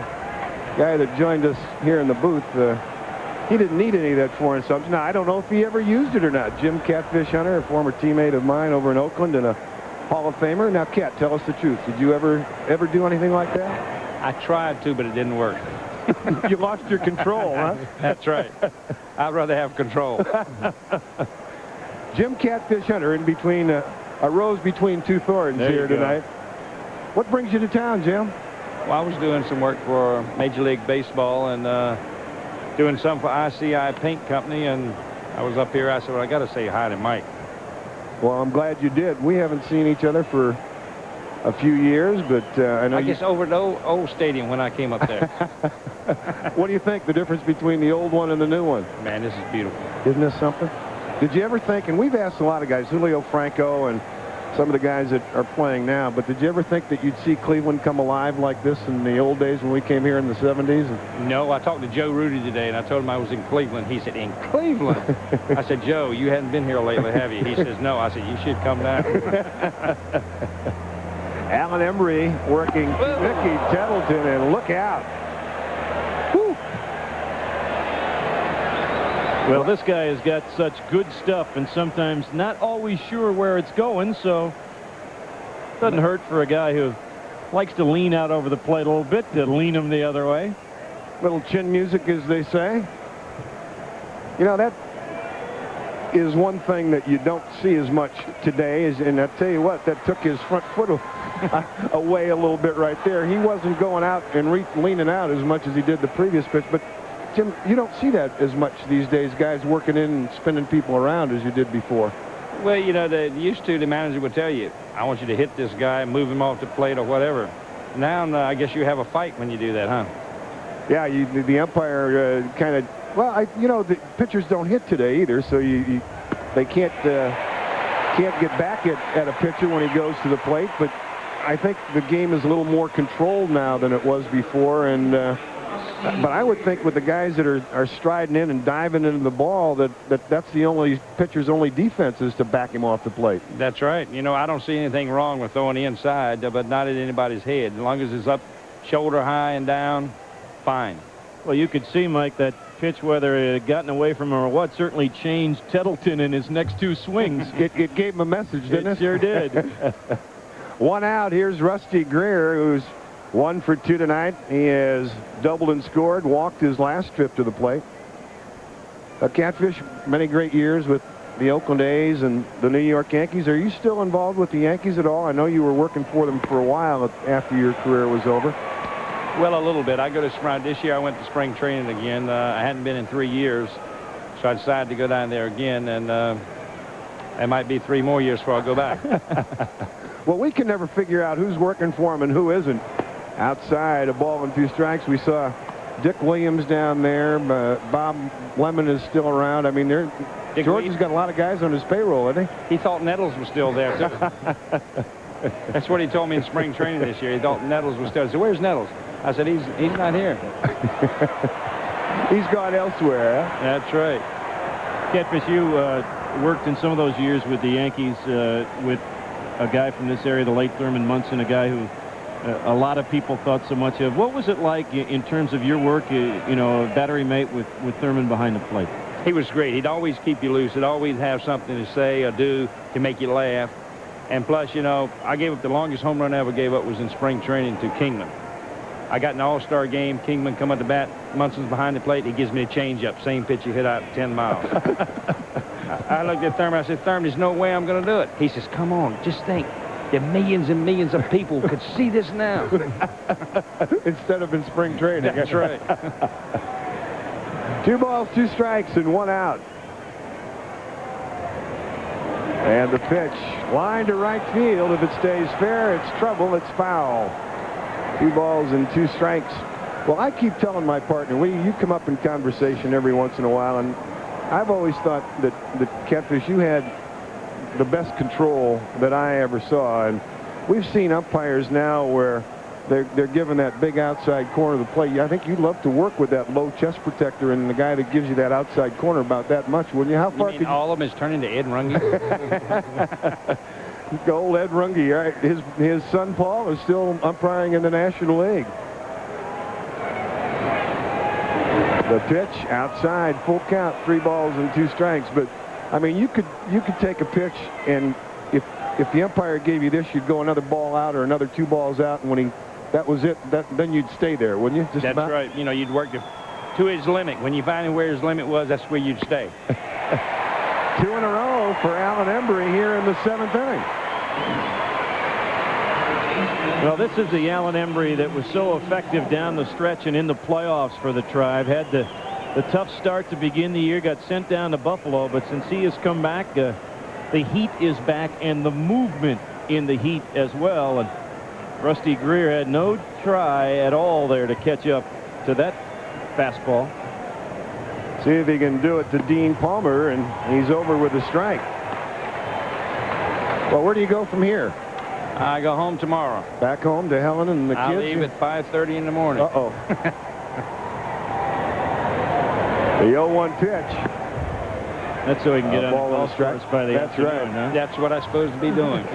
guy that joined us here in the booth, he didn't need any of that foreign substance. Now, I don't know if he ever used it or not. Jim Catfish Hunter, a former teammate of mine over in Oakland and a Hall of Famer. Now, Cat, tell us the truth. Did you ever do anything like that? I tried to, but it didn't work. You lost your control, huh? That's right. I'd rather have control. Jim Catfish Hunter in between, a rose between 2 thorns here tonight. What brings you to town, Jim? Well, I was doing some work for Major League Baseball and doing some for ICI Paint Company, and I was up here. I said, well, I got to say hi to Mike. Well, I'm glad you did. We haven't seen each other for a few years, but I know I guess over the old stadium when I came up there. What do you think, the difference between the old one and the new one? Man, this is beautiful. Isn't this something? Did you ever think, and we've asked a lot of guys, Julio Franco and some of the guys that are playing now, but did you ever think that you'd see Cleveland come alive like this in the old days when we came here in the 70s? No, I talked to Joe Rudy today, and I told him I was in Cleveland. He said, in Cleveland? I said, Joe, you hadn't been here lately, have you? He says, no. I said, you should come down. Alan Embree working Mickey Tettleton, and look out. Woo. Well, this guy has got such good stuff and sometimes not always sure where it's going, so it doesn't hurt for a guy who likes to lean out over the plate a little bit to lean him the other way. Little chin music, as they say. You know, that is one thing that you don't see as much today, and I tell you what, that took his front foot away a little bit right there. He wasn't going out and leaning out as much as he did the previous pitch, but Jim, you don't see that as much these days, guys working in and spinning people around as you did before. Well, you know, the manager would tell you, I want you to hit this guy, move him off the plate or whatever. Now, I guess you have a fight when you do that, huh? Yeah, the umpire kind of, well, you know, the pitchers don't hit today either, so they can't get back at a pitcher when he goes to the plate, but I think the game is a little more controlled now than it was before, and but I would think with the guys that are striding in and diving into the ball that's the only pitcher's only defense is to back him off the plate. That's right. You know, I don't see anything wrong with throwing inside, but not at anybody's head. As long as it's up shoulder high and down, fine. Well, you could see, Mike, that pitch, whether it had gotten away from him or what, certainly changed Tettleton in his next two swings. It gave him a message, didn't it? It sure did. One out. Here's Rusty Greer, who's 1 for 2 tonight. He has doubled and scored, walked his last trip to the plate. Catfish, many great years with the Oakland A's and the New York Yankees. Are you still involved with the Yankees at all? I know you were working for them for a while after your career was over. Well, a little bit. I go to spring. This year I went to spring training again. I hadn't been in 3 years, so I decided to go down there again, and it might be 3 more years before I go back. Well, we can never figure out who's working for him and who isn't. Outside, a ball and 2 strikes. We saw Dick Williams down there. Bob Lemon is still around. I mean, George's got a lot of guys on his payroll, hasn't he? He thought Nettles was still there, too. That's what he told me in spring training this year. He thought Nettles was still there. I said, where's Nettles? I said, he's not here. He's gone elsewhere, huh? That's right. Catfish, you worked in some of those years with the Yankees with a guy from this area, the late Thurman Munson, a guy who a lot of people thought so much of. What was it like in terms of your work, you know, battery mate with Thurman behind the plate? He was great. He'd always keep you loose. He'd always have something to say or do to make you laugh. And plus, you know, I gave up the longest home run I ever gave up was in spring training to Kingman. I got an all-star game. Kingman come up to bat. Munson's behind the plate. He gives me a change-up. Same pitch he hit out 10 miles. I looked at Thurman. I said, Thurman, there's no way I'm going to do it. He says, come on, just think. The millions and millions of people could see this now. Instead of in spring training. That's right. 2 balls, 2 strikes, and 1 out. And the pitch, line to right field. If it stays fair, it's trouble, it's foul. 2 balls and 2 strikes. Well, I keep telling my partner, you come up in conversation every once in a while, and I've always thought that Catfish, you had the best control that I ever saw. And we've seen umpires now where they're given that big outside corner of the plate. I think you'd love to work with that low chest protector and the guy that gives you that outside corner about that much, wouldn't you? How far could all of them is turning to Ed Runge? The old Ed Runge, right? His son Paul is still umpiring in the National League. The pitch outside, full count, 3 balls and 2 strikes. But I mean, you could take a pitch, and if the umpire gave you this, you'd go another ball out or another 2 balls out, and when that was it, then you'd stay there, wouldn't you? That's right. You know, you'd work to his limit. When you find where his limit was, that's where you'd stay. 2 in a row for Alan Embree here in the 7th inning. Well, this is the Alan Embree that was so effective down the stretch and in the playoffs for the Tribe. Had the tough start to begin the year, got sent down to Buffalo, but since he has come back, the heat is back and the movement in the heat as well. And Rusty Greer had no try at all there to catch up to that fastball. See if he can do it to Dean Palmer, and he's over with a strike. Well, where do you go from here? I go home tomorrow. Back home to Helen and the kids? I leave at 5:30 in the morning. Uh-oh. The 0-1 pitch. That's so he can get on ball the ball strikes by the That's right. Huh? That's what I'm supposed to be doing.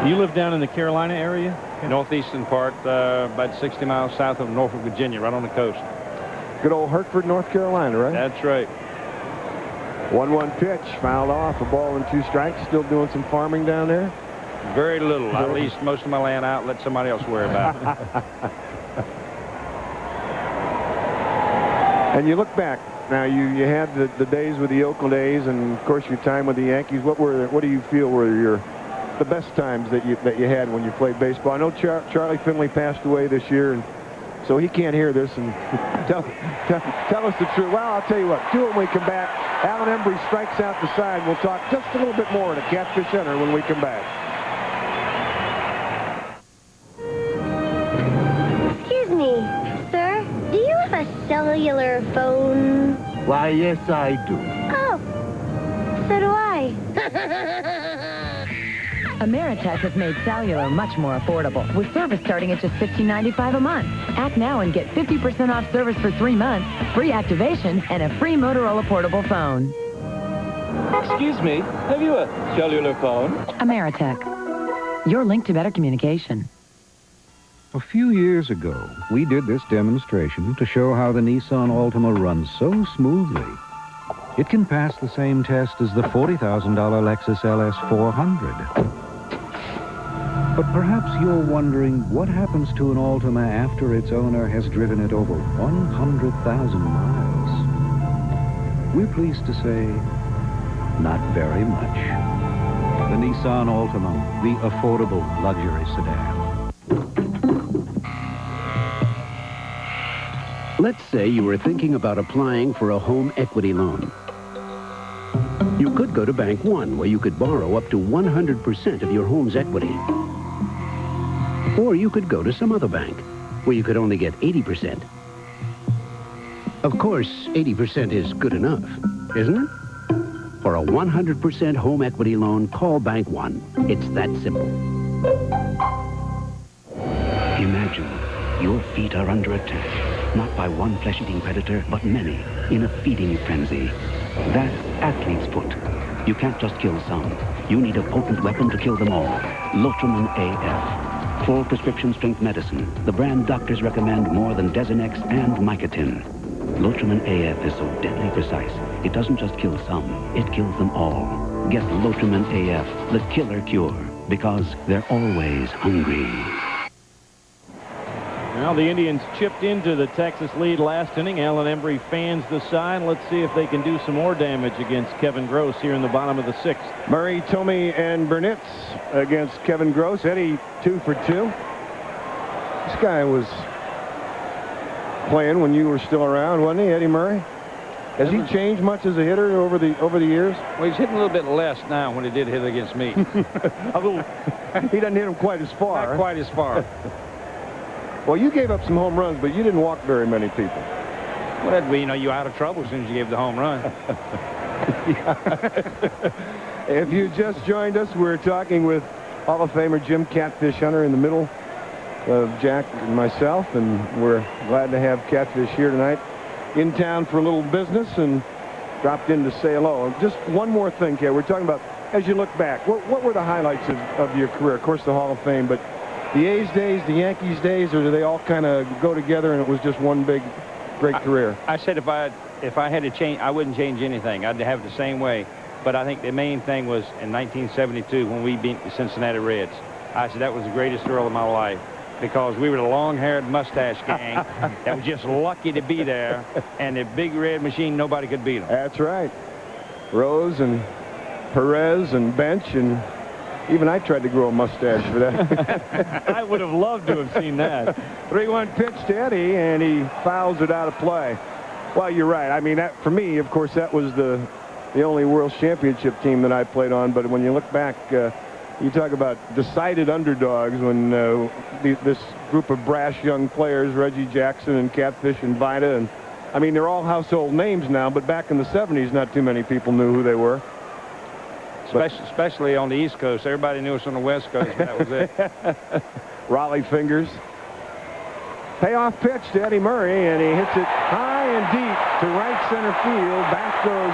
You live down in the Carolina area? Northeastern part, about 60 miles south of Norfolk, Virginia, right on the coast. Good old Hertford, North Carolina, right? That's right. 1-1 pitch, fouled off, a ball and 2 strikes. Still doing some farming down there? Very little. I leased most of my land out, let somebody else worry about it. And you look back, now you had the days with the Oakland A's and of course your time with the Yankees. What do you feel were the best times that you had when you played baseball? I know Charlie Finley passed away this year, and so he can't hear this, and tell us the truth. Well, I'll tell you what, do it when we come back. Alan Embree strikes out the side. We'll talk just a little bit more to Catfish Hunter when we come back. Excuse me, sir. Do you have a cellular phone? Why, yes, I do. Oh, so do I. Ameritech has made cellular much more affordable, with service starting at just $15.95 a month. Act now and get 50% off service for 3 months, free activation, and a free Motorola portable phone. Excuse me, have you a cellular phone? Ameritech, your link to better communication. A few years ago, we did this demonstration to show how the Nissan Altima runs so smoothly. It can pass the same test as the $40,000 Lexus LS 400. But perhaps you're wondering what happens to an Altima after its owner has driven it over 100,000 miles. We're pleased to say, not very much. The Nissan Altima, the affordable luxury sedan. Let's say you were thinking about applying for a home equity loan. You could go to Bank One, where you could borrow up to 100% of your home's equity. Or you could go to some other bank, where you could only get 80%. Of course, 80% is good enough, isn't it? For a 100% home equity loan, call Bank One. It's that simple. Imagine your feet are under attack, not by one flesh-eating predator, but many, in a feeding frenzy. That's athlete's foot. You can't just kill some. You need a potent weapon to kill them all. Lotramin AF. Full prescription strength medicine. The brand doctors recommend more than Dezinex and Mycotin. Lotramin AF is so deadly precise, it doesn't just kill some, it kills them all. Get Lotramin AF, the killer cure, because they're always hungry. Well, the Indians chipped into the Texas lead last inning. Alan Embree fans the sign. Let's see if they can do some more damage against Kevin Gross here in the bottom of the 6th. Murray, Thome, and Burnitz against Kevin Gross. Eddie 2 for 2. This guy was playing when you were still around, wasn't he, Eddie Murray? Has he changed much as a hitter over the years? Well, he's hitting a little bit less now when he did hit against me. He doesn't hit him quite as far. Not quite as far. Well, you gave up some home runs, but you didn't walk very many people. Well, that'd be, you're out of trouble as soon as you gave the home run. If you just joined us, we're talking with Hall of Famer Jim Catfish Hunter in the middle of Jack and myself, and we're glad to have Catfish here tonight in town for a little business and dropped in to say hello. Just one more thing, Cat. We're talking about, as you look back, what were the highlights of your career? Of course, the Hall of Fame, but the A's days, the Yankees days, or do they all kind of go together and it was just one big, great career? I said if I had to change, I wouldn't change anything. I'd have it the same way. But I think the main thing was in 1972 when we beat the Cincinnati Reds. I said that was the greatest thrill of my life because we were the long-haired mustache gang that was just lucky to be there, and the big red machine, nobody could beat them. That's right. Rose and Perez and Bench, and even I tried to grow a mustache for that. I would have loved to have seen that. 3-1 pitch to Eddie, and he fouls it out of play. Well, you're right. I mean, that, for me, of course, that was the only World Championship team that I played on. But when you look back, you talk about decided underdogs when this group of brash young players, Reggie Jackson and Catfish and Vida, and I mean, they're all household names now, but back in the 70s, not too many people knew who they were. Especially on the East Coast. Everybody knew us on the West Coast, but that was it. Raleigh fingers. Payoff pitch to Eddie Murray, and he hits it high and deep to right center field. Back goes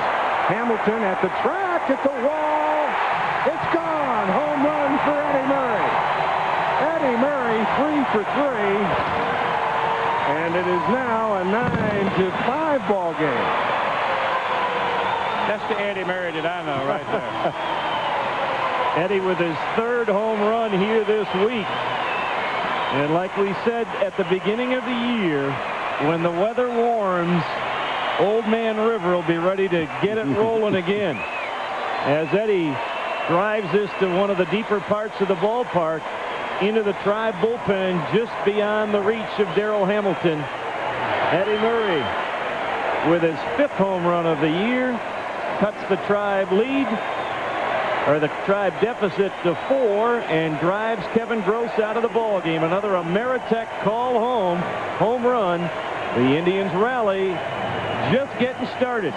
Hamilton at the track, at the wall. It's gone. Home run for Eddie Murray. Eddie Murray, 3 for 3. And And it is now a 9-5 ball game. That's the Eddie Murray that I know right there. Eddie with his 3rd home run here this week. And like we said at the beginning of the year, when the weather warms, Old Man River will be ready to get it rolling again. As Eddie drives this to one of the deeper parts of the ballpark, into the Tribe bullpen, just beyond the reach of Darrell Hamilton. Eddie Murray, with his 5th home run of the year, cuts the Tribe lead, or the Tribe deficit to 4, and drives Kevin Gross out of the ball game. Another Ameritech call home run. The Indians rally, just getting started.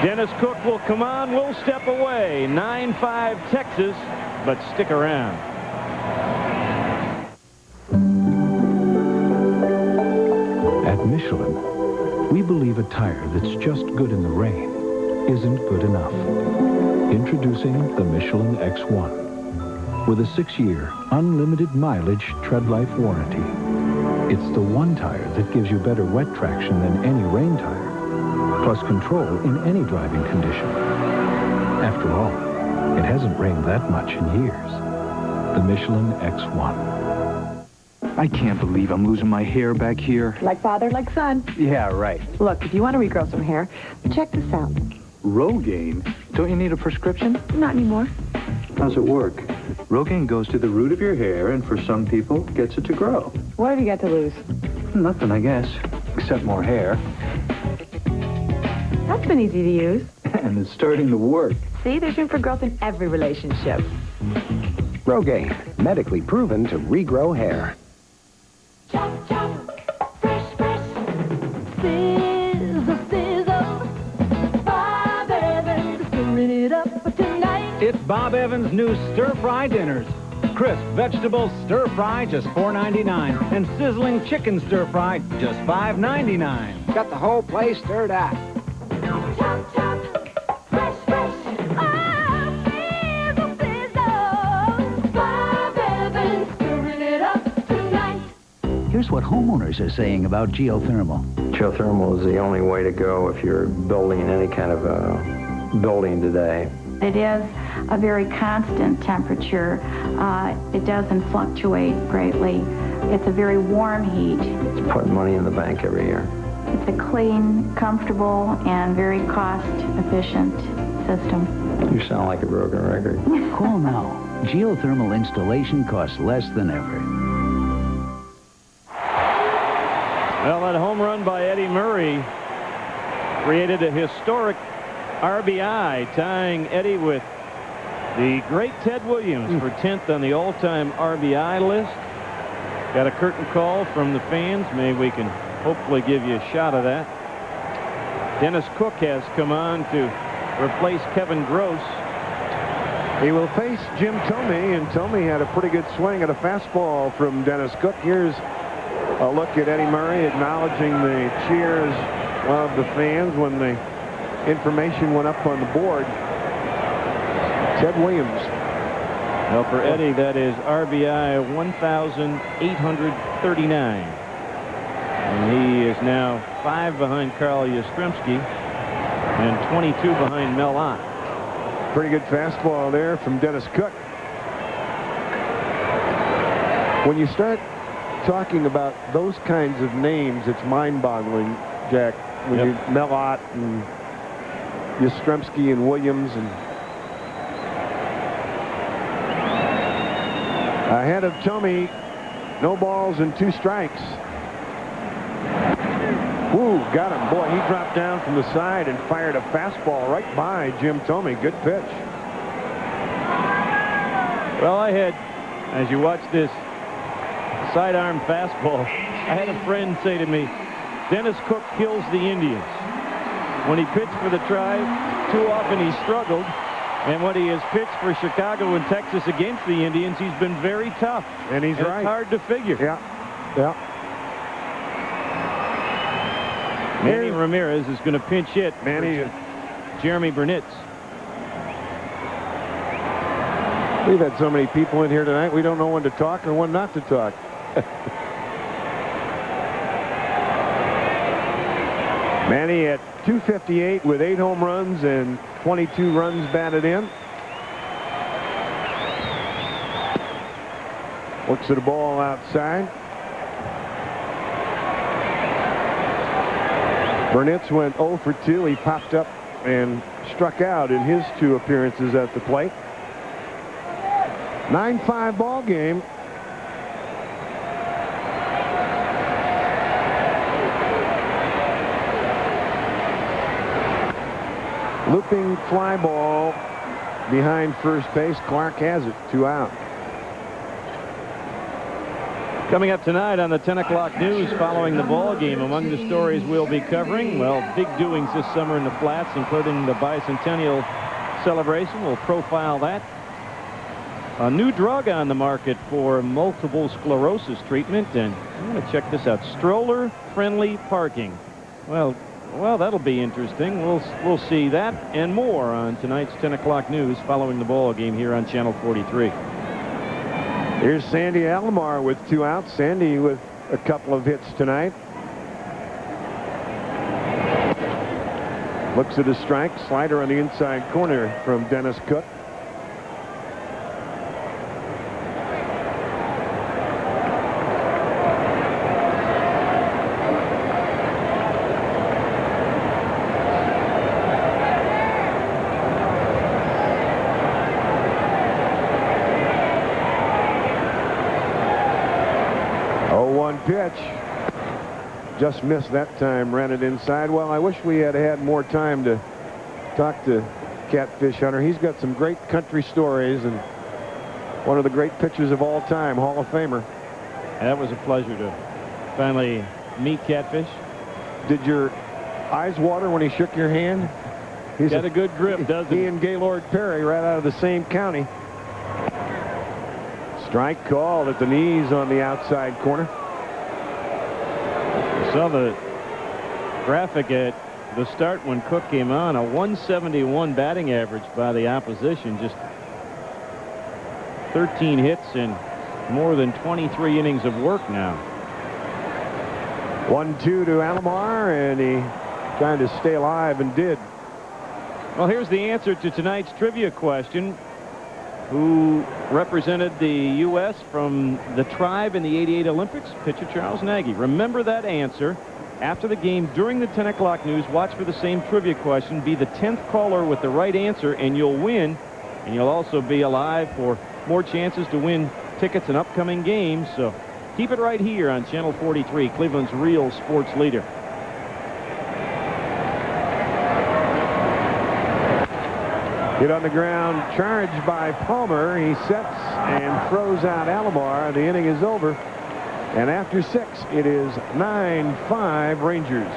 Dennis Cook will come on. We'll step away. 9-5 Texas, but stick around. At Michelin, we believe a tire that's just good in the rain isn't good enough. Introducing the Michelin X1 with a 6-year unlimited mileage tread life warranty. It's the one tire that gives you better wet traction than any rain tire, plus control in any driving condition. After all, it hasn't rained that much in years. The Michelin X1. I can't believe I'm losing my hair back here. Like father, like son. Yeah, right. Look, if you want to regrow some hair, check this out. Rogaine? Don't you need a prescription? Not anymore. How's it work? Rogaine goes to the root of your hair, and for some people, gets it to grow. What have you got to lose? Nothing, I guess, except more hair. That's been easy to use. And it's starting to work. See, there's room for growth in every relationship. Rogaine, medically proven to regrow hair. Chop, chop, fresh, fresh. Sizzle, sizzle. Bob Evans, stirring it up tonight. It's Bob Evans' new stir-fry dinners. Crisp vegetable stir-fry, just $4.99. And sizzling chicken stir-fry, just $5.99. Got the whole place stirred up. Chop, chop, fresh, fresh. Oh, sizzle, sizzle. Bob Evans, stirring it up tonight. Here's what homeowners are saying about geothermal. Geothermal is the only way to go if you're building any kind of a building today. It is a very constant temperature. It doesn't fluctuate greatly. It's a very warm heat. It's putting money in the bank every year. It's a clean, comfortable, and very cost-efficient system. You sound like a broken record. Call now. Geothermal installation costs less than ever. Well, that home run by Eddie Murray created a historic RBI, tying Eddie with the great Ted Williams for 10th on the all-time RBI list. Got a curtain call from the fans. Maybe we can hopefully give you a shot of that. Dennis Cook has come on to replace Kevin Gross. He will face Jim Thome, and Thome had a pretty good swing at a fastball from Dennis Cook. Here's a look at Eddie Murray acknowledging the cheers of the fans when the information went up on the board. Ted Williams. Well, for Eddie, that is RBI 1,839. And he is now 5 behind Carl Yastrzemski and 22 behind Mel Ott. Pretty good fastball there from Dennis Cook. When you start talking about those kinds of names, it's mind-boggling, Jack. When you Mel Ott and Yastrzemski and Williams, and ahead of Thome, no balls and 2 strikes. Woo, got him. Boy, he dropped down from the side and fired a fastball right by Jim Thome. Good pitch. Well, I had, as you watch this sidearm fastball, I had a friend say to me, Dennis Cook kills the Indians. When he pitched for the Tribe, too often he struggled. And when he has pitched for Chicago and Texas against the Indians, he's been very tough. And he's right. It's hard to figure. Yeah. Yeah. Manny Ramirez is going to pinch hit. Manny. Jeremy Burnitz. We've had so many people in here tonight, we don't know when to talk or when not to talk. Manny at 258 with 8 home runs and 22 runs batted in. Looks at a ball outside. Burnitz went 0 for 2. He popped up and struck out in his 2 appearances at the plate. 9-5 ball game. Looping fly ball behind first base. Clark has it, 2 out. Coming up tonight on the 10 o'clock news following the ball game, among the stories we'll be covering, well, big doings this summer in the flats, including the bicentennial celebration. We'll profile that. A new drug on the market for multiple sclerosis treatment, and I'm going to check this out. Stroller-friendly parking. Well, that'll be interesting. We'll see that and more on tonight's 10 o'clock news following the ball game here on Channel 43. Here's Sandy Alomar with 2 outs. Sandy with a couple of hits tonight. Looks at a strike. Slider on the inside corner from Dennis Cook. Pitch. Just missed that time, ran it inside. Well, I wish we had had more time to talk to Catfish Hunter. He's got some great country stories and one of the great pitchers of all time, Hall of Famer. That was a pleasure to finally meet Catfish. Did your eyes water when he shook your hand? He's got a good grip, doesn't he? He and Gaylord Perry right out of the same county. Strike called at the knees on the outside corner. Saw the graphic at the start when Cook came on. A 171 batting average by the opposition. Just 13 hits and more than 23 innings of work now. 1-2 to Alomar, and he trying to stay alive and did. Well, here's the answer to tonight's trivia question. Who represented the U.S. from the tribe in the '88 Olympics? Pitcher Charles Nagy. Remember that answer. After the game, during the 10 o'clock news, watch for the same trivia question. Be the 10th caller with the right answer, and you'll win. And you'll also be alive for more chances to win tickets in upcoming games. So keep it right here on Channel 43, Cleveland's real sports leader. Hit on the ground, charged by Palmer. He sets and throws out Alomar. The inning is over. And after 6, it is 9-5 Rangers.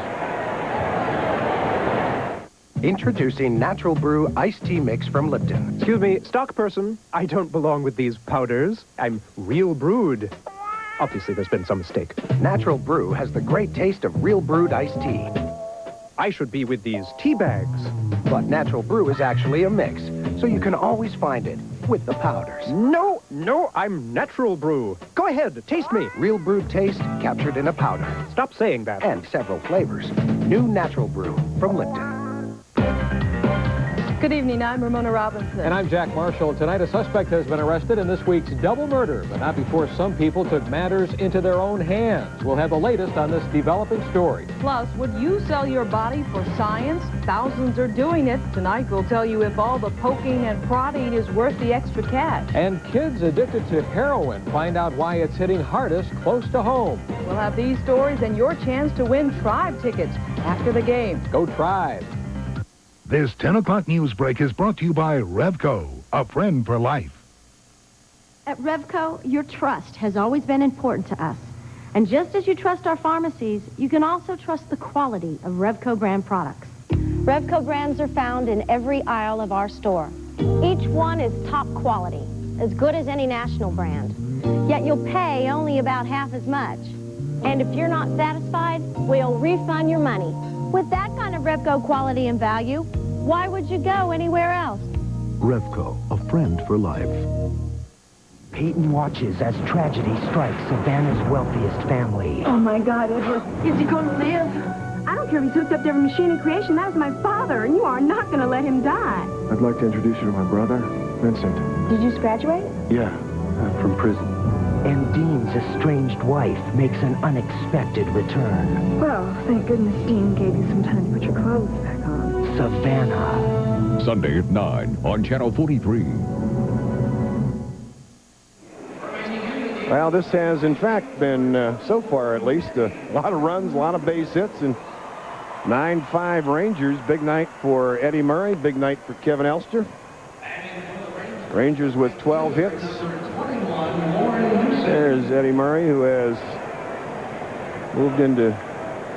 Introducing Natural Brew Iced Tea Mix from Lipton. Excuse me, stock person. I don't belong with these powders. I'm real brewed. Obviously, there's been some mistake. Natural Brew has the great taste of real brewed iced tea. I should be with these tea bags. But Natural Brew is actually a mix, so you can always find it with the powders. No, I'm Natural Brew. Go ahead, taste me. Real brewed taste captured in a powder. Stop saying that. And several flavors. New Natural Brew from Lipton. Good evening, I'm Ramona Robinson. And I'm Jack Marshall. Tonight, a suspect has been arrested in this week's double murder, but not before some people took matters into their own hands. We'll have the latest on this developing story. Plus, would you sell your body for science? Thousands are doing it. Tonight, we'll tell you if all the poking and prodding is worth the extra cash. And kids addicted to heroin find out why it's hitting hardest close to home. We'll have these stories and your chance to win Tribe tickets after the game. Go Tribe. This 10 o'clock news break is brought to you by Revco, a friend for life. At Revco, your trust has always been important to us. And just as you trust our pharmacies, you can also trust the quality of Revco brand products. Revco brands are found in every aisle of our store. Each one is top quality, as good as any national brand. Yet you'll pay only about half as much. And if you're not satisfied, we'll refund your money. With that kind of Revco quality and value, why would you go anywhere else? Revco, a friend for life. Peyton watches as tragedy strikes Savannah's wealthiest family. Oh, my God, Edward. Is he going to live? I don't care if he's hooked up to every machine in creation. That is my father, and you are not going to let him die. I'd like to introduce you to my brother, Vincent. Did you just graduate? Yeah, from prison. And Dean's estranged wife makes an unexpected return. Well, thank goodness Dean gave you some time to put your clothes back on. Savannah. Sunday at 9 on Channel 43. Well, this has, in fact, been, so far at least, a lot of runs, a lot of base hits, and 9-5 Rangers. Big night for Eddie Murray, big night for Kevin Elster. Rangers with 12 hits. There's Eddie Murray, who has moved into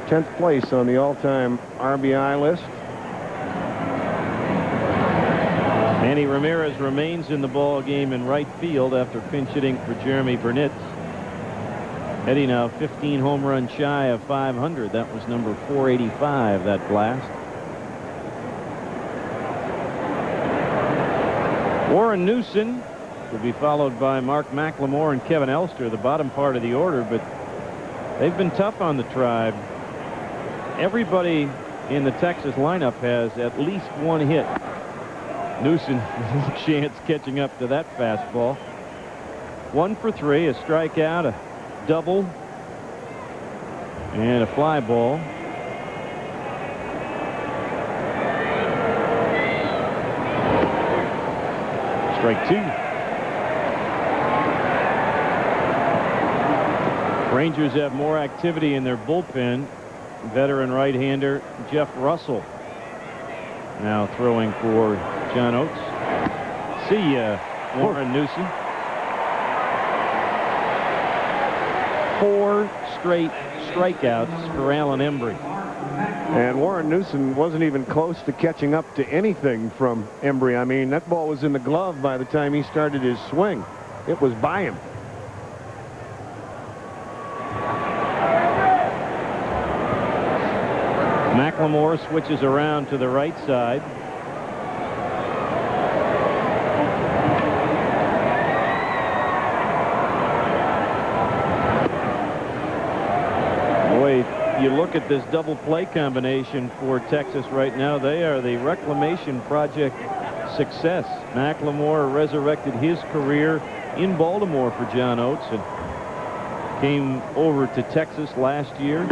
10th place on the all-time RBI list. Manny Ramirez remains in the ball game in right field after pinch hitting for Jeremy Burnitz. Eddie now 15 home runs shy of 500. That was number 485, that blast. Warren Newson will be followed by Mark McLemore and Kevin Elster, the bottom part of the order, but they've been tough on the Tribe. Everybody in the Texas lineup has at least one hit. Newson, no chance catching up to that fastball. 1 for 3, a strikeout, a double, and a fly ball. Strike 2. Rangers have more activity in their bullpen. Veteran right-hander Jeff Russell now throwing for John Oates. See ya, Warren Newson. 4 straight strikeouts for Alan Embree. And Warren Newson wasn't even close to catching up to anything from Embree. I mean, that ball was in the glove by the time he started his swing. It was by him. McLemore switches around to the right side. Boy, you look at this double play combination for Texas right now. They are the reclamation project success. McLemore resurrected his career in Baltimore for John Oates and came over to Texas last year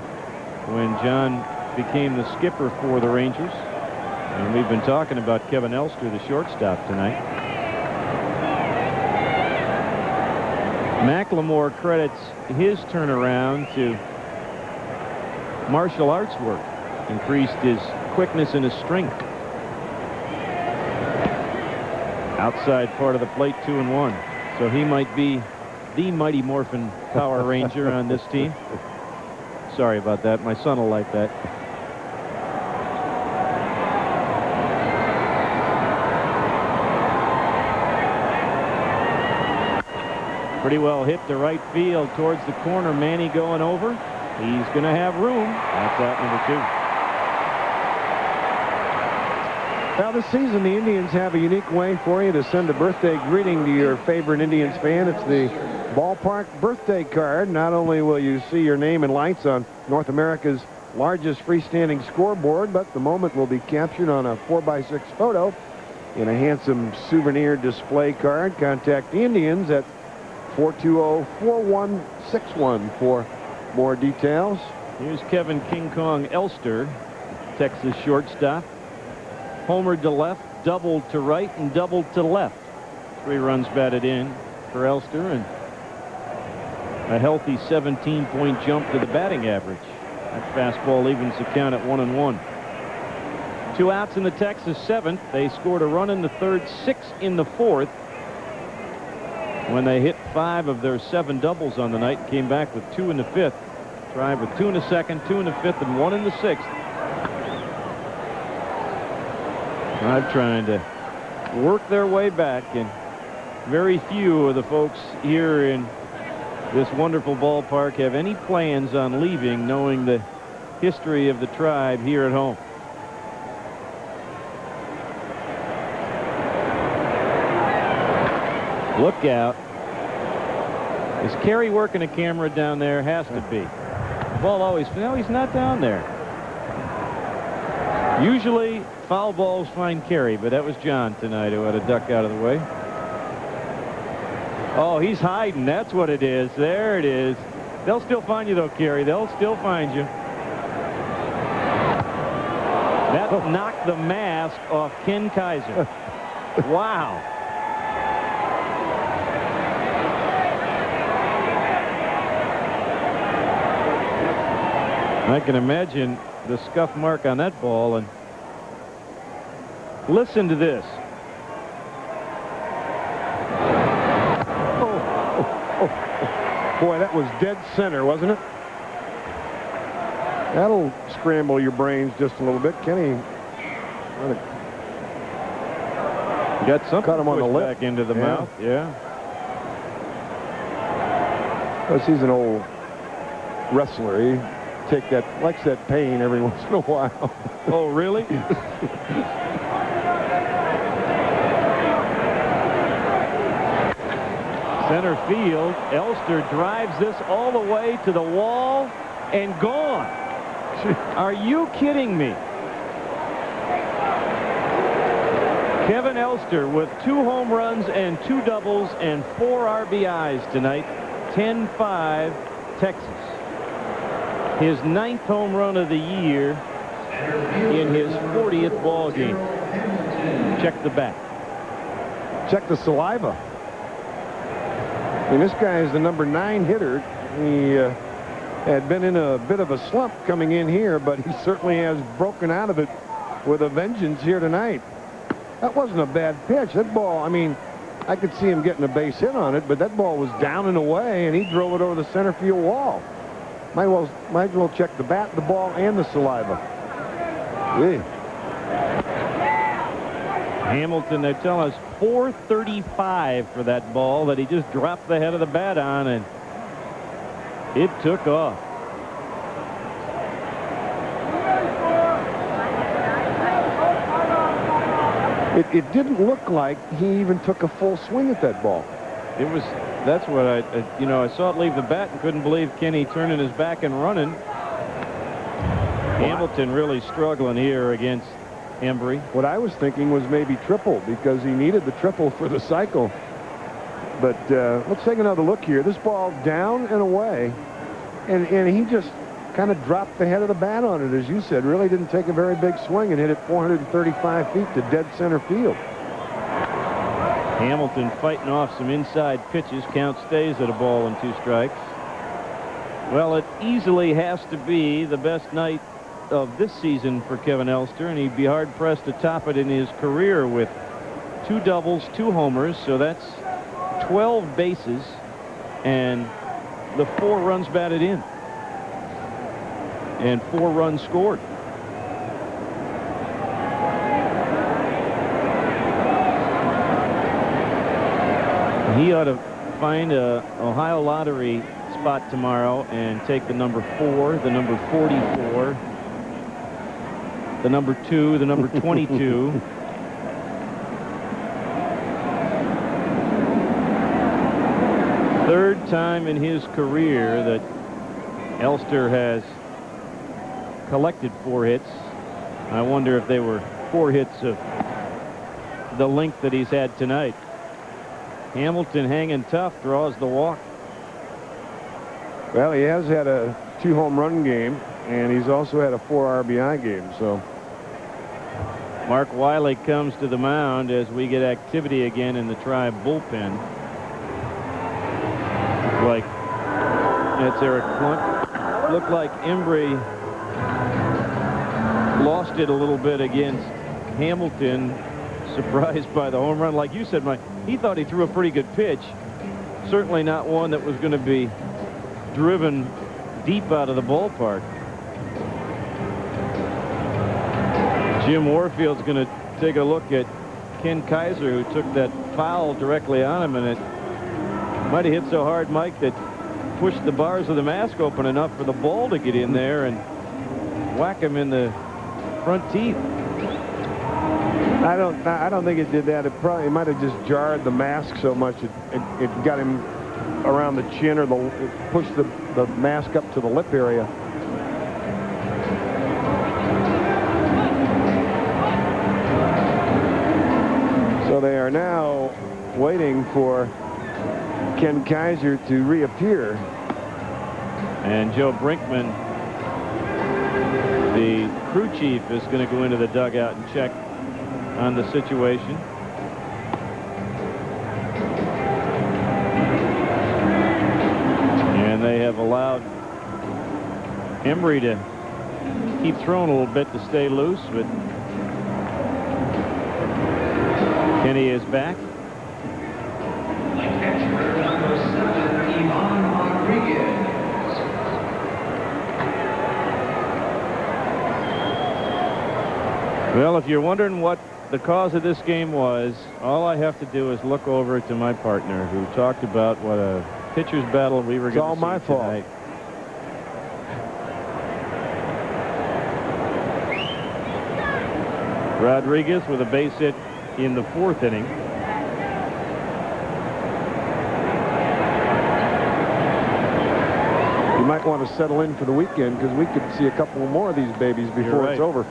when John became the skipper for the Rangers. And we've been talking about Kevin Elster, the shortstop, tonight. McLemore credits his turnaround to martial arts work. Increased his quickness and his strength. Outside part of the plate, 2-1. So he might be the Mighty Morphin Power Ranger on this team. Sorry about that. My son will like that. Pretty well hit to right field towards the corner. Manny going over. He's going to have room. That's out number 2. Now this season, the Indians have a unique way for you to send a birthday greeting to your favorite Indians fan. It's the ballpark birthday card. Not only will you see your name in lights on North America's largest freestanding scoreboard, but the moment will be captured on a 4x6 photo in a handsome souvenir display card. Contact the Indians at 420-4161 for more details. Here's Kevin King Kong Elster, Texas shortstop. Homered to left, doubled to right, and doubled to left. 3 runs batted in for Elster, and a healthy 17-point jump to the batting average. That fastball evens the count at 1-1. 2 outs in the Texas 7th. They scored a run in the 3rd, 6 in the 4th. When they hit 5 of their 7 doubles on the night and came back with 2 in the 5th. Tried with 2 in the 2nd, 2 in the 5th, and 1 in the 6th. Tribe trying to work their way back, and very few of the folks here in this wonderful ballpark have any plans on leaving, knowing the history of the Tribe here at home. Look out. Is Kerry working a camera down there? Has to be. Ball always, no, he's not down there. Usually foul balls find Kerry, but that was John tonight who had to duck out of the way. Oh, he's hiding. That's what it is. There it is. They'll still find you, though, Kerry. They'll still find you. That knocked the mask off Ken Kaiser. Wow. I can imagine the scuff mark on that ball. And listen to this. Boy, that was dead center, wasn't it? That'll scramble your brains just a little bit. Kenny got something cut him on the lip. Back into the mouth. Yeah. Because he's an old wrestler. He likes that pain every once in a while. Oh, really? Center field. Elster drives this all the way to the wall and gone. Are you kidding me? Kevin Elster with 2 home runs and 2 doubles and 4 RBIs tonight. 10-5 Texas. His 9th home run of the year in his 40th ball game. Check the bat. Check the saliva. I mean, this guy is the number 9 hitter. He had been in a bit of a slump coming in here, but he certainly has broken out of it with a vengeance here tonight. That wasn't a bad pitch. That ball, I mean, I could see him getting a base hit on it, but that ball was down and away, and he drove it over the center field wall. Might as well check the bat, the ball, and the saliva. Yeah. Hamilton, they tell us, 435 for that ball that he just dropped the head of the bat on, and it took off. It didn't look like he even took a full swing at that ball. It was, that's what I saw it leave the bat and couldn't believe Kenny turning his back and running. Hamilton really struggling here against Embree. What I was thinking was maybe triple, because he needed the triple for the cycle. But let's take another look here. This ball down and away, and he just kind of dropped the head of the bat on it, as you said. Really didn't take a very big swing and hit it 435 feet to dead center field. Hamilton fighting off some inside pitches. Count stays at a ball and 2 strikes. Well, it easily has to be the best night of this season for Kevin Elster, and he'd be hard-pressed to top it in his career with 2 doubles, 2 homers, so that's 12 bases and the 4 runs batted in and 4 runs scored. He ought to find a Ohio lottery spot tomorrow and take the number 4, the number 44, the number 2, the number 22. Third time in his career that Elster has collected 4 hits. I wonder if they were 4 hits of the length that he's had tonight. Hamilton hanging tough, draws the walk. Well, he has had a 2 home run game, and he's also had a 4 RBI game, so. Mark Wiley comes to the mound as we get activity again in the Tribe bullpen. Like that's Eric Plunt. Looked like Embree lost it a little bit against Hamilton, surprised by the home run. Like you said, Mike, he thought he threw a pretty good pitch. Certainly not one that was going to be driven deep out of the ballpark. Jim Warfield's going to take a look at Ken Kaiser, who took that foul directly on him, and it might have hit so hard, Mike, that pushed the bars of the mask open enough for the ball to get in there and whack him in the front teeth. I don't think it did that. It might have just jarred the mask so much it got him around the chin, or it pushed the mask up to the lip area. So they are now waiting for Ken Kaiser to reappear. And Joe Brinkman, the crew chief, is going to go into the dugout and check on the situation. And they have allowed Embree to keep throwing a little bit to stay loose, but Kenny is back. Well, if you're wondering what the cause of this game was, all I have to do is look over to my partner, who talked about what a pitcher's battle we were going to see tonight. It's all my fault. Rodriguez with a base hit in the 4th inning. You might want to settle in for the weekend, because we could see a couple more of these babies before it's over.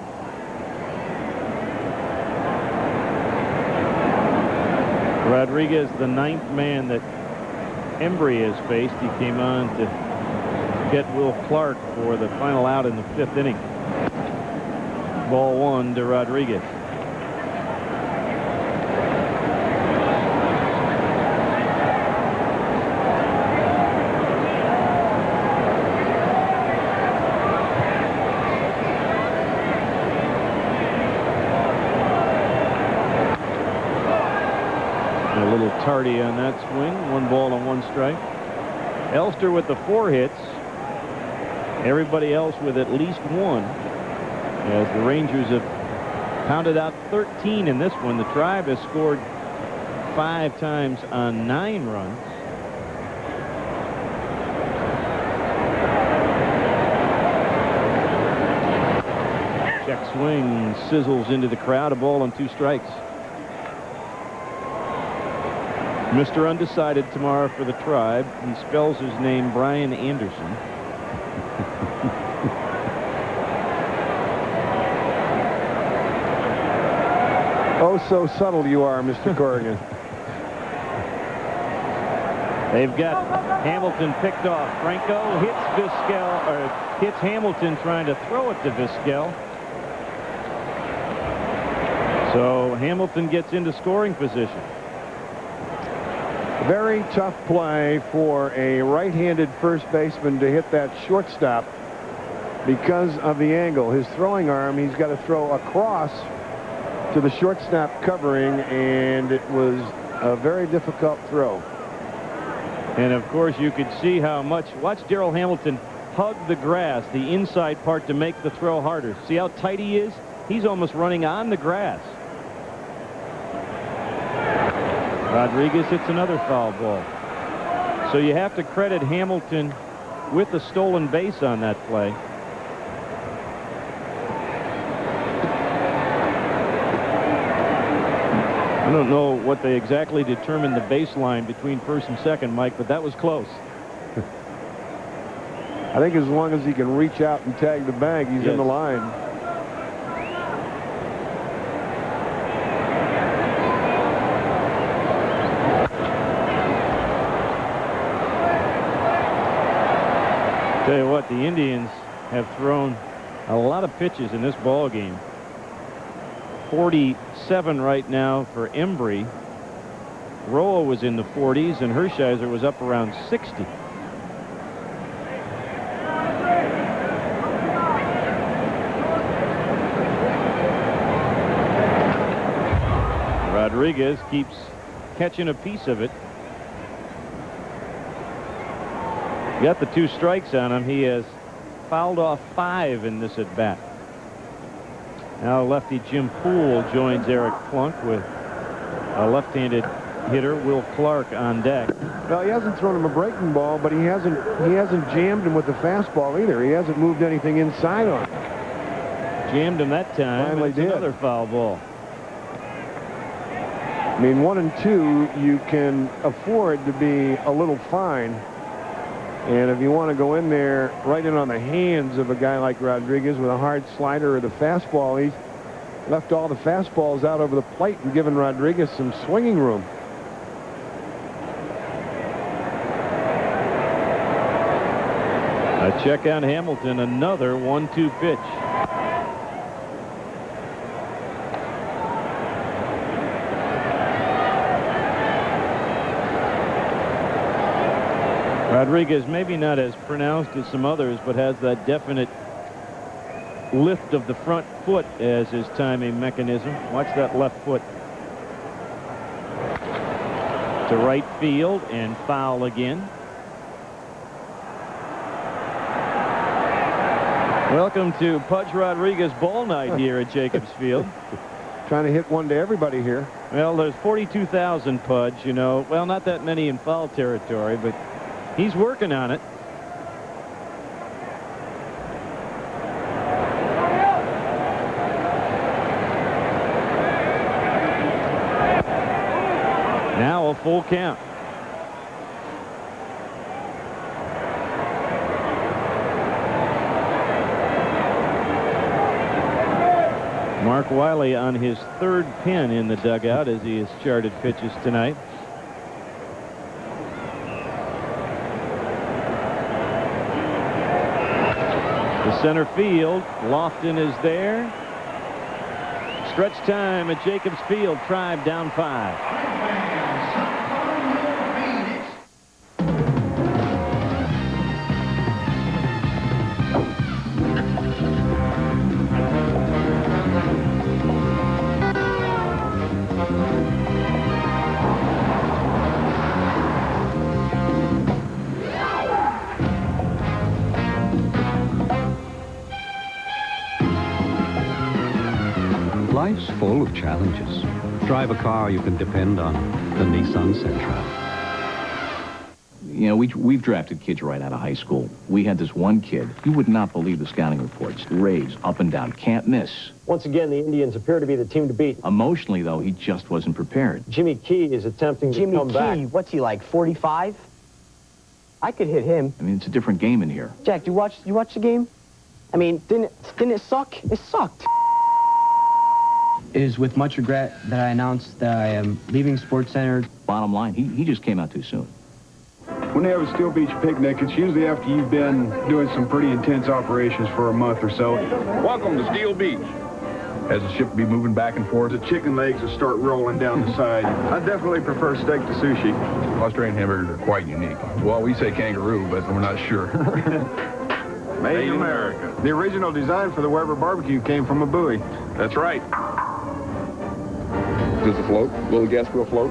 Rodriguez, the 9th man that Embree has faced. He came on to get Will Clark for the final out in the 5th inning. Ball 1 to Rodriguez. Tardy on that swing. 1 ball and 1 strike. Elster with the 4 hits. Everybody else with at least 1. As the Rangers have pounded out 13 in this one. The Tribe has scored 5 times on 9 runs. Check swing sizzles into the crowd. A ball and 2 strikes. Mr. Undecided tomorrow for the Tribe. He spells his name Brian Anderson. Oh, so subtle you are, Mr. Corrigan. They've got Hamilton picked off. Franco hits Vizquel, or hits Hamilton trying to throw it to Vizquel. So Hamilton gets into scoring position. Very tough play for a right-handed first baseman to hit that shortstop because of the angle. His throwing arm, he's got to throw across to the shortstop covering, and it was a very difficult throw. And of course you could see how much, watch Darrell Hamilton hug the grass, the inside part, to make the throw harder. See how tight he is? He's almost running on the grass. Rodriguez hits another foul ball. So you have to credit Hamilton with the stolen base on that play. I don't know what they exactly determined the baseline between first and second, Mike, but that was close. I think as long as he can reach out and tag the bag, he's in the line. Tell you what, the Indians have thrown a lot of pitches in this ball game. 47 right now for Embree. Roa was in the 40s, and Hershiser was up around 60. Rodriguez keeps catching a piece of it. Got the 2 strikes on him. He has fouled off 5 in this at bat. Now lefty Jim Poole joins Eric Plunk with a left-handed hitter, Will Clark, on deck. Well, he hasn't thrown him a breaking ball, but he hasn't jammed him with the fastball either. He hasn't moved anything inside on him. Jammed him that time. Finally did. Another foul ball. I mean, 1 and 2, you can afford to be a little fine. And if you want to go in there right in on the hands of a guy like Rodriguez with a hard slider or the fastball, he's left all the fastballs out over the plate and given Rodriguez some swinging room. A check on Hamilton, another 1-2 pitch. Rodriguez maybe not as pronounced as some others, but has that definite lift of the front foot as his timing mechanism. Watch that left foot. To right field and foul again. Welcome to Pudge Rodriguez ball night here at Jacobs Field. Trying to hit one to everybody here. Well, there's 42,000 Pudge, you know. Well, not that many in foul territory, but he's working on it. Now a full count. Mark Wiley on his third pin in the dugout as he has charted pitches tonight. The center field, Lofton is there. Stretch time at Jacobs Field. Tribe down 5. Life's full of challenges. Drive a car you can depend on. The Nissan Sentra. You know, we've drafted kids right out of high school. We had this one kid. You would not believe the scouting reports. Raids, up and down, can't miss. Once again, the Indians appear to be the team to beat. Emotionally, though, he just wasn't prepared. Jimmy Key is attempting to come back. Jimmy Key, what's he like, 45? I could hit him. I mean, it's a different game in here. Jack, you watch the game? I mean, didn't it suck? It sucked. It is with much regret that I announced that I am leaving SportsCenter. Bottom line, he just came out too soon. When they have a Steel Beach picnic, it's usually after you've been doing some pretty intense operations for a month or so. Welcome to Steel Beach. Has the ship be moving back and forth? The chicken legs will start rolling down the side. I definitely prefer steak to sushi. Australian hamburgers are quite unique. Well, we say kangaroo, but we're not sure. Made in America. The original design for the Weber barbecue came from a buoy. That's right. Does it float? Will the gas wheel float?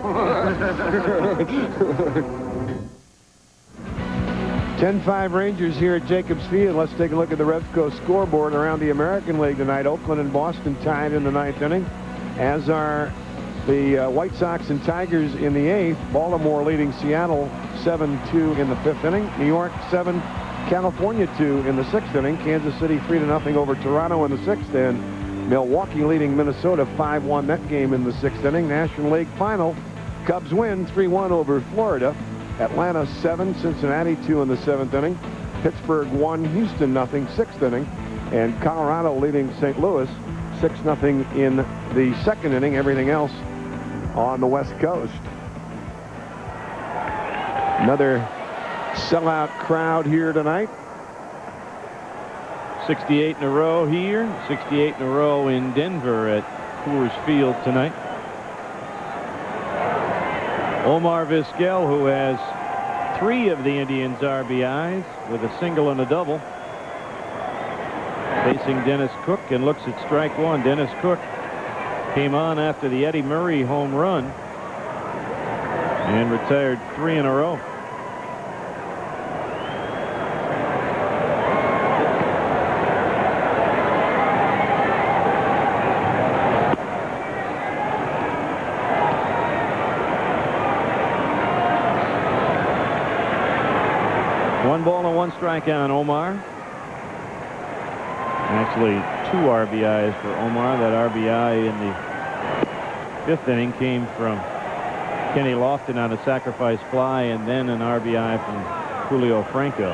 10-5 Rangers here at Jacobs Field. Let's take a look at the Revco scoreboard around the American League tonight. Oakland and Boston tied in the 9th inning, as are the White Sox and Tigers in the 8th. Baltimore leading Seattle 7-2 in the 5th inning. New York 7, California 2 in the 6th inning. Kansas City 3-0 over Toronto in the 6th, and Milwaukee leading Minnesota 5-1 that game in the 6th inning. National League final, Cubs win 3-1 over Florida. Atlanta 7, Cincinnati 2 in the 7th inning. Pittsburgh 1, Houston 0, 6th inning. And Colorado leading St. Louis 6-0 in the 2nd inning. Everything else on the West Coast. Another sellout crowd here tonight. 68 in a row here, 68 in a row in Denver at Coors Field tonight. Omar Vizquel, who has 3 of the Indians' RBIs with a single and a double, facing Dennis Cook, and looks at strike one. Dennis Cook came on after the Eddie Murray home run and retired 3 in a row. One ball and 1 strike on Omar. Actually, 2 RBIs for Omar. That RBI in the 5th inning came from Kenny Lofton on a sacrifice fly, and then an RBI from Julio Franco.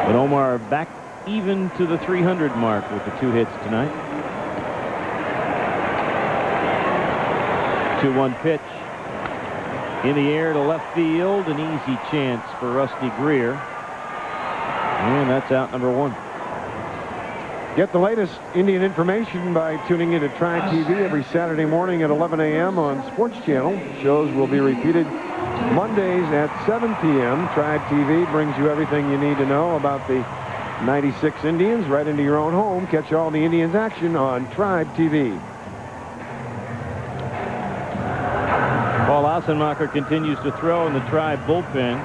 But Omar back even to the 300 mark with the 2 hits tonight. 2-1 pitch. In the air to left field, an easy chance for Rusty Greer. And that's out number 1. Get the latest Indian information by tuning into Tribe TV every Saturday morning at 11 a.m. on Sports Channel. Shows will be repeated Mondays at 7 p.m. Tribe TV brings you everything you need to know about the 96 Indians right into your own home. Catch all the Indians action on Tribe TV. Paul Ossenmacher continues to throw in the Tribe bullpen.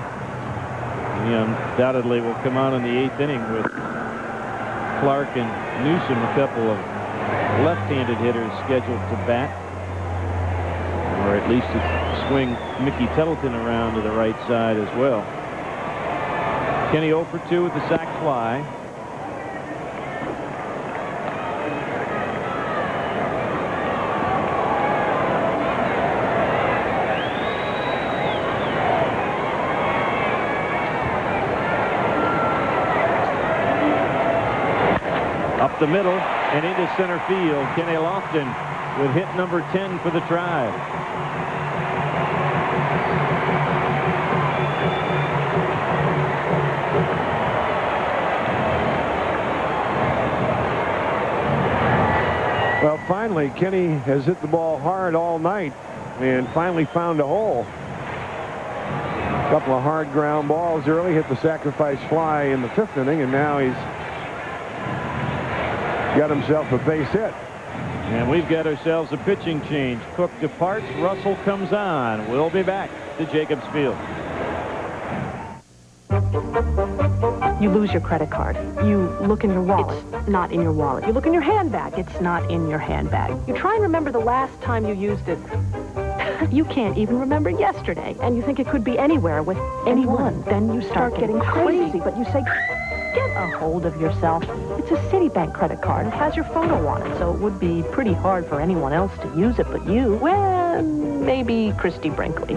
He undoubtedly will come out in the 8th inning with Clark and Newsom, a couple of left-handed hitters scheduled to bat, or at least to swing Mickey Tettleton around to the right side as well. Kenny 0 for 2 with the sac fly. Up the middle and into center field. Kenny Lofton with hit number 10 for the Tribe. Well, finally, Kenny has hit the ball hard all night and finally found a hole. A couple of hard ground balls early, hit the sacrifice fly in the 5th inning, and now he's got himself a base hit. And we've got ourselves a pitching change. Cook departs, Russell comes on. We'll be back to Jacobs Field. You lose your credit card. You look in your wallet. It's not in your wallet. You look in your handbag. It's not in your handbag. You try and remember the last time you used it. You can't even remember yesterday. And you think it could be anywhere with anyone. Then you start getting crazy. But you say, get a hold of yourself. It's a Citibank credit card. It has your photo on it, so it would be pretty hard for anyone else to use it but you. Well, maybe Christy Brinkley.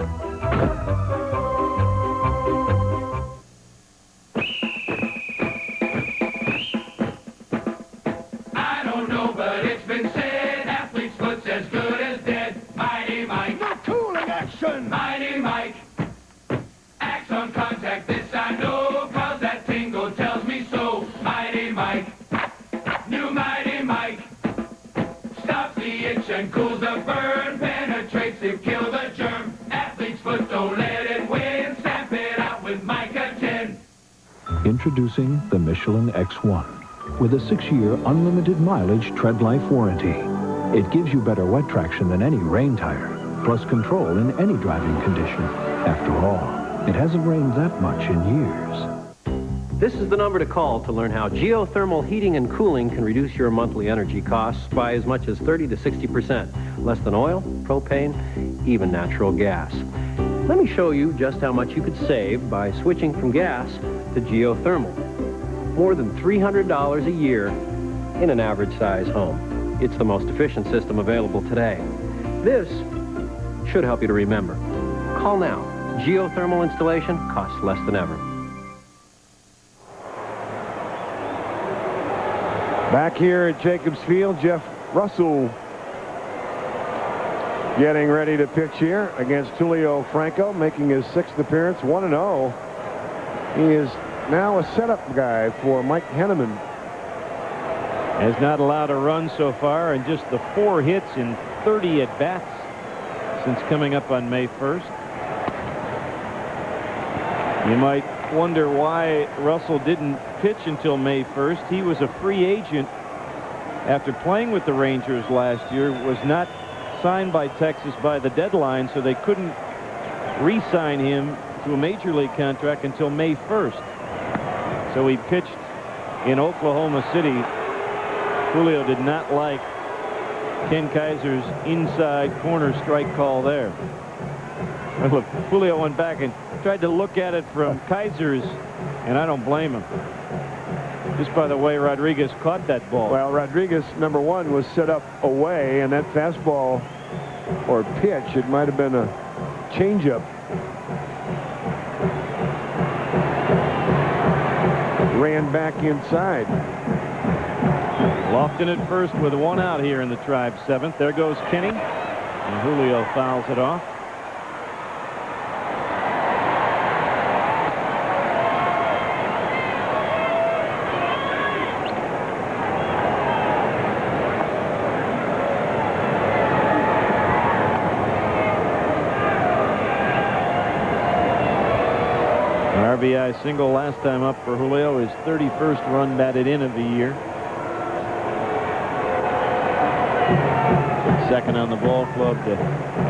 I don't know, but it's been said, athlete's foot's as good as dead. Mighty Mike. Not cooling action. Mighty Mike. Acts on contact, this I know, cause that tingle tells me so. Mighty Mike. New Mighty Mike. Stops the itch and cools the burn, penetrates to kill the germ. Athlete's foot, don't let it win. Stamp it out with Mica 10. Introducing the Michelin X1 with a 6-year unlimited mileage tread life warranty. It gives you better wet traction than any rain tire, plus control in any driving condition. After all, it hasn't rained that much in years. This is the number to call to learn how geothermal heating and cooling can reduce your monthly energy costs by as much as 30 to 60%, less than oil, propane, even natural gas. Let me show you just how much you could save by switching from gas to geothermal. More than $300 a year in an average-size home. It's the most efficient system available today. This should help you to remember. Call now. Geothermal installation costs less than ever. Back here at Jacobs Field, Jeff Russell getting ready to pitch here against Julio Franco, making his 6th appearance, 1-0. He is now a setup guy for Mike Henneman. Has not allowed a run so far, and just the 4 hits in 30 at-bats since coming up on May 1st. You might wonder why Russell didn't pitch until May 1st. He was a free agent after playing with the Rangers last year, was not signed by Texas by the deadline, so they couldn't re-sign him to a major league contract until May 1st. So he pitched in Oklahoma City. Julio did not like Ken Kaiser's inside corner strike call there. Well, look, Julio went back and tried to look at it from Kaiser's, and I don't blame him. Just by the way Rodriguez caught that ball. Well, Rodriguez, number one, was set up away, and that fastball or pitch, it might have been a changeup. Ran back inside. Lofton at first with one out here in the Tribe seventh. There goes Kenny, and Julio fouls it off. RBI single last time up for Julio, his 31st run batted in of the year. Second on the ball club to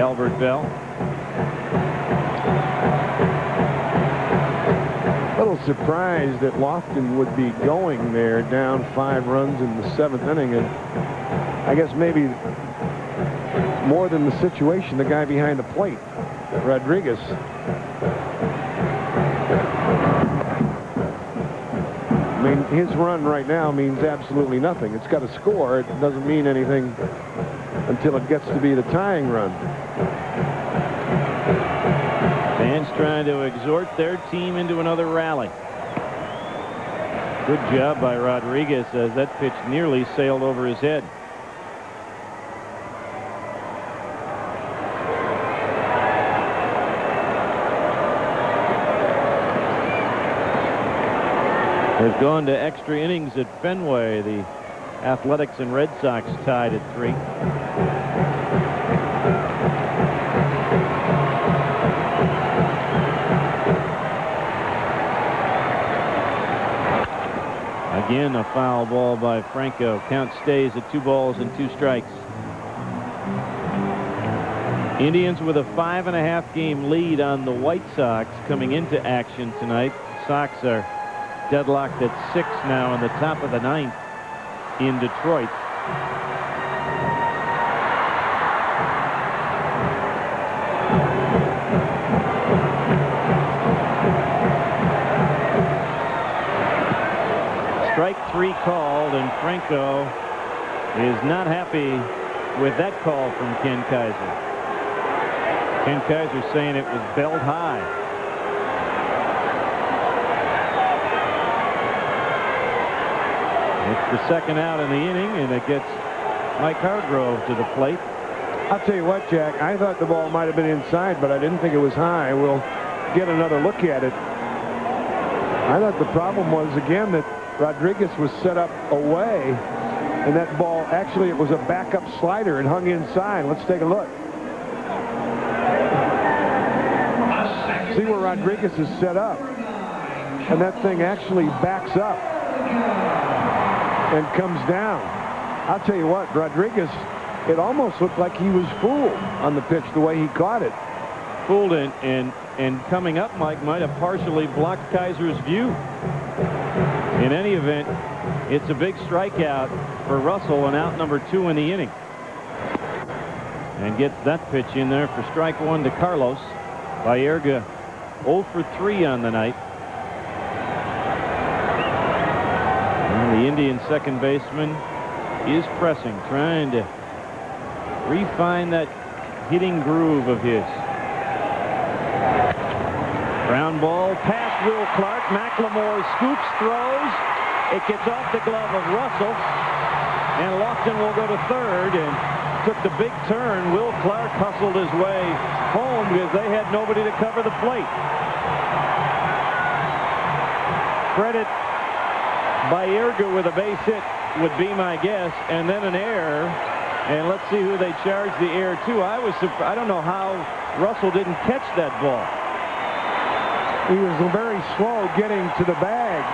Albert Belle. A little surprised that Lofton would be going there down 5 runs in the 7th inning, and I guess maybe more than the situation, the guy behind the plate, Rodriguez. I mean, his run right now means absolutely nothing. It's got to score. It doesn't mean anything until it gets to be the tying run. Fans trying to exhort their team into another rally. Good job by Rodriguez as that pitch nearly sailed over his head. They've gone to extra innings at Fenway. The Athletics and Red Sox tied at 3. Again, a foul ball by Franco. Count stays at 2 balls and 2 strikes. Indians with a 5.5 game lead on the White Sox coming into action tonight. Sox are deadlocked at 6 now in the top of the 9th in Detroit. Strike 3 called, and Franco is not happy with that call from Ken Kaiser. Ken Kaiser saying it was belt high. It's the second out in the inning, and it gets Mike Hargrove to the plate. I'll tell you what, Jack, I thought the ball might have been inside, but I didn't think it was high. We'll get another look at it. I thought the problem was, again, that Rodriguez was set up away, and that ball, actually, it was a backup slider and hung inside. Let's take a look. See where Rodriguez is set up, and that thing actually backs up and comes down. I'll tell you what, Rodriguez, it almost looked like he was fooled on the pitch the way he caught it. Fooled and coming up, Mike, might have partially blocked Kaiser's view. In any event, it's a big strikeout for Russell, and out number 2 in the inning. And gets that pitch in there for strike 1 to Carlos. Baerga 0 for 3 on the night. And the Indian second baseman is pressing, trying to refine that hitting groove of his. Ground ball past Will Clark. McLemore scoops, throws. It gets off the glove of Russell, and Lofton will go to third, and took the big turn. Will Clark hustled his way home because they had nobody to cover the plate. Credit Baerga with a base hit would be my guess, and then an error. And let's see who they charge the error to. I don't know how Russell didn't catch that ball. He was very slow getting to the bag.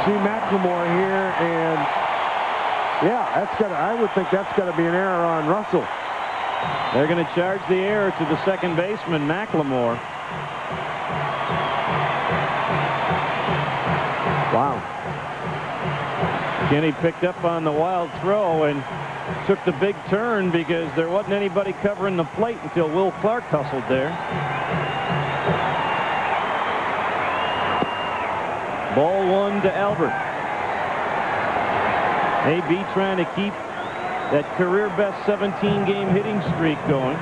See McLemore here, and yeah, I would think that's got to be an error on Russell. They're going to charge the error to the second baseman, McLemore. Wow. Kenny picked up on the wild throw and took the big turn because there wasn't anybody covering the plate until Will Clark hustled there. Ball 1 to Albert. AB trying to keep that career best 17-game hitting streak going.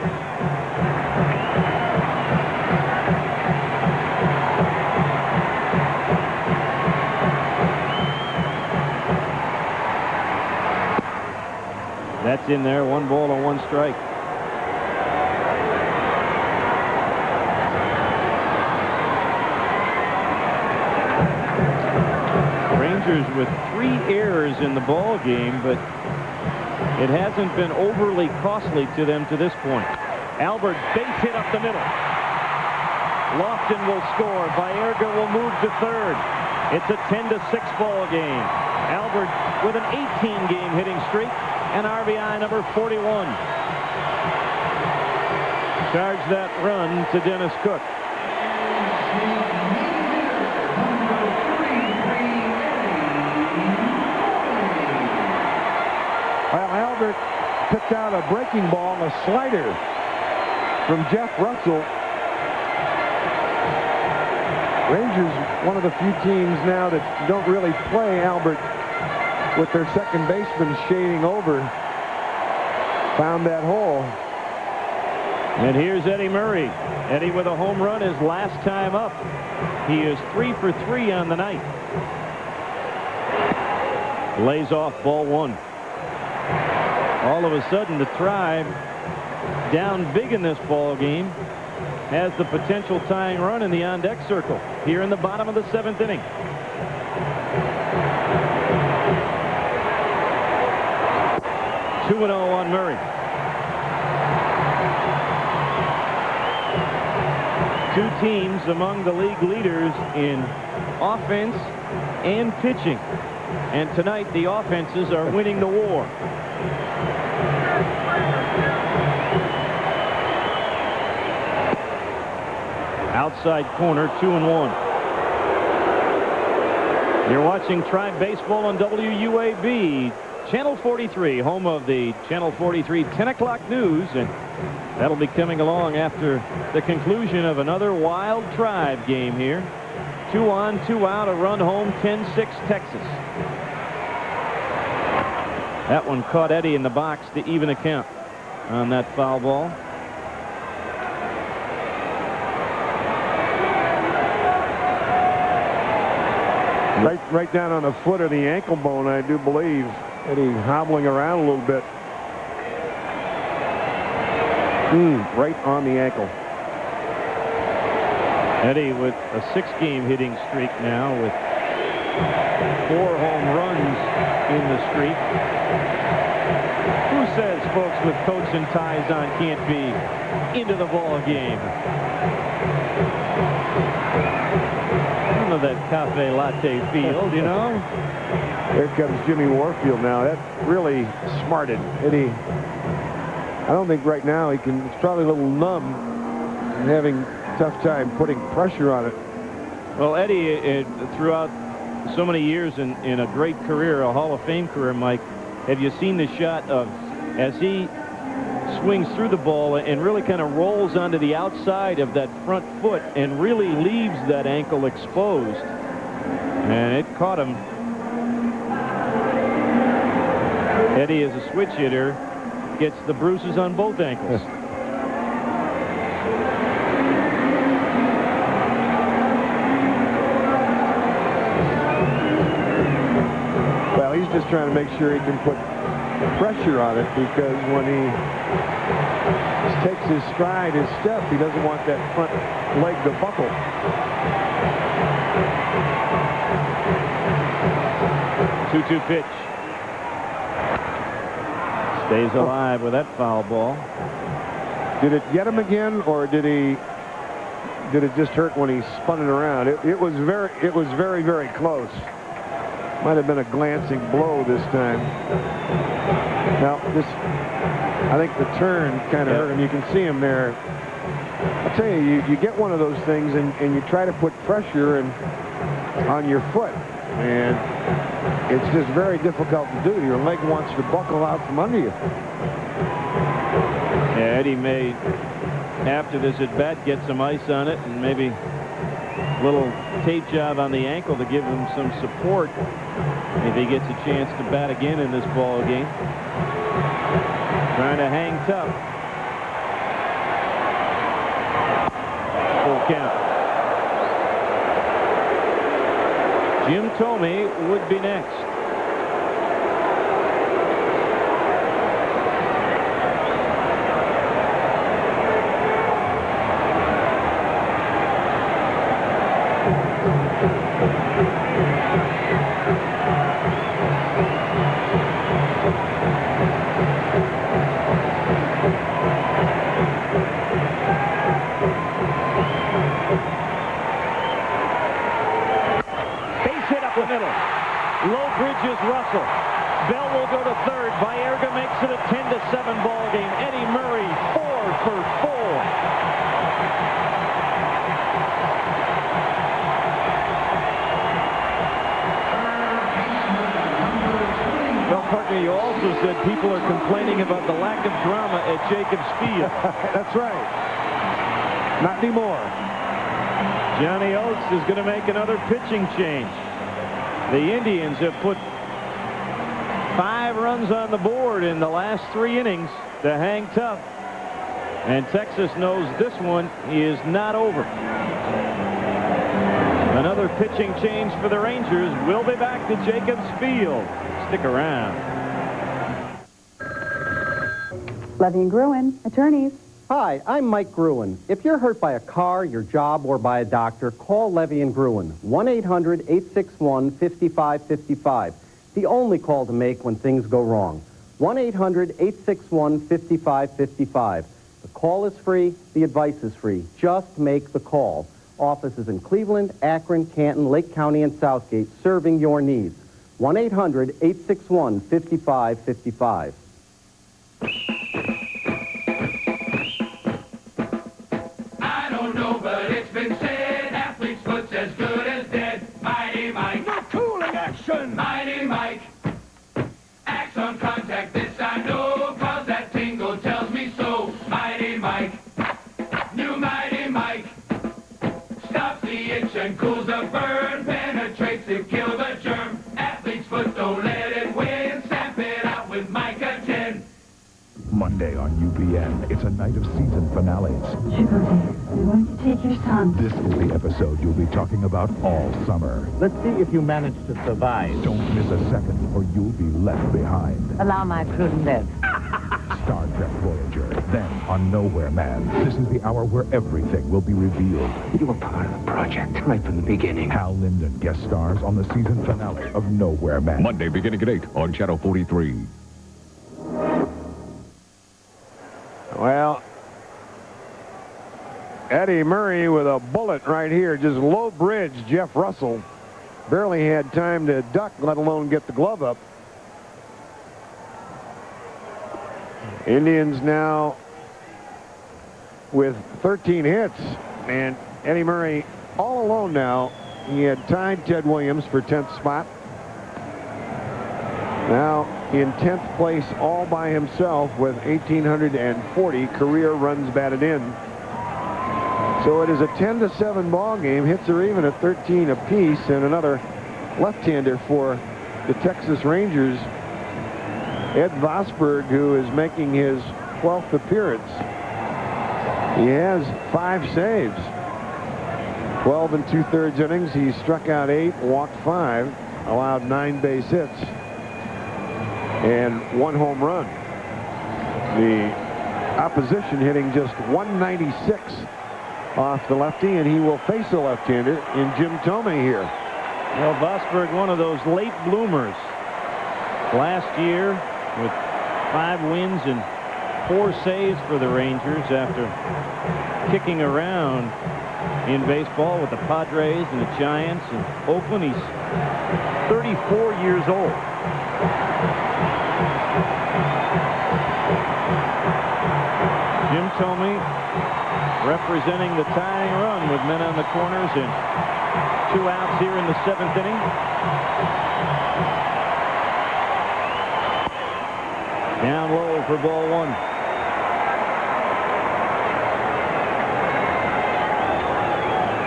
That's in there. 1 ball and 1 strike. Rangers with 3 errors in the ball game, but it hasn't been overly costly to them to this point. Albert, base hit up the middle. Lofton will score. Baerga will move to third. It's a 10-6 ball game. Albert with an 18-game hitting streak and RBI number 41. Charge that run to Dennis Cook. Well, Albert picked out a breaking ball, a slider from Jeff Russell. Rangers, one of the few teams now that don't really play Albert with their second baseman shading over. Found that hole. And here's Eddie Murray. Eddie with a home run his last time up. He is 3 for 3 on the night. Lays off ball 1. All of a sudden, the Tribe, down big in this ball game, has the potential tying run in the on-deck circle here in the bottom of the 7th inning. Two 2-0 on Murray. Two teams among the league leaders in offense and pitching. And tonight, the offenses are winning the war. Outside corner, 2-1. You're watching Tribe Baseball on WUAB, Channel 43, home of the Channel 43 10 o'clock news, and that'll be coming along after the conclusion of another wild Tribe game here. 2 on, 2 out, a run home, 10-6 Texas. That one caught Eddie in the box to even a count on that foul ball. Right down on the foot of the ankle bone, I do believe. Eddie hobbling around a little bit. Right on the ankle. Eddie with a 6-game hitting streak now with 4 home runs in the streak. Who says folks with coats and ties on can't be into the ball game? Some of that cafe latte field, you know. There comes Jimmy Warfield now. That really smarted Eddie. I don't think right now he can. It's probably a little numb and having a tough time putting pressure on it. Well, Eddie, throughout so many years in a great career, a Hall of Fame career, Mike, have you seen the shot of as he swings through the ball and really kind of rolls onto the outside of that front foot and really leaves that ankle exposed? And it caught him. Eddie, as a switch hitter, gets the bruises on both ankles. Well, he's just trying to make sure he can put pressure on it, because when he takes his stride, his step, he doesn't want that front leg to buckle. Two-two pitch. Stays alive with that foul ball. Did it get him again, or did it just hurt when he spun it around? It was very, very close. Might have been a glancing blow this time. Now, I think the turn kind of hurt him. You can see him there. I'll tell you, you get one of those things and you try to put pressure on your foot. And it's just very difficult to do. Your leg wants to buckle out from under you. Yeah, Eddie may, after this at bat, get some ice on it and maybe a little tape job on the ankle to give him some support if he gets a chance to bat again in this ball game. Trying to hang tough. Full count. Jim Thome would be next. Russell. Bell will go to third. Baerga makes it a 10-7 ball game. Eddie Murray 4 for 4. Well, partner, you also said people are complaining about the lack of drama at Jacobs Field. That's right. Not anymore. Johnny Oates is going to make another pitching change. The Indians have put 5 runs on the board in the last 3 innings to hang tough. And Texas knows this one is not over. Another pitching change for the Rangers. We'll be back to Jacobs Field. Stick around. Levy & Gruen, attorneys. Hi, I'm Mike Gruen. If you're hurt by a car, your job, or by a doctor, call Levy & Gruen, 1-800-861-5555. The only call to make when things go wrong. 1-800-861-5555. The call is free. The advice is free. Just make the call. Offices in Cleveland, Akron, Canton, Lake County, and Southgate serving your needs. 1-800-861-5555. I don't know, but it's been said, athlete's foot's as good as dead. Mighty Mike. Not cooling action. Mighty Mike. Acts on contact, this I know, cause that tingle tells me so. Mighty Mike. New Mighty Mike. Stops the itch and cools the burn, penetrates and kills the germ. Athlete's foot, don't let it win. Stamp it out with Micah 10. Monday on UPN, it's a night of season finales. Sugar Dear, we want to take your son. This is the episode you'll be talking about all summer. Let's see if you manage to survive. Don't miss a second, or you'll be left behind. Allow my crew to live. Star Trek Voyager, then on Nowhere Man. This is the hour where everything will be revealed. You were part of the project right from the beginning. Hal Linden guest stars on the season finale of Nowhere Man. Monday beginning at 8 on Channel 43. Well, Eddie Murray with a bullet right here. Just low bridge. Jeff Russell barely had time to duck, let alone get the glove up. Indians now with 13 hits, and Eddie Murray all alone now. He had tied Ted Williams for 10th spot. Now in 10th place all by himself with 1,840 career runs batted in. So it is a 10-7 ball game. Hits are even at 13 apiece, and another left-hander for the Texas Rangers, Ed Vosberg, who is making his 12th appearance. He has 5 saves. 12 and 2/3 innings. He struck out 8, walked 5, allowed 9 base hits, and 1 home run. The opposition hitting just 196 off the lefty, and he will face a left-hander in Jim Thome here. Well, Vosberg, one of those late bloomers. Last year with 5 wins and 4 saves for the Rangers after kicking around in baseball with the Padres and the Giants and Oakland. He's 34 years old. Jim Thome representing the tying run with men on the corners and 2 outs here in the 7th inning. Down low for ball 1.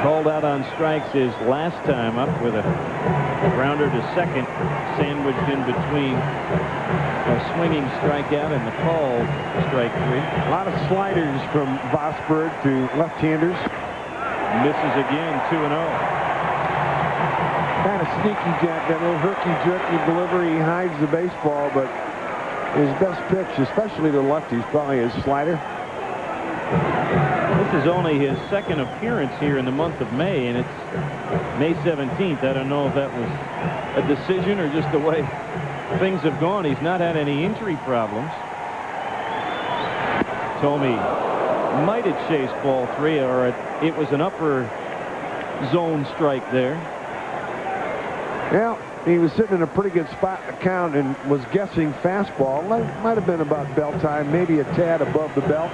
Called out on strikes his last time up with a grounder to second, sandwiched in between a swinging strikeout and the called strike 3. A lot of sliders from Vosburg to left-handers. Misses again, 2-0. Kind of sneaky, Jack, that little herky-jerky delivery. He hides the baseball, but his best pitch, especially to lefties, probably his slider. This is only his second appearance here in the month of May, and it's May 17th. I don't know if that was a decision or just the way things have gone. He's not had any injury problems. Thome might have chased ball 3, or it was an upper zone strike there. Well, he was sitting in a pretty good spot in the count and was guessing fastball. Might have been about belt time, maybe a tad above the belt.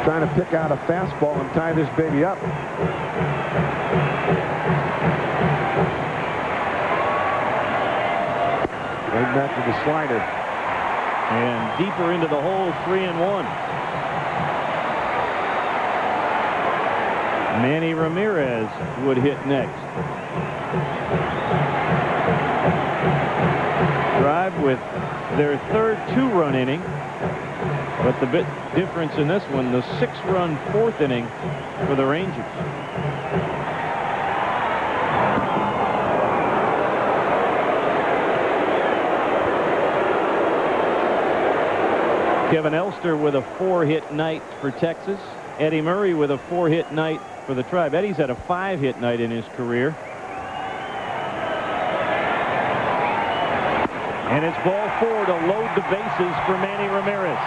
Trying to pick out a fastball and tie this baby up. Right back to the slider. And deeper into the hole, 3-1. Manny Ramirez would hit next. Drive with their third 2-run inning. But the bit difference in this one, the 6-run 4th inning for the Rangers. Kevin Elster with a 4-hit night for Texas. Eddie Murray with a 4-hit night for the Tribe. Eddie's had a 5-hit night in his career. And it's ball 4 to load the bases for Manny Ramirez.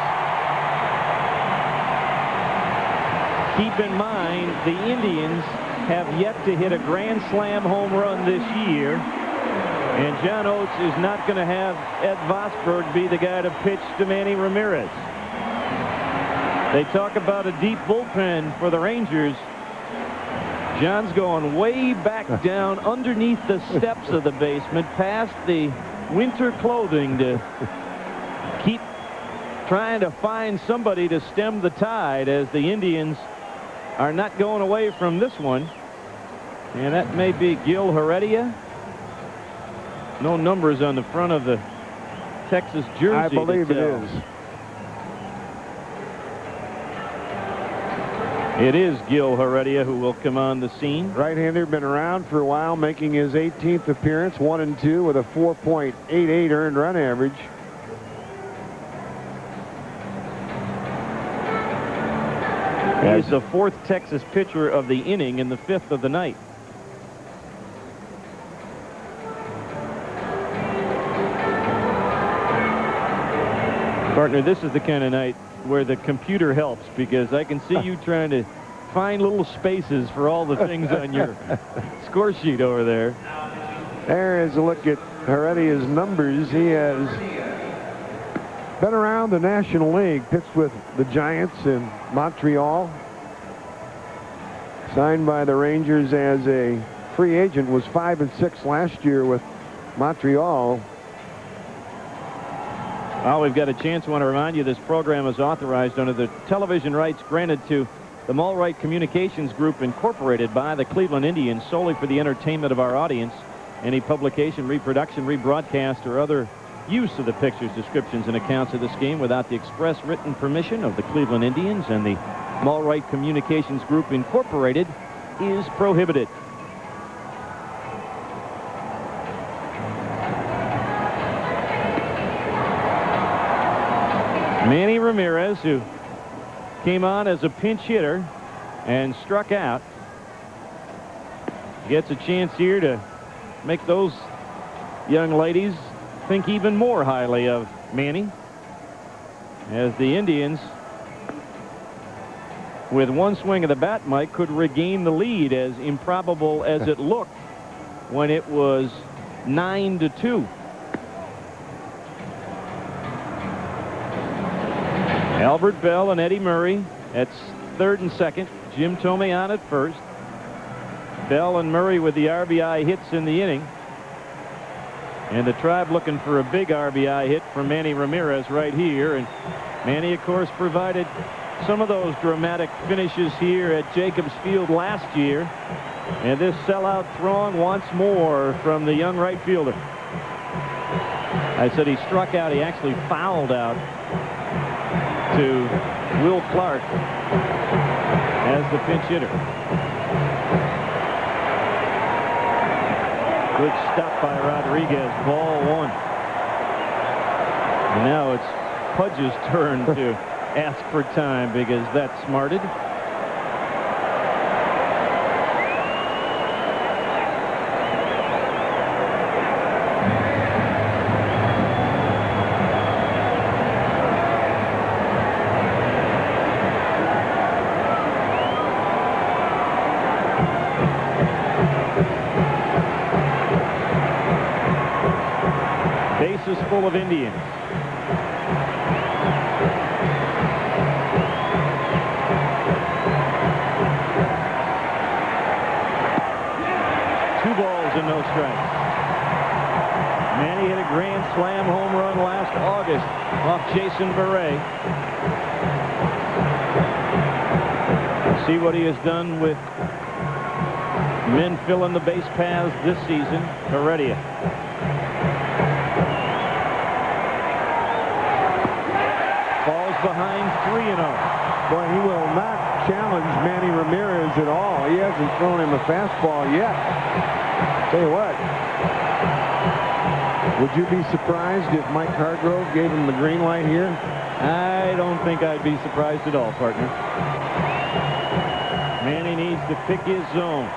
Keep in mind, the Indians have yet to hit a Grand Slam home run this year. And John Oates is not going to have Ed Vosburg be the guy to pitch to Manny Ramirez. They talk about a deep bullpen for the Rangers. John's going way back down underneath the steps of the basement, past the winter clothing to keep trying to find somebody to stem the tide, as the Indians are not going away from this one. And that may be Gil Heredia. No numbers on the front of the Texas jersey. I believe it is. It is Gil Heredia who will come on the scene. Right-hander, been around for a while, making his 18th appearance, 1-2 with a 4.88 earned run average. He's the 4th Texas pitcher of the inning and the 5th of the night. Partner, this is the kind of night where the computer helps, because I can see you trying to find little spaces for all the things on your score sheet over there. There is a look at Heredia's numbers. He has been around the National League, pitched with the Giants in Montreal. Signed by the Rangers as a free agent, was 5-6 last year with Montreal. Well, we've got a chance. I want to remind you this program is authorized under the television rights granted to the Mallright Communications Group, incorporated by the Cleveland Indians, solely for the entertainment of our audience. Any publication, reproduction, rebroadcast, or other use of the pictures, descriptions, and accounts of this game without the express written permission of the Cleveland Indians and the Mallright Communications Group, Incorporated, is prohibited. Manny Ramirez, who came on as a pinch hitter and struck out, gets a chance here to make those young ladies think even more highly of Manny, as the Indians, with one swing of the bat, Mike, could regain the lead, as improbable as it looked when it was 9-2. Albert Belle and Eddie Murray at 3rd and 2nd. Jim Thome on at 1st. Belle and Murray with the RBI hits in the inning. And the Tribe looking for a big RBI hit from Manny Ramirez right here. And Manny, of course, provided some of those dramatic finishes here at Jacobs Field last year. And this sellout throng wants more from the young right fielder. I said he struck out. He actually fouled out to Will Clark as the pinch hitter. Good stop by Rodriguez. Ball one. And now it's Pudge's turn to ask for time because that's smarted. Bases full of Indians. Two balls and no strikes. Manny hit a grand slam home run last August off Jason Beret. See what he has done with men filling the base paths this season. Heredia. Falls behind 3-0. Boy, he will not challenge Manny Ramirez at all. He hasn't thrown him a fastball yet. Tell you what, would you be surprised if Mike Hargrove gave him the green light here? I don't think I'd be surprised at all, partner. Manny needs to pick his zone.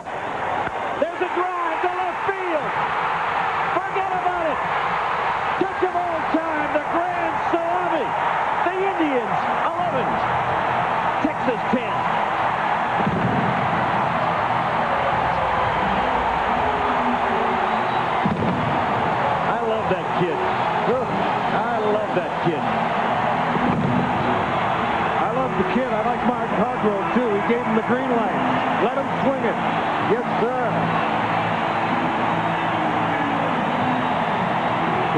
There's a drive to left field. Forget about it. Touch of all time, the grand salami. The Indians 11, Texas 10. I love that kid. I love that kid. I love the kid. I like Mark Hargrove, too. He gave him the green light. Let him swing it. Yes, sir.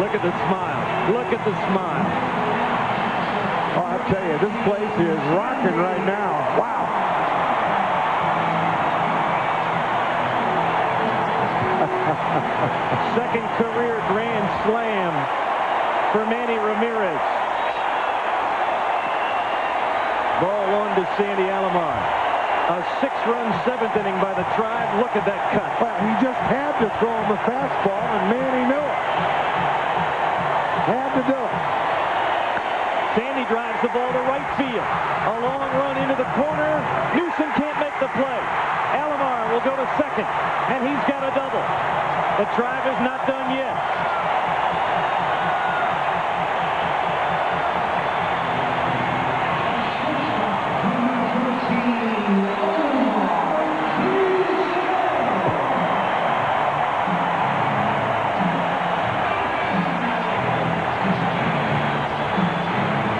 Look at the smile. Look at the smile. Oh, I'll tell you, this place is rocking right now. Wow. Second career grand slam for Manny Ramirez. Ball one to Sandy Alomar. A 6-run 7th inning by the Tribe. Look at that cut. Well, he just had to throw him a fastball, and Manny knew it. Had to do it. Sandy drives the ball to right field. A long run into the corner. Newsom can't make the play. Alomar will go to second, and he's got a double. The Tribe is not done yet.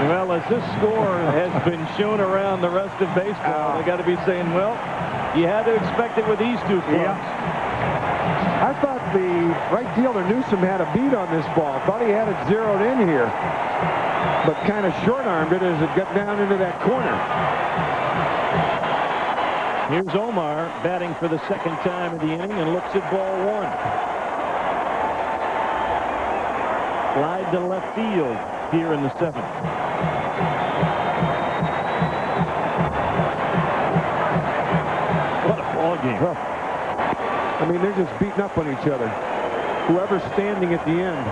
Well, as this score has been shown around the rest of baseball, they got to be saying, well, you had to expect it with these two clubs. Yeah. I thought the right fielder Newsom had a beat on this ball. Thought he had it zeroed in here, but kind of short-armed it as it got down into that corner. Here's Omar batting for the second time of the inning and looks at ball one. Slide to left field here in the 7th. What a ball game. Well, I mean, they're just beating up on each other. Whoever's standing at the end.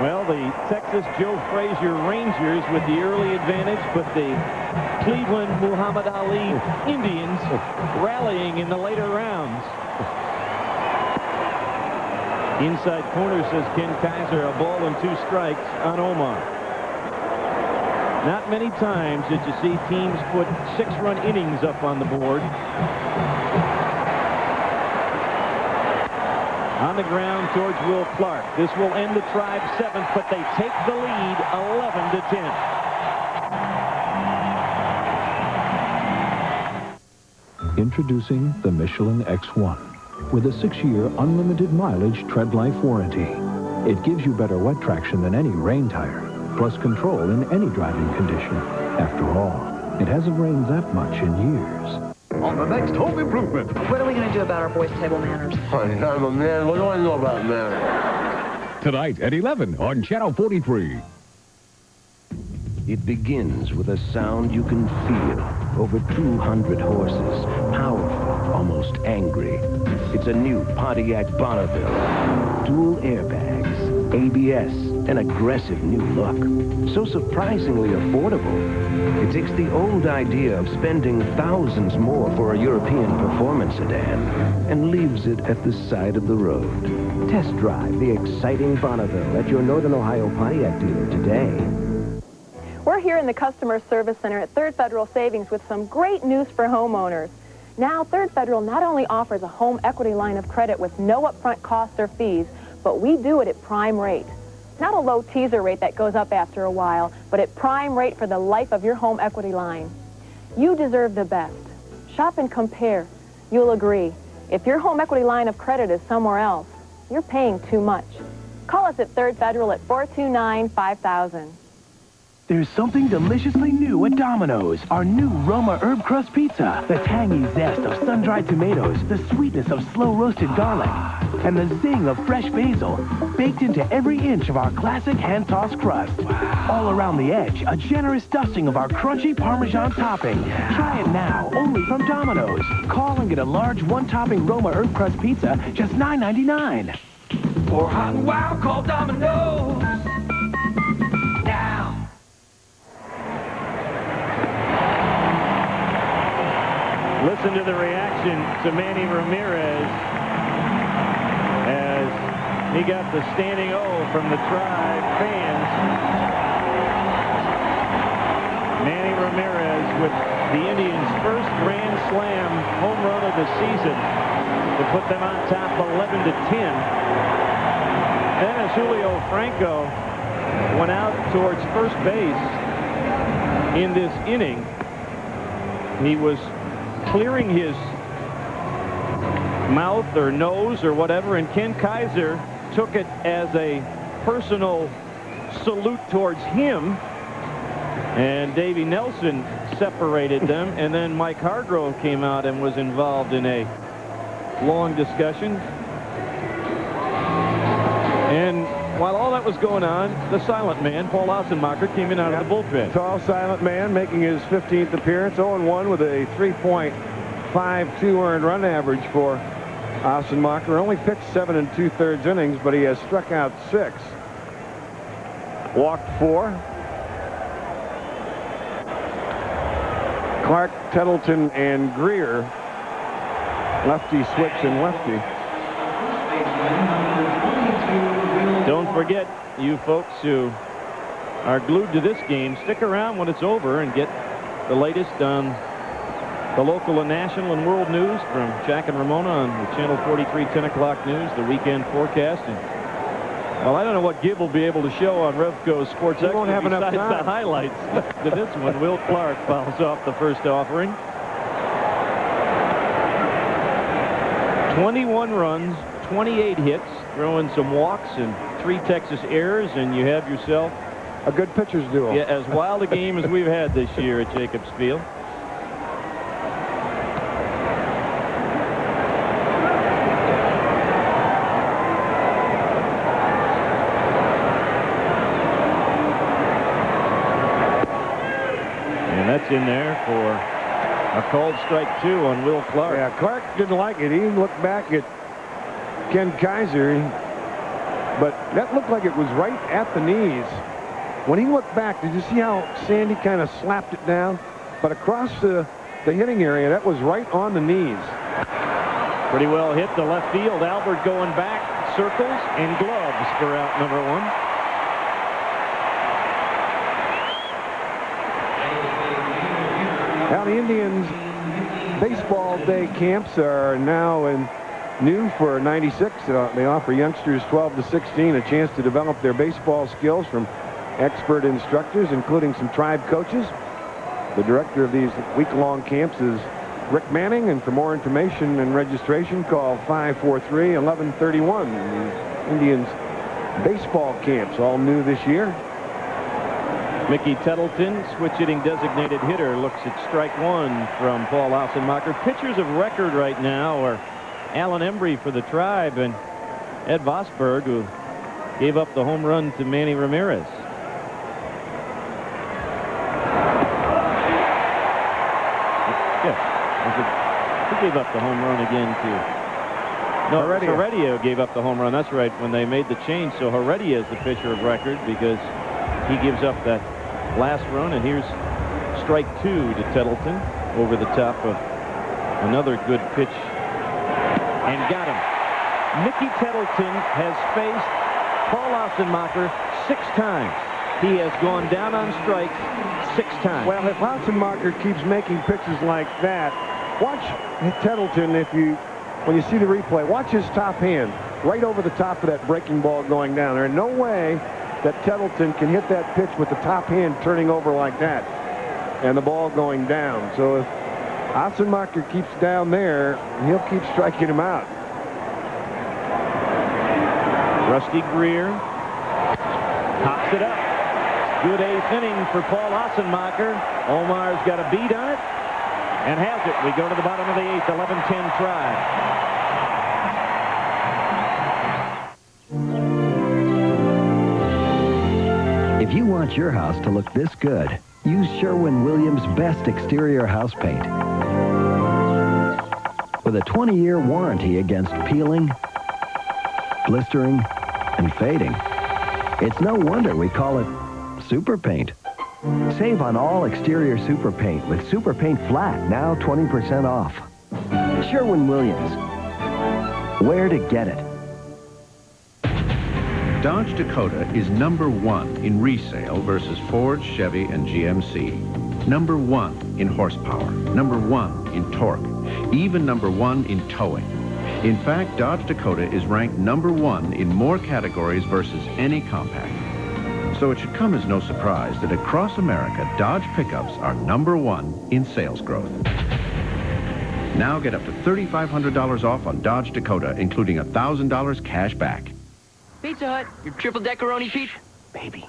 Well, the Texas Joe Frazier Rangers with the early advantage, but the Cleveland Muhammad Ali Indians rallying in the later rounds. Inside corner, says Ken Kaiser, a ball and 2 strikes on Omar. Not many times did you see teams put 6-run innings up on the board. On the ground towards Will Clark. This will end the Tribe 7th, but they take the lead 11-10. Introducing the Michelin X1 with a 6-year unlimited mileage tread life warranty. It gives you better wet traction than any rain tire, plus control in any driving condition. After all, it hasn't rained that much in years. On the next home improvement. What are we going to do about our boys' table manners? Honey, I'm a man. What do I know about manners? Tonight at 11 on Channel 43. It begins with a sound you can feel. Over 200 horses, powerful, almost angry. It's a new Pontiac Bonneville. Dual airbags, ABS, an aggressive new look. So surprisingly affordable. It takes the old idea of spending thousands more for a European performance sedan and leaves it at the side of the road. Test drive the exciting Bonneville at your Northern Ohio Pontiac dealer today. We're here in the Customer Service Center at Third Federal Savings with some great news for homeowners. Now, Third Federal not only offers a home equity line of credit with no upfront costs or fees, but we do it at prime rate. Not a low teaser rate that goes up after a while, but at prime rate for the life of your home equity line. You deserve the best. Shop and compare. You'll agree. If your home equity line of credit is somewhere else, you're paying too much. Call us at Third Federal at 429-5000. There's something deliciously new at Domino's. Our new Roma herb crust pizza. The tangy zest of sun-dried tomatoes, the sweetness of slow-roasted garlic, and the zing of fresh basil, baked into every inch of our classic hand-tossed crust. All around the edge, a generous dusting of our crunchy Parmesan topping. Try it now, only from Domino's. Call and get a large one-topping Roma herb crust pizza, just $9.99. For hot and wild, call Domino's. Now. Listen to the reaction to Manny Ramirez as he got the standing O from the Tribe fans. Manny Ramirez with the Indians' first Grand Slam home run of the season to put them on top 11-10. Then as Julio Franco went out towards first base in this inning, he was clearing his mouth or nose or whatever, and Ken Kaiser took it as a personal salute towards him, and Davey Nelson separated them, and then Mike Hargrove came out and was involved in a long discussion. And while all that was going on, the silent man, Paul Ossenmacher, came in out of the bullpen. Tall, silent man making his 15th appearance, 0-1 with a 3.52 earned run average for Ossenmacher. Only pitched 7 2/3 innings, but he has struck out 6. Walked 4. Clark, Tettleton, and Greer. Lefty switch and lefty. Don't forget, you folks who are glued to this game, stick around when it's over and get the latest on the local and national and world news from Jack and Ramona on the Channel 43 10 o'clock news, the weekend forecast. And, well, I don't know what Gibb will be able to show on Revco's Sports Extra won't have enough besides time. the highlights to this one. Will Clark fouls off the first offering. 21 runs, 28 hits, throwing some walks and 3 Texas errors, and you have yourself a good pitcher's duo. Yeah, as wild a game as we've had this year at Jacobs Field. And that's in there for a called strike 2 on Will Clark. Yeah, Clark didn't like it. He looked back at Ken Kaiser, but that looked like it was right at the knees. When he looked back, did you see how Sandy kind of slapped it down? But across the hitting area, that was right on the knees. Pretty well hit to left field. Albert going back, circles and gloves for out number 1. Now the Indians baseball day camps are now new for 96. They offer youngsters 12 to 16 a chance to develop their baseball skills from expert instructors, including some Tribe coaches. The director of these week-long camps is Rick Manning, and for more information and registration, call 543-1131. The Indians baseball camps, all new this year. Mickey Tettleton, switch hitting designated hitter, looks at strike one from Paul Ossenmacher. Pitchers of record right now are Alan Embree for the Tribe and Ed Vosberg, who gave up the home run to Manny Ramirez. Yeah, he gave up the home run again to... No, Heredia gave up the home run. That's right, when they made the change. So Heredia is the pitcher of record because he gives up that last run. And here's strike two to Tettleton over the top of another good pitch. And got him. Mickey Tettleton has faced Paul Ossenmacher 6 times. He has gone down on strikes 6 times. Well, if Ossenmacher keeps making pitches like that, watch Tettleton when you see the replay, watch his top hand right over the top of that breaking ball going down. There's no way that Tettleton can hit that pitch with the top hand turning over like that and the ball going down. So if Ossenmacher keeps down there, he'll keep striking him out. Rusty Greer pops it up. Good 8th inning for Paul Ossenmacher. Omar's got a beat on it and has it. We go to the bottom of the 8th, 11-10 Tribe. If you want your house to look this good, use Sherwin-Williams' best exterior house paint. With a 20-year warranty against peeling, blistering, and fading. It's no wonder we call it Super Paint. Save on all exterior Super Paint with Super Paint Flat, now 20% off. Sherwin-Williams. Where to get it? Dodge Dakota is #1 in resale versus Ford, Chevy, and GMC. #1 in horsepower. #1 in torque. Even #1 in towing. In fact, Dodge Dakota is ranked #1 in more categories versus any compact. So it should come as no surprise that across America, Dodge pickups are #1 in sales growth. Now get up to $3,500 off on Dodge Dakota, including $1,000 cash back. Pizza Hut, your triple deckeroni pizza. Baby.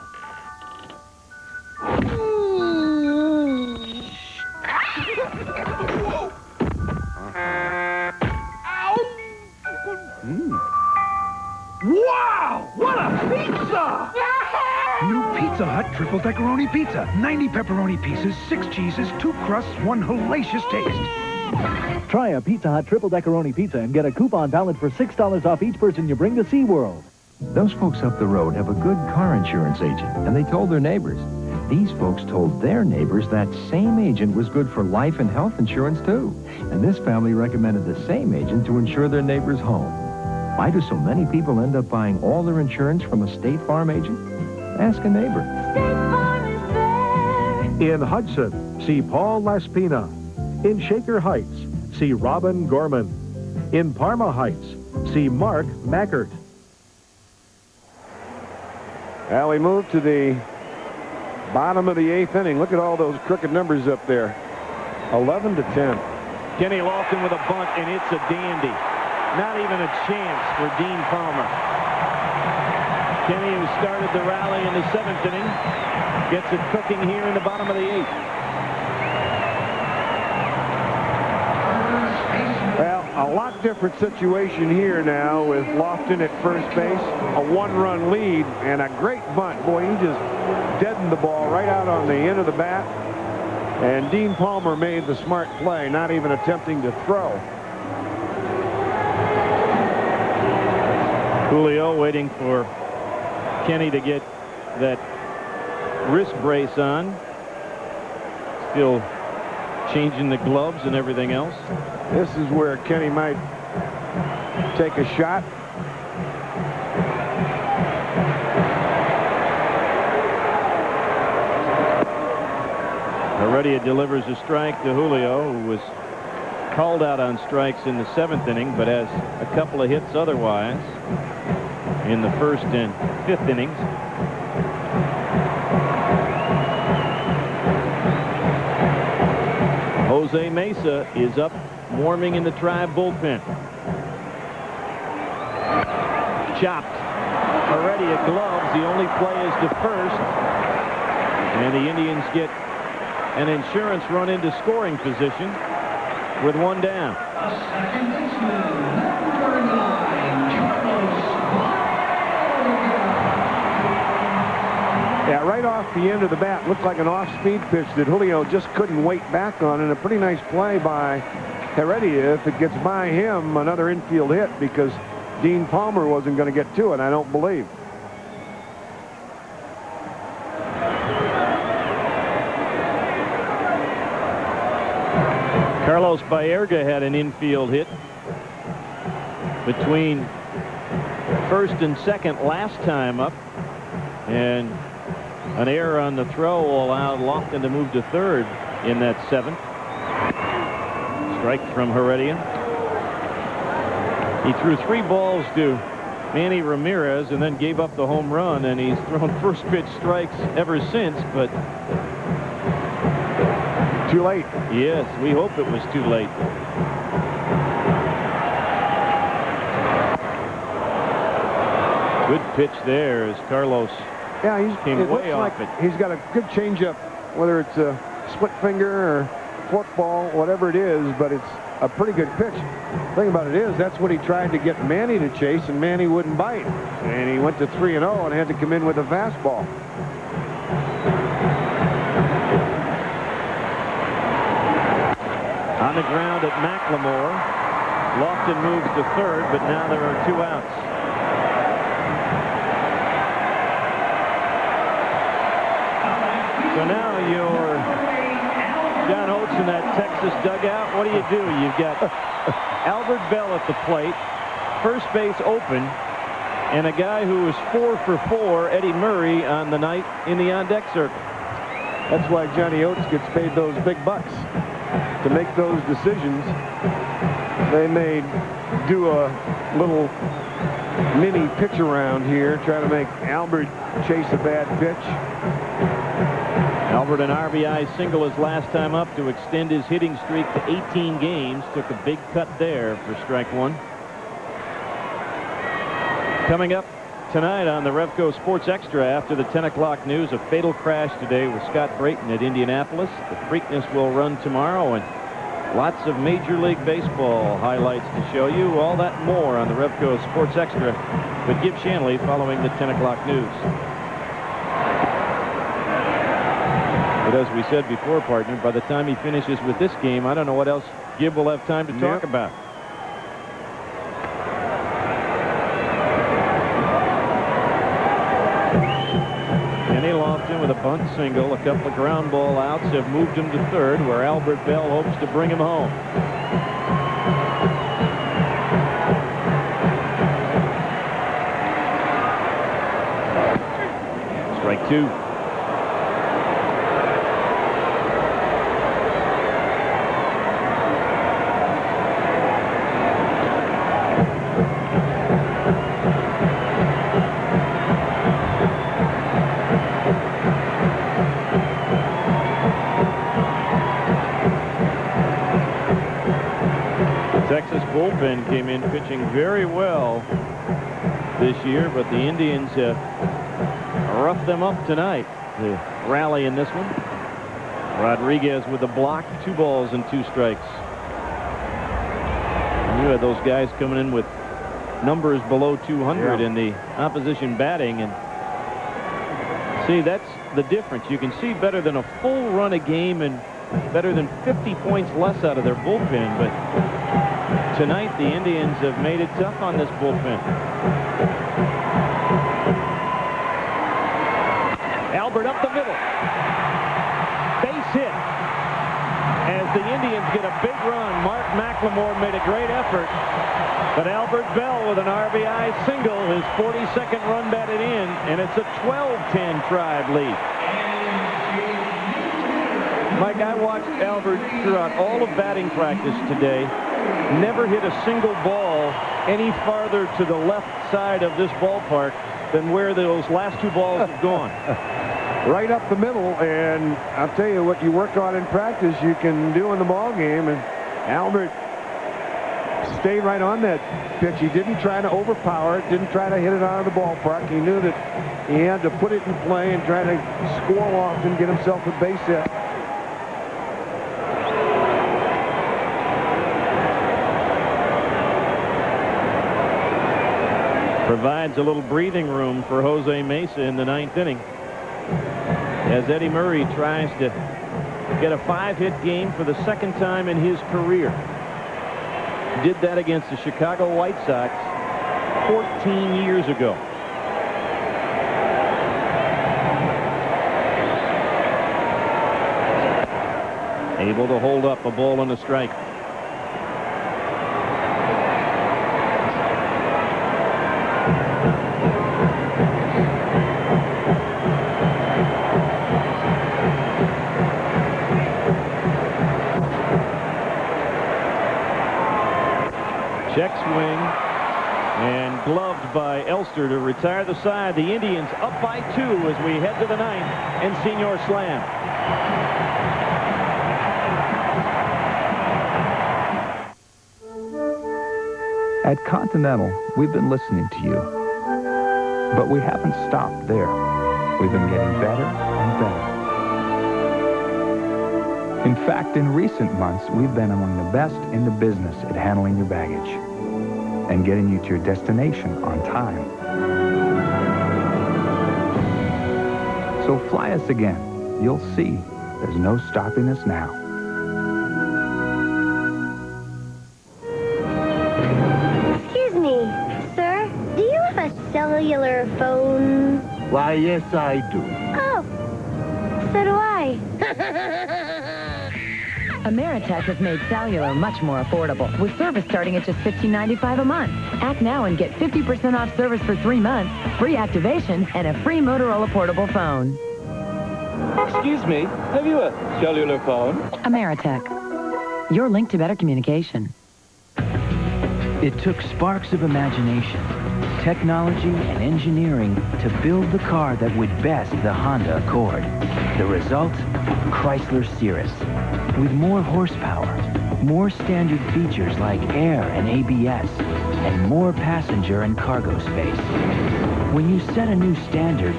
Wow! What a pizza! New Pizza Hut Triple Deckeroni Pizza. 90 pepperoni pieces, 6 cheeses, 2 crusts, 1 hellacious taste. Try a Pizza Hut Triple Deckeroni Pizza and get a coupon valid for $6 off each person you bring to SeaWorld. Those folks up the road have a good car insurance agent, and they told their neighbors. These folks told their neighbors that same agent was good for life and health insurance, too. And this family recommended the same agent to insure their neighbor's home. Why do so many people end up buying all their insurance from a State Farm agent? Ask a neighbor. In Hudson, see Paul Laspina. In Shaker Heights, see Robin Gorman. In Parma Heights, see Mark Mackert. Well, we move to the bottom of the 8th inning. Look at all those crooked numbers up there. 11-10. Kenny Lofton with a bunt, and it's a dandy. Not even a chance for Dean Palmer. Kenny, who started the rally in the 7th inning, gets it cooking here in the bottom of the 8th. Well, a lot different situation here now with Lofton at first base, a 1-run lead, and a great bunt. Boy, he just deadened the ball right out on the end of the bat. And Dean Palmer made the smart play, not even attempting to throw. Julio waiting for Kenny to get that wrist brace on. Still changing the gloves and everything else. This is where Kenny might take a shot. Heredia delivers a strike to Julio, who was called out on strikes in the 7th inning, but has a couple of hits otherwise in the 1st and 5th innings. Jose Mesa is up, warming in the Tribe bullpen. Chopped. Heredia gloves. The only play is to first. And the Indians get an insurance run into scoring position with one down. Yeah, right off the end of the bat, looked like an off-speed pitch that Julio just couldn't wait back on, and a pretty nice play by Heredia. If it gets by him, another infield hit, because Dean Palmer wasn't going to get to it, I don't believe. Carlos Baerga had an infield hit between first and second last time up, and an error on the throw allowed Lofton to move to third in that seventh. Strike from Heredia. He threw 3 balls to Manny Ramirez and then gave up the home run, and he's thrown first pitch strikes ever since, but too late. Yes, we hope it was too late. Good pitch there as Carlos came way off it. He's got a good changeup, whether it's a split finger or forkball, whatever it is, but it's a pretty good pitch. The thing about it is, that's what he tried to get Manny to chase, and Manny wouldn't bite. And he went to 3-0 and had to come in with a fastball. On the ground at McLemore. Lofton moves to third, but now there are 2 outs. So now you're John Oates in that Texas dugout. What do? You've got Albert Belle at the plate, first base open, and a guy who was 4 for 4, Eddie Murray, on the night in the on-deck circle. That's why Johnny Oates gets paid those big bucks, to make those decisions. They may do a little mini pitch around here, try to make Albert chase a bad pitch. Albert, an RBI single his last time up to extend his hitting streak to 18 games. Took a big cut there for strike 1. Coming up tonight on the Revco Sports Extra after the 10 o'clock news, a fatal crash today with Scott Brayton at Indianapolis. The Preakness will run tomorrow, and lots of Major League Baseball highlights to show you. All that more on the Revco Sports Extra with Gib Shanley following the 10 o'clock news. But as we said before, partner, by the time he finishes with this game, I don't know what else Gib will have time to talk about. Kenny Lofton with a bunt single, a couple of ground ball outs have moved him to third, where Albert Belle hopes to bring him home. Strike 2. Texas bullpen came in pitching very well this year, but the Indians have roughed them up tonight. The rally in this one. Rodriguez with a block, 2 balls and 2 strikes. And you had those guys coming in with numbers below 200 in the opposition batting, and see, that's the difference. You can see better than a full run a game and better than 50 points less out of their bullpen, but tonight the Indians have made it tough on this bullpen. Albert up the middle. Base hit. As the Indians get a big run, Mark McLemore made a great effort, but Albert Belle with an RBI single, his 42nd run batted in, and it's a 12-10 Tribe lead. Mike, I watched Albert throughout all of batting practice today. Never hit a single ball any farther to the left side of this ballpark than where those last 2 balls have gone. Right up the middle, and I'll tell you, what you work on in practice, you can do in the ball game, and Albert stayed right on that pitch. He didn't try to overpower it, didn't try to hit it out of the ballpark. He knew that he had to put it in play and try to score off and get himself a base hit. Provides a little breathing room for Jose Mesa in the 9th inning, as Eddie Murray tries to get a 5-hit game for the 2nd time in his career. Did that against the Chicago White Sox 14 years ago. Able to hold up a ball and a strike. Check swing and gloved by Elster to retire the side. The Indians up by 2 as we head to the 9th, and Senior slam. At Continental, we've been listening to you, but we haven't stopped there. We've been getting better and better. In fact, in recent months, we've been among the best in the business at handling your baggage and getting you to your destination on time. So fly us again. You'll see there's no stopping us now. Excuse me, sir. Do you have a cellular phone? Why, yes, I do. Oh, so do I. Ameritech has made cellular much more affordable, with service starting at just $15.95 a month. Act now and get 50% off service for 3 months, free activation, and a free Motorola portable phone. Excuse me, have you a cellular phone? Ameritech, your link to better communication. It took sparks of imagination, technology, and engineering to build the car that would best the Honda Accord. The result? Chrysler Cirrus. With more horsepower, more standard features like air and ABS, and more passenger and cargo space. When you set a new standard,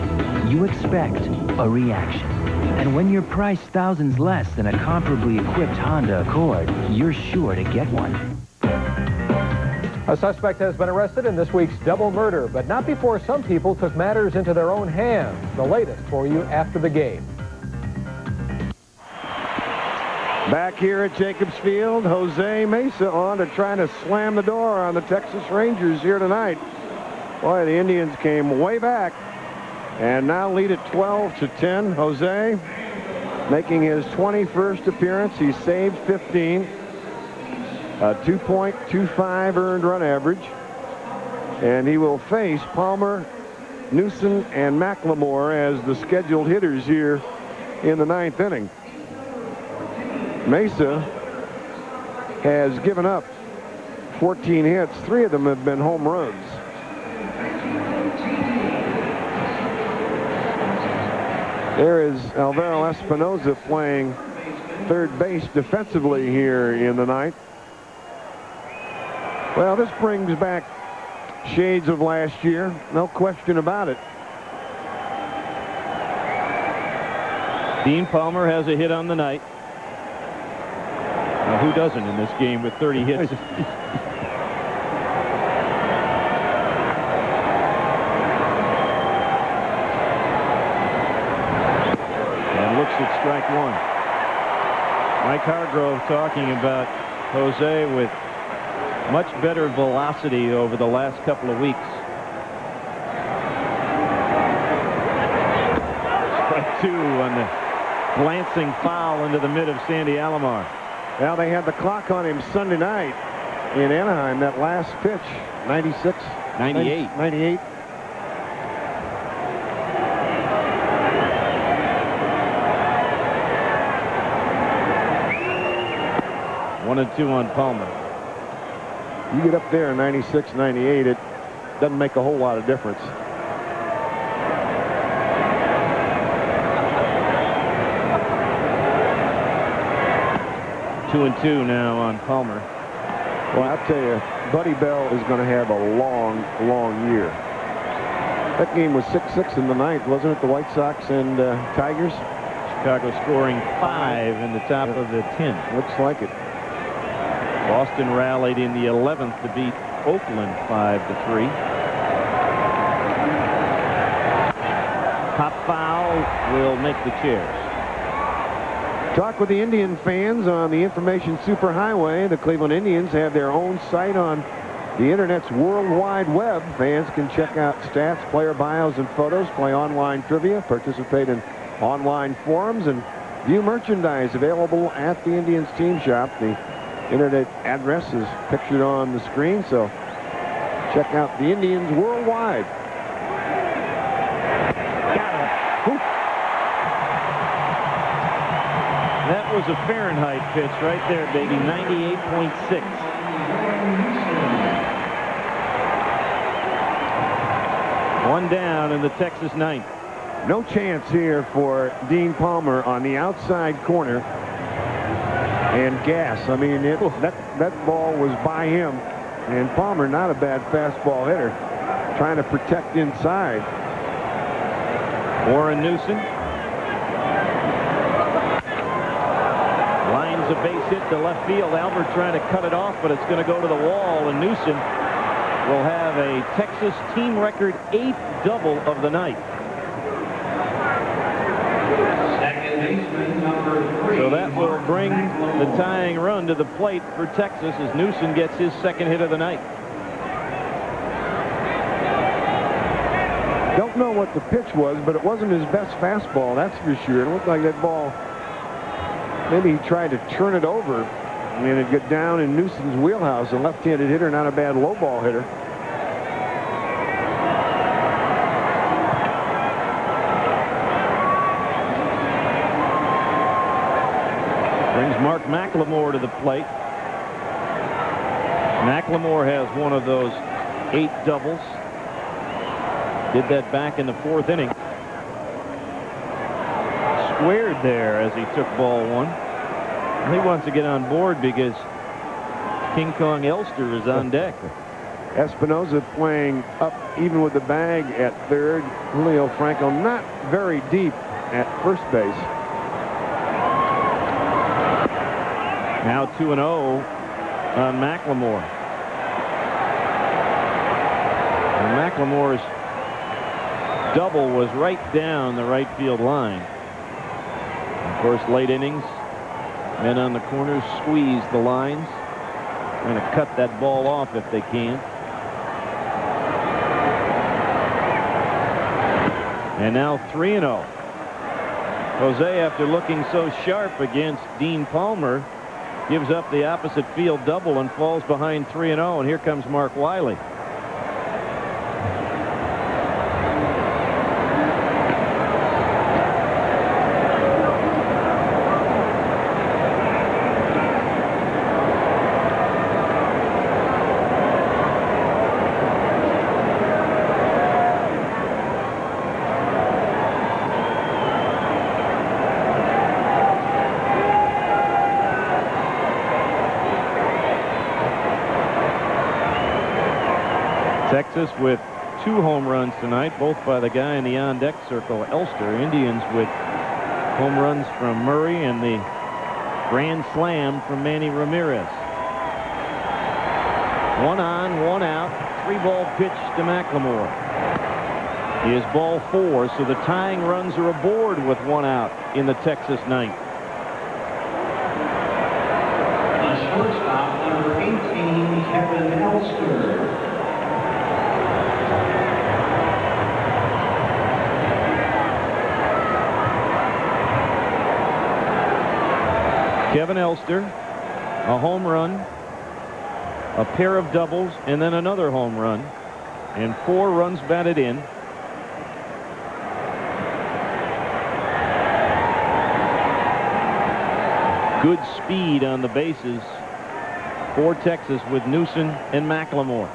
you expect a reaction. And when you're priced thousands less than a comparably equipped Honda Accord, you're sure to get one. A suspect has been arrested in this week's double murder, but not before some people took matters into their own hands. The latest for you after the game. Back here at Jacobs Field, Jose Mesa on to try to slam the door on the Texas Rangers here tonight. Boy, the Indians came way back and now lead at 12-10. Jose making his 21st appearance. He saved 15. A 2.25 earned run average. And he will face Palmer, Newson, and McLemore as the scheduled hitters here in the 9th inning. Mesa has given up 14 hits. 3 of them have been home runs. There is Alvaro Espinoza playing third base defensively here in the 9th. Well, this brings back shades of last year, no question about it. Dean Palmer has a hit on the night. Now, who doesn't in this game with 30 hits? And looks at strike 1. Mike Hargrove talking about Jose with much better velocity over the last couple of weeks. Strike 2 on the glancing foul into the mid of Sandy Alomar. Well, they had the clock on him Sunday night in Anaheim. That last pitch, 96, 98. 98. One and 2 on Palmer. You get up there in 96, 98, it doesn't make a whole lot of difference. Two and 2 now on Palmer. Well, I'll tell you, Buddy Bell is going to have a long, long year. That game was 6-6 in the ninth, wasn't it? The White Sox and Tigers. Chicago scoring 5 in the top of the 10th. Looks like it. Boston rallied in the 11th to beat Oakland 5-3. Pop foul will make the chairs. Talk with the Indian fans on the information superhighway. The Cleveland Indians have their own site on the Internet's World Wide Web. Fans can check out stats, player bios, and photos, play online trivia, participate in online forums, and view merchandise available at the Indians team shop. The Internet address is pictured on the screen, so check out the Indians worldwide. That was a Fahrenheit pitch right there, baby. 98.6. One down in the Texas ninth. No chance here for Dean Palmer on the outside corner. And gas. I mean, that ball was by him. And Palmer, not a bad fastball hitter, trying to protect inside. Warren Newson. A base hit to left field. Albert trying to cut it off, but it's going to go to the wall, and Newsom will have a Texas team record 8th double of the night. So that will bring the tying run to the plate for Texas as Newsom gets his 2nd hit of the night. Don't know what the pitch was, but it wasn't his best fastball, that's for sure. It looked like that ball, maybe he tried to turn it over, and it got down in Newsom's wheelhouse. A left-handed hitter, not a bad low ball hitter. Brings Mark McLemore to the plate. McLemore has one of those 8 doubles. Did that back in the 4th inning. Squared there as he took ball 1. He wants to get on board because King Kong Elster is on deck. Espinosa playing up even with the bag at 3rd. Julio Franco not very deep at first base. Now 2-0 on McLemore. And McLemore's double was right down the right field line. Of course, late innings, men on the corners squeeze the lines. Going to cut that ball off if they can. And now 3-0. Jose, after looking so sharp against Dean Palmer, gives up the opposite field double and falls behind 3-0. And here comes Mark Wiley. Texas with 2 home runs tonight, both by the guy in the on-deck circle, Elster. Indians with home runs from Murray and the grand slam from Manny Ramirez. 1 on, 1 out, 3-ball pitch to McLemore. He is ball 4, so the tying runs are aboard with 1 out in the Texas ninth. Shortstop number 18, Kevin Elster. Kevin Elster, a home run, a pair of doubles, and then another home run, and 4 runs batted in. Good speed on the bases for Texas with Newsom and McLemore.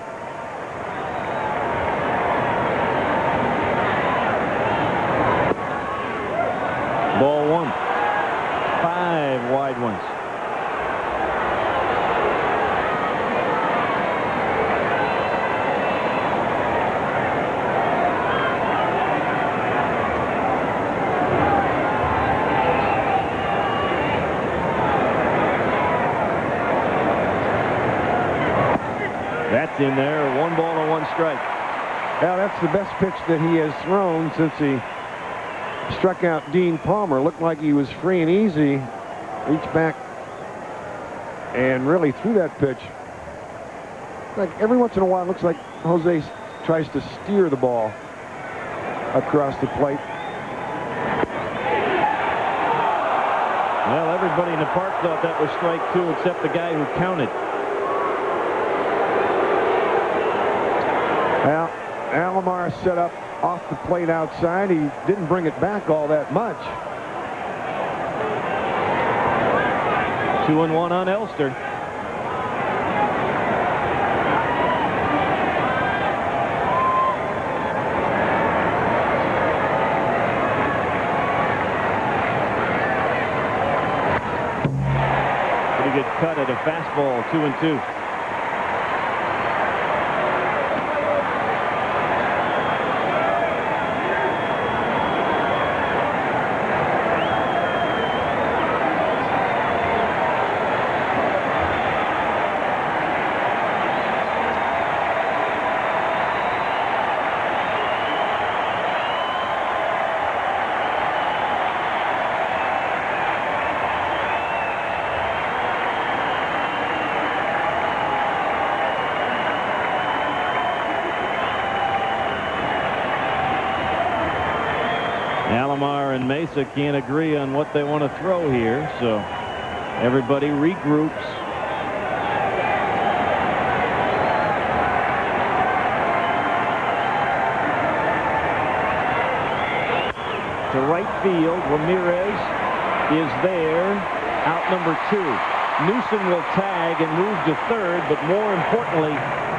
Ball 1. 5 wide ones. one strike. Well, that's the best pitch that he has thrown since he struck out Dean Palmer. Looked like he was free and easy. Reached back and really threw that pitch. Like every once in a while, it looks like Jose tries to steer the ball across the plate. Well, everybody in the park thought that was strike 2 except the guy who counted. Well, Alomar set up off the plate outside. He didn't bring it back all that much. 2-1 on Elster. Pretty good cut at a fastball, 2-2. Alomar and Mesa can't agree on what they want to throw here, so everybody regroups. To right field, Ramirez is there, out number 2. Newsom will tag and move to third, but more importantly,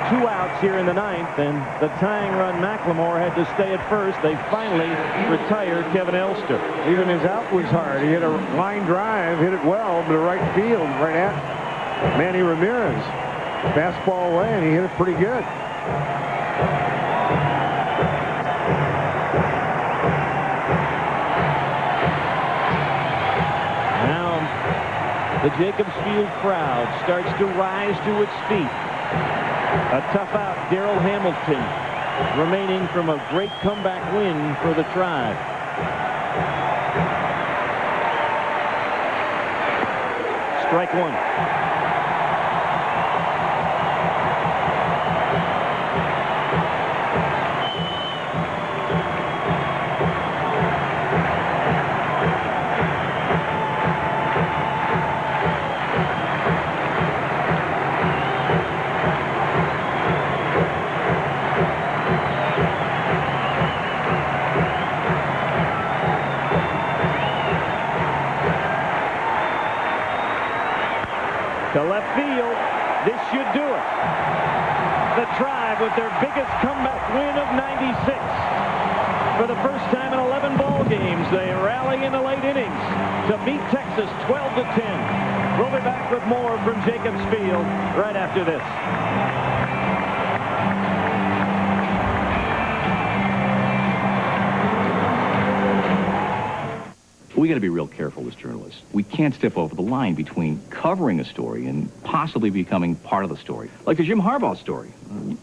2 outs here in the 9th, and the tying run McLemore had to stay at first. They finally retired Kevin Elster. Even his out was hard. He hit a line drive, hit it well to right field, right at Manny Ramirez. Fastball away, and he hit it pretty good. The Jacobs Field crowd starts to rise to its feet. A tough out, Darrell Hamilton, remaining from a great comeback win for the Tribe. Strike 1. To left field, this should do it. The Tribe with their biggest comeback win of '96. For the first time in 11 ball games, they rally in the late innings to beat Texas 12-10. We'll be back with more from Jacobs Field right after this. We got to be real careful as journalists. We can't step over the line between covering a story and possibly becoming part of the story. Like the Jim Harbaugh story.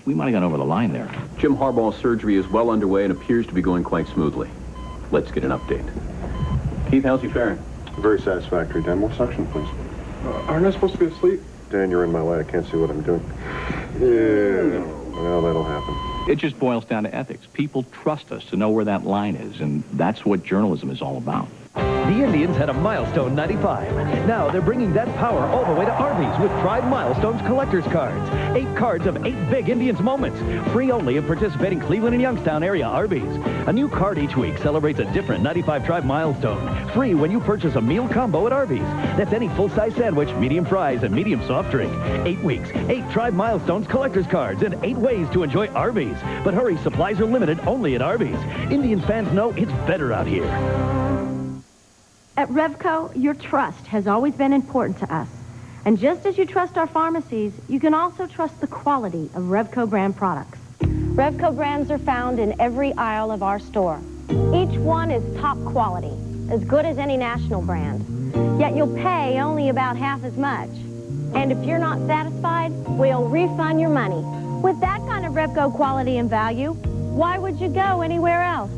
We might have gone over the line there. Jim Harbaugh's surgery is well underway and appears to be going quite smoothly. Let's get an update. Keith, how's he faring? Very satisfactory. Dan, more suction, please. Aren't I supposed to be asleep? Dan, you're in my light. I can't see what I'm doing. Yeah. Well, that'll happen. It just boils down to ethics. People trust us to know where that line is, and that's what journalism is all about. The Indians had a milestone 95. Now they're bringing that power all the way to Arby's with Tribe Milestones collector's cards. 8 cards of 8 big Indians moments. Free only at participating Cleveland and Youngstown area Arby's. A new card each week celebrates a different 95 Tribe milestone. Free when you purchase a meal combo at Arby's. That's any full-size sandwich, medium fries, and medium soft drink. 8 weeks, 8 Tribe Milestones collector's cards, and 8 ways to enjoy Arby's. But hurry, supplies are limited only at Arby's. Indians fans know it's better out here. At Revco, your trust has always been important to us. And just as you trust our pharmacies, you can also trust the quality of Revco brand products. Revco brands are found in every aisle of our store. Each one is top quality, as good as any national brand. Yet you'll pay only about half as much. And if you're not satisfied, we'll refund your money. With that kind of Revco quality and value, why would you go anywhere else?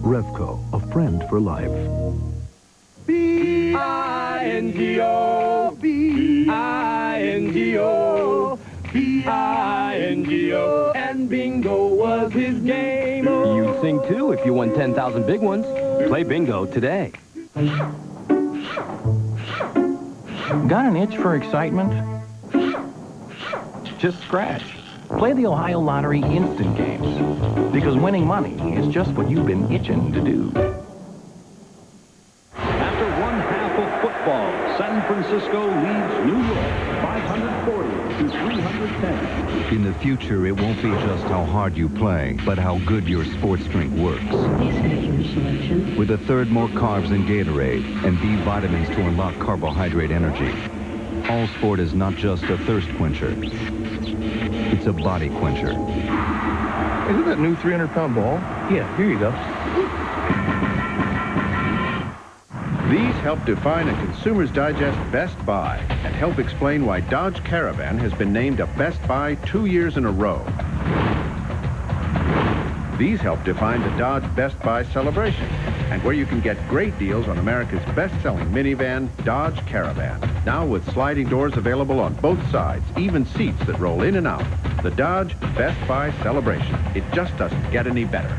Revco, a friend for life. B-I-N-G-O, B-I-N-G-O, B-I-N-G-O, and bingo was his game. You'd sing too if you won 10,000 big ones. Play bingo today. Got an itch for excitement? Just scratch. Play the Ohio Lottery instant games. Because winning money is just what you've been itching to do. After one half of football, San Francisco leads New York 540 to 310. In the future, it won't be just how hard you play, but how good your sports drink works. With a third more carbs than Gatorade and B vitamins to unlock carbohydrate energy. All Sport is not just a thirst quencher. It's a body quencher. Isn't that new 300-pound ball? Yeah, here you go. These help define a Consumer's Digest Best Buy and help explain why Dodge Caravan has been named a Best Buy 2 years in a row. These help define the Dodge Best Buy Celebration and where you can get great deals on America's best-selling minivan, Dodge Caravan. Now with sliding doors available on both sides, even seats that roll in and out. The Dodge Best Buy Celebration. It just doesn't get any better.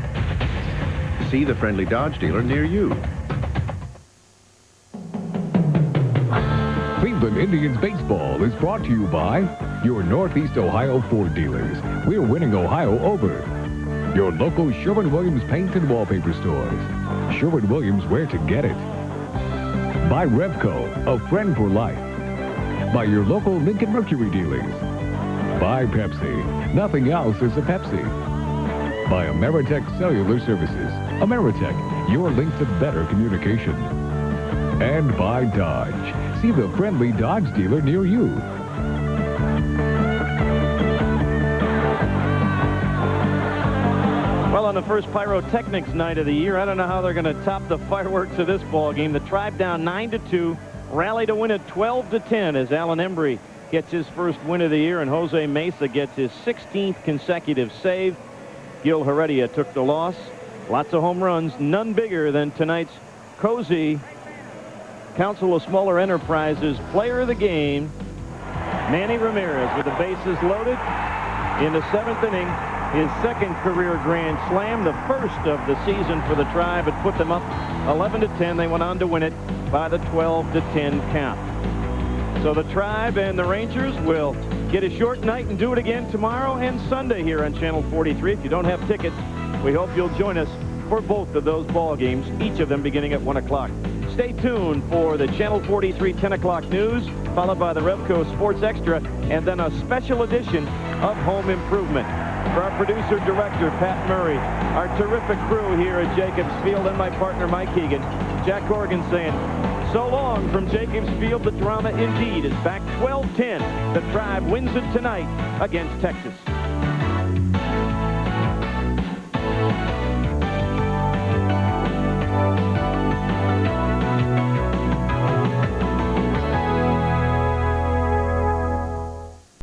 See the friendly Dodge dealer near you. Cleveland Indians Baseball is brought to you by your Northeast Ohio Ford dealers. We're winning Ohio over. Your local Sherwin-Williams paint and wallpaper stores. Sherwin-Williams, where to get it. By Revco, a friend for life. By your local Lincoln Mercury dealers. By Pepsi. Nothing else is a Pepsi. By Ameritech Cellular Services. Ameritech, your link to better communication. And by Dodge. See the friendly Dodge dealer near you. Well, on the first pyrotechnics night of the year, I don't know how they're going to top the fireworks of this ball game. The Tribe down 9-2, rally to win it 12-10 as Alan Embree gets his first win of the year and Jose Mesa gets his 16th consecutive save. Gil Heredia took the loss. Lots of home runs, none bigger than tonight's cozy Council of Smaller Enterprises player of the game, Manny Ramirez, with the bases loaded in the 7th inning. His second career grand slam, the first of the season for the Tribe. It put them up 11-10. They went on to win it by the 12-10 count. So the Tribe and the Rangers will get a short night and do it again tomorrow and Sunday here on Channel 43. If you don't have tickets, we hope you'll join us for both of those ball games, each of them beginning at 1 o'clock. Stay tuned for the Channel 43 10 o'clock news, followed by the Revco Sports Extra, and then a special edition of Home Improvement. For our producer-director, Pat Murray, our terrific crew here at Jacobs Field, and my partner, Mike Egan, Jack Corrigan saying, so long from Jacobs Field. The drama indeed is back 12-10. The Tribe wins it tonight against Texas.